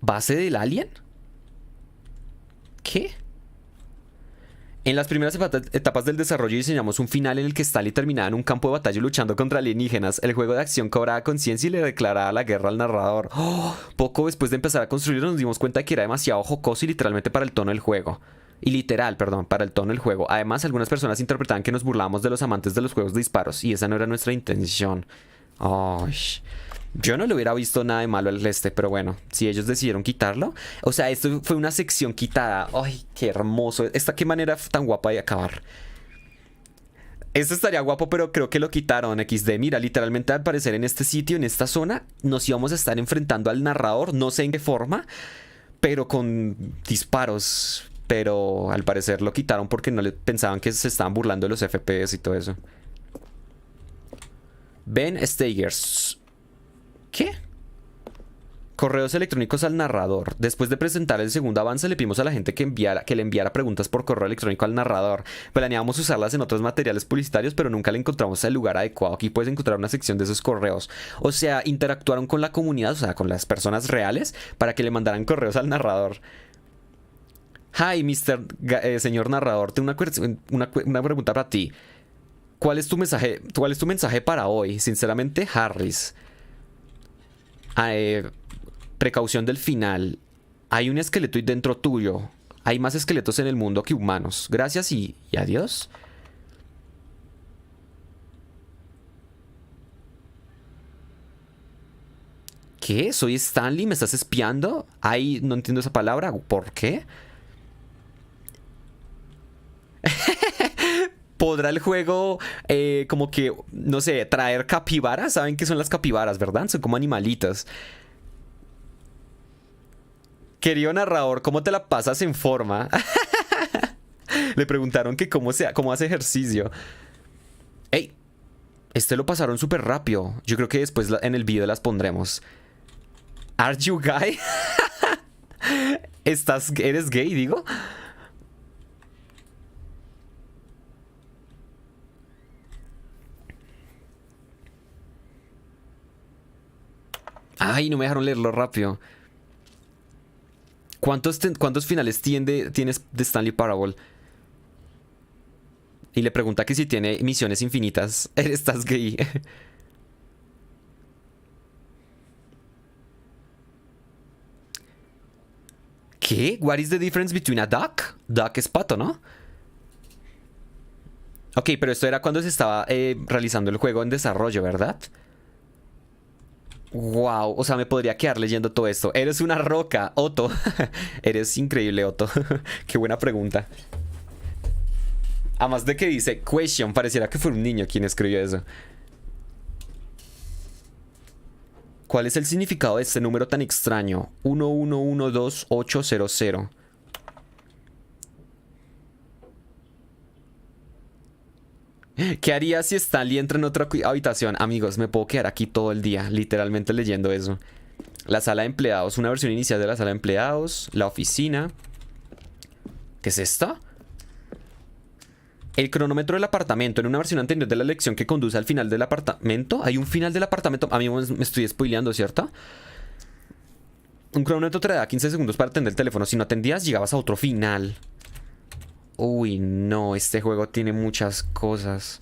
¿Base del alien? ¿Qué? En las primeras etapas del desarrollo diseñamos un final en el que Stanley terminaba en un campo de batalla luchando contra alienígenas. El juego de acción cobraba conciencia y le declaraba la guerra al narrador. Poco después de empezar a construirlo nos dimos cuenta de que era demasiado jocoso y literalmente para el tono del juego. Para el tono del juego. Además, algunas personas interpretaban que nos burlábamos de los amantes de los juegos de disparos y esa no era nuestra intención. Yo no le hubiera visto nada de malo al este, pero bueno, si ellos decidieron quitarlo. O sea, esto fue una sección quitada. ¡Ay, qué hermoso! Qué manera tan guapa de acabar. Esto estaría guapo, pero creo que lo quitaron, XD. Mira, literalmente al parecer en este sitio, en esta zona, nos íbamos a estar enfrentando al narrador. No sé en qué forma, pero con disparos. Pero al parecer lo quitaron porque no le pensaban que se estaban burlando de los FPS y todo eso. Ben Stagers. ¿Qué? Correos electrónicos al narrador. Después de presentar el segundo avance, le pedimos a la gente que le enviara preguntas por correo electrónico al narrador. Planeábamos usarlas en otros materiales publicitarios, pero nunca le encontramos el lugar adecuado. Aquí puedes encontrar una sección de esos correos. O sea, interactuaron con la comunidad, o sea, con las personas reales, para que le mandaran correos al narrador. Hi, señor narrador, tengo una pregunta para ti. ¿Cuál es tu mensaje para hoy? Sinceramente, Harris. Precaución del final. Hay un esqueleto dentro tuyo. Hay más esqueletos en el mundo que humanos. Gracias y adiós. ¿Qué? ¿Soy Stanley? ¿Me estás espiando? Ay, no entiendo esa palabra. ¿Por qué? ¿Podrá el juego como que, no sé, traer capibaras? ¿Saben qué son las capibaras, verdad? Son como animalitos. Querido narrador, ¿cómo te la pasas en forma? Le preguntaron que cómo hace ejercicio. ¡Ey! Este lo pasaron súper rápido. Yo creo que después en el video las pondremos. ¿Are you gay? ¿Eres gay, digo? Ay, no me dejaron leerlo rápido. ¿Cuántos finales tienes de Stanley Parable? Y le pregunta que si tiene misiones infinitas. ¿Estás gay? ¿Qué? What is the difference between a duck? Duck es pato, ¿no? Ok, pero esto era cuando se estaba realizando el juego en desarrollo, ¿verdad? Wow, o sea, me podría quedar leyendo todo esto. Eres una roca, Otto. Eres increíble, Otto. Qué buena pregunta. Además de que dice question, pareciera que fue un niño quien escribió eso. ¿Cuál es el significado de este número tan extraño? 1112800. ¿Qué haría si Stanley entra en otra habitación? Amigos, me puedo quedar aquí todo el día, literalmente leyendo eso. La sala de empleados, una versión inicial de la sala de empleados. La oficina. ¿Qué es esto? El cronómetro del apartamento. En una versión anterior de la lección que conduce al final del apartamento. Hay un final del apartamento. A mí me estoy spoileando, ¿cierto? Un cronómetro te da 15 segundos para atender el teléfono. Si no atendías, llegabas a otro final. Uy, no, este juego tiene muchas cosas.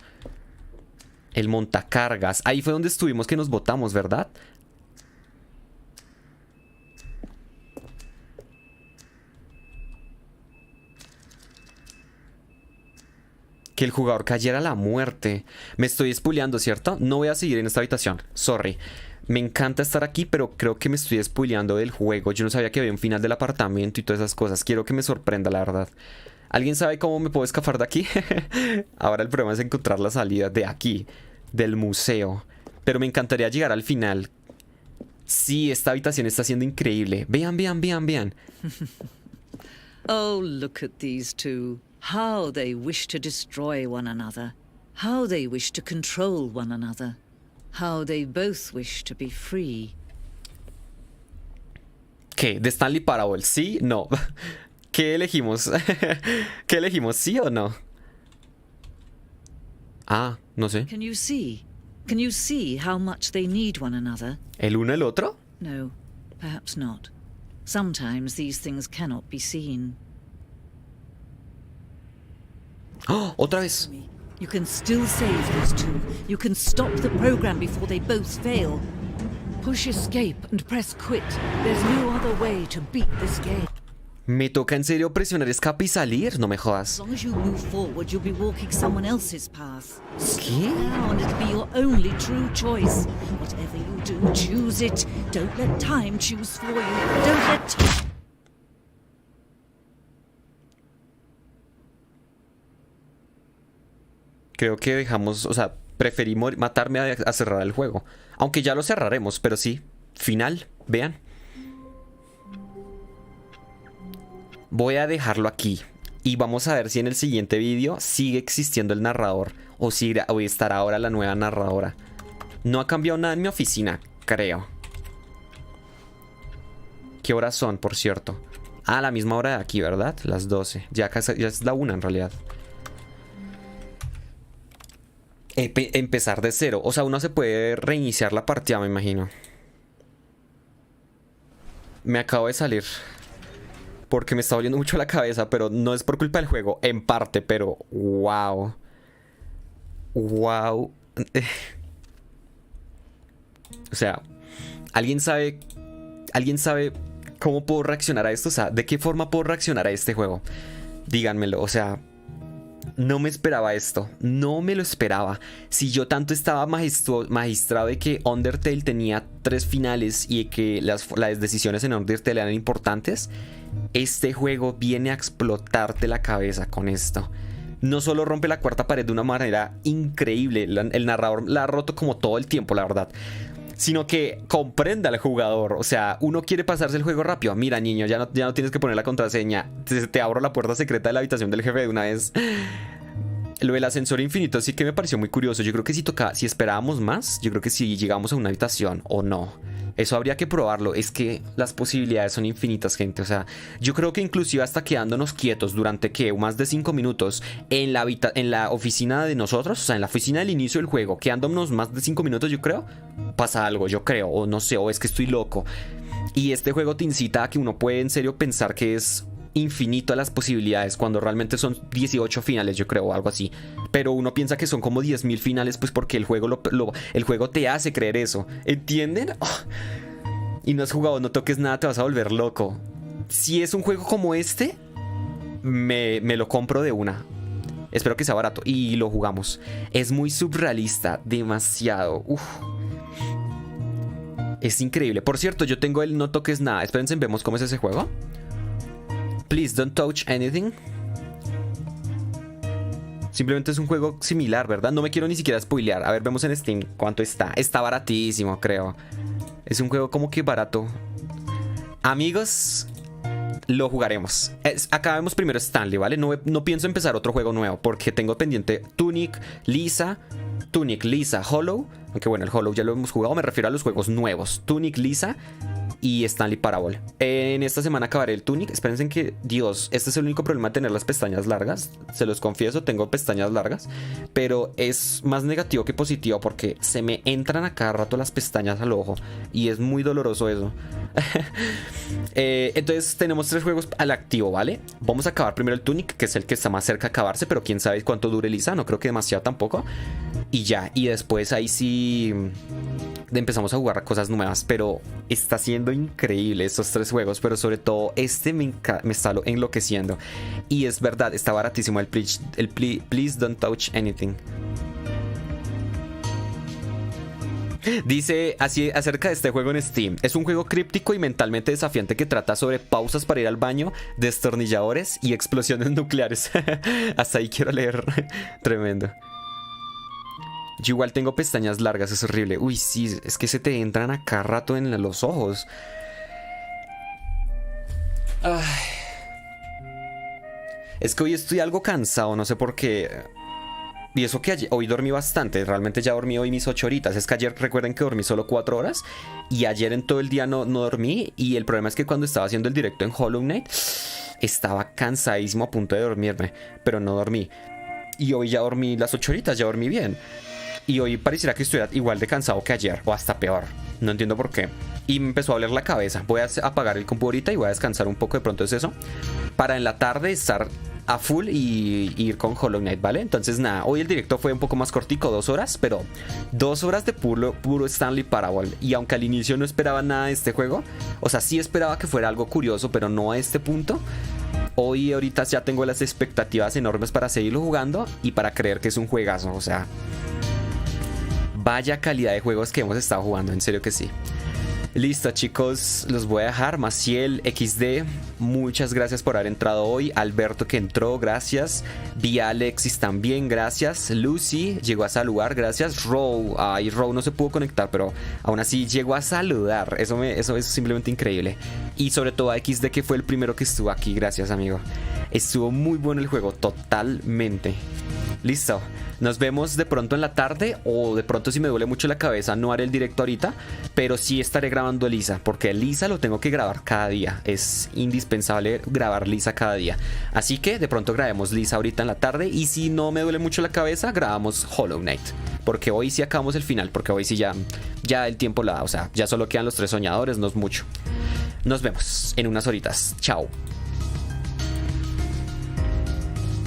El montacargas. Ahí fue donde estuvimos que nos botamos, ¿verdad? Que el jugador cayera a la muerte. Me estoy spoileando, ¿cierto? No voy a seguir en esta habitación. Sorry. Me encanta estar aquí, pero creo que me estoy spoileando del juego. Yo no sabía que había un final del apartamento y todas esas cosas. Quiero que me sorprenda, la verdad. ¿Alguien sabe cómo me puedo escapar de aquí? Ahora el problema es encontrar la salida de aquí, del museo. Pero me encantaría llegar al final. Sí, esta habitación está siendo increíble. Vean, vean, vean, vean. Oh, look at these two. How they wish to destroy one another. How they wish to control one another. How they both wish to be free. ¿Qué? ¿De Stanley Parable? ¿Sí? No. ¿Qué elegimos? ¿Qué elegimos? ¿Sí o no? Ah, no sé. Can you see? Can you see how much they need one another? ¿El uno el otro? No, perhaps not. Sometimes these things cannot be seen. ¡Oh! ¡Otra vez! You can still save these two. You can stop the program before they both fail. Push escape and press quit. There's no other way to beat this game. Me toca en serio presionar escape y salir, no me As jodas. long as you move forward, you'll be walking someone else's path. ¿Qué? Now, and it'll be your only true choice. Whatever you do, choose it. Don't let time choose for you. Don't let time... Creo que dejamos, o sea, preferí matarme a cerrar el juego. Aunque ya lo cerraremos, pero sí. Final, vean. Voy a dejarlo aquí. Y vamos a ver si en el siguiente vídeo sigue existiendo el narrador. O si estará ahora la nueva narradora. No ha cambiado nada en mi oficina, creo. ¿Qué horas son, por cierto? Ah, la misma hora de aquí, ¿verdad? Las 12. Ya es la 1 en realidad. Empezar de cero. O sea, uno se puede reiniciar la partida, me imagino. Me acabo de salir. Porque me está doliendo mucho la cabeza. Pero no es por culpa del juego. En parte, pero... ¡Wow! ¡Wow! O sea... ¿Alguien sabe cómo puedo reaccionar a esto? O sea, ¿de qué forma puedo reaccionar a este juego? Díganmelo, o sea... No me esperaba esto, no me lo esperaba. Si yo tanto estaba magistrado de que Undertale tenía 3 finales y que las decisiones en Undertale eran importantes, este juego viene a explotarte la cabeza con esto. No solo rompe la cuarta pared de una manera increíble, el narrador la ha roto como todo el tiempo, la verdad, sino que comprenda al jugador. O sea, uno quiere pasarse el juego rápido. Mira, niño, ya no tienes que poner la contraseña. Te abro la puerta secreta de la habitación del jefe de una vez. Lo del ascensor infinito sí que me pareció muy curioso. Yo creo que si esperábamos más, yo creo que si llegamos a una habitación o no. Eso habría que probarlo. Es que las posibilidades son infinitas, gente. O sea, yo creo que inclusive hasta quedándonos quietos durante, ¿qué? Más de 5 minutos en la oficina de nosotros. O sea, en la oficina del inicio del juego. Quedándonos más de 5 minutos, yo creo. Pasa algo, yo creo. O no sé, o es que estoy loco. Y este juego te incita a que uno puede en serio pensar que es infinito a las posibilidades, cuando realmente son 18 finales, yo creo, o algo así. Pero uno piensa que son como 10.000 finales, pues porque el juego el juego te hace creer eso. ¿Entienden? Oh. Y no has jugado, no toques nada, te vas a volver loco. Si es un juego como este, me lo compro de una. Espero que sea barato y lo jugamos. Es muy surrealista, demasiado. Uf. Es increíble. Por cierto, yo tengo el no toques nada. Espérense, vemos cómo es ese juego. Please don't touch anything. Simplemente es un juego similar, ¿verdad? No me quiero ni siquiera spoilear. A ver, vemos en Steam cuánto está. Está baratísimo, creo. Es un juego como que barato. Amigos, lo jugaremos. Acabemos primero Stanley, ¿vale? No pienso empezar otro juego nuevo porque tengo pendiente Tunic, Lisa, Hollow. Aunque bueno, el Hollow ya lo hemos jugado. Me refiero a los juegos nuevos. Tunic, Lisa y Stanley Parable. En esta semana acabaré el Tunic. Espérense que, Dios, este es el único problema de tener las pestañas largas. Se los confieso, tengo pestañas largas. Pero es más negativo que positivo porque se me entran a cada rato las pestañas al ojo. Y es muy doloroso eso. Entonces tenemos 3 juegos al activo, ¿vale? Vamos a acabar primero el Tunic, que es el que está más cerca de acabarse. Pero quién sabe cuánto dure Lisa. No creo que demasiado tampoco. Y ya, y después ahí sí empezamos a jugar cosas nuevas. Pero está siendo increíble estos 3 juegos. Pero sobre todo este me está enloqueciendo. Y es verdad, está baratísimo el Please Don't Touch Anything. Dice así acerca de este juego en Steam: es un juego críptico y mentalmente desafiante que trata sobre pausas para ir al baño, destornilladores y explosiones nucleares. Hasta ahí quiero leer. Tremendo. Yo igual tengo pestañas largas, es horrible. Uy, sí, es que se te entran a cada rato en los ojos. Ay. Es que hoy estoy algo cansado, no sé por qué. Y eso que hoy dormí bastante. Realmente ya dormí hoy mis 8 horitas. Es que ayer, recuerden que dormí solo 4 horas. Y ayer en todo el día no dormí. Y el problema es que cuando estaba haciendo el directo en Hollow Knight, estaba cansadísimo a punto de dormirme. Pero no dormí. Y hoy ya dormí las 8 horitas, ya dormí bien. Y hoy pareciera que estuviera igual de cansado que ayer, o hasta peor. No entiendo por qué. Y me empezó a doler la cabeza. Voy a apagar el compu ahorita y voy a descansar un poco, de pronto es eso. Para en la tarde estar a full y ir con Hollow Knight, ¿vale? Entonces nada, hoy el directo fue un poco más cortico, 2 horas, pero 2 horas de puro Stanley Parable. Y aunque al inicio no esperaba nada de este juego, o sea, sí esperaba que fuera algo curioso, pero no a este punto. Hoy ahorita ya tengo las expectativas enormes para seguirlo jugando y para creer que es un juegazo, o sea, vaya calidad de juegos que hemos estado jugando, en serio que sí. Listo, chicos, los voy a dejar. Maciel, XD, muchas gracias por haber entrado hoy. Alberto que entró, gracias. Vi a Alexis también, gracias. Lucy llegó a saludar, gracias. Row, ay, Row no se pudo conectar, pero aún así llegó a saludar. Eso es simplemente increíble. Y sobre todo a XD, que fue el primero que estuvo aquí, gracias, amigo. Estuvo muy bueno el juego, totalmente. Listo, nos vemos de pronto en la tarde, o de pronto si me duele mucho la cabeza no haré el directo ahorita, pero sí estaré grabando Lisa, porque Lisa lo tengo que grabar cada día, es indispensable grabar Lisa cada día, así que de pronto grabemos Lisa ahorita en la tarde, y si no me duele mucho la cabeza grabamos Hollow Knight, porque hoy sí acabamos el final, porque hoy sí ya el tiempo la da, o sea, ya solo quedan los 3 soñadores, no es mucho. Nos vemos en unas horitas, chao.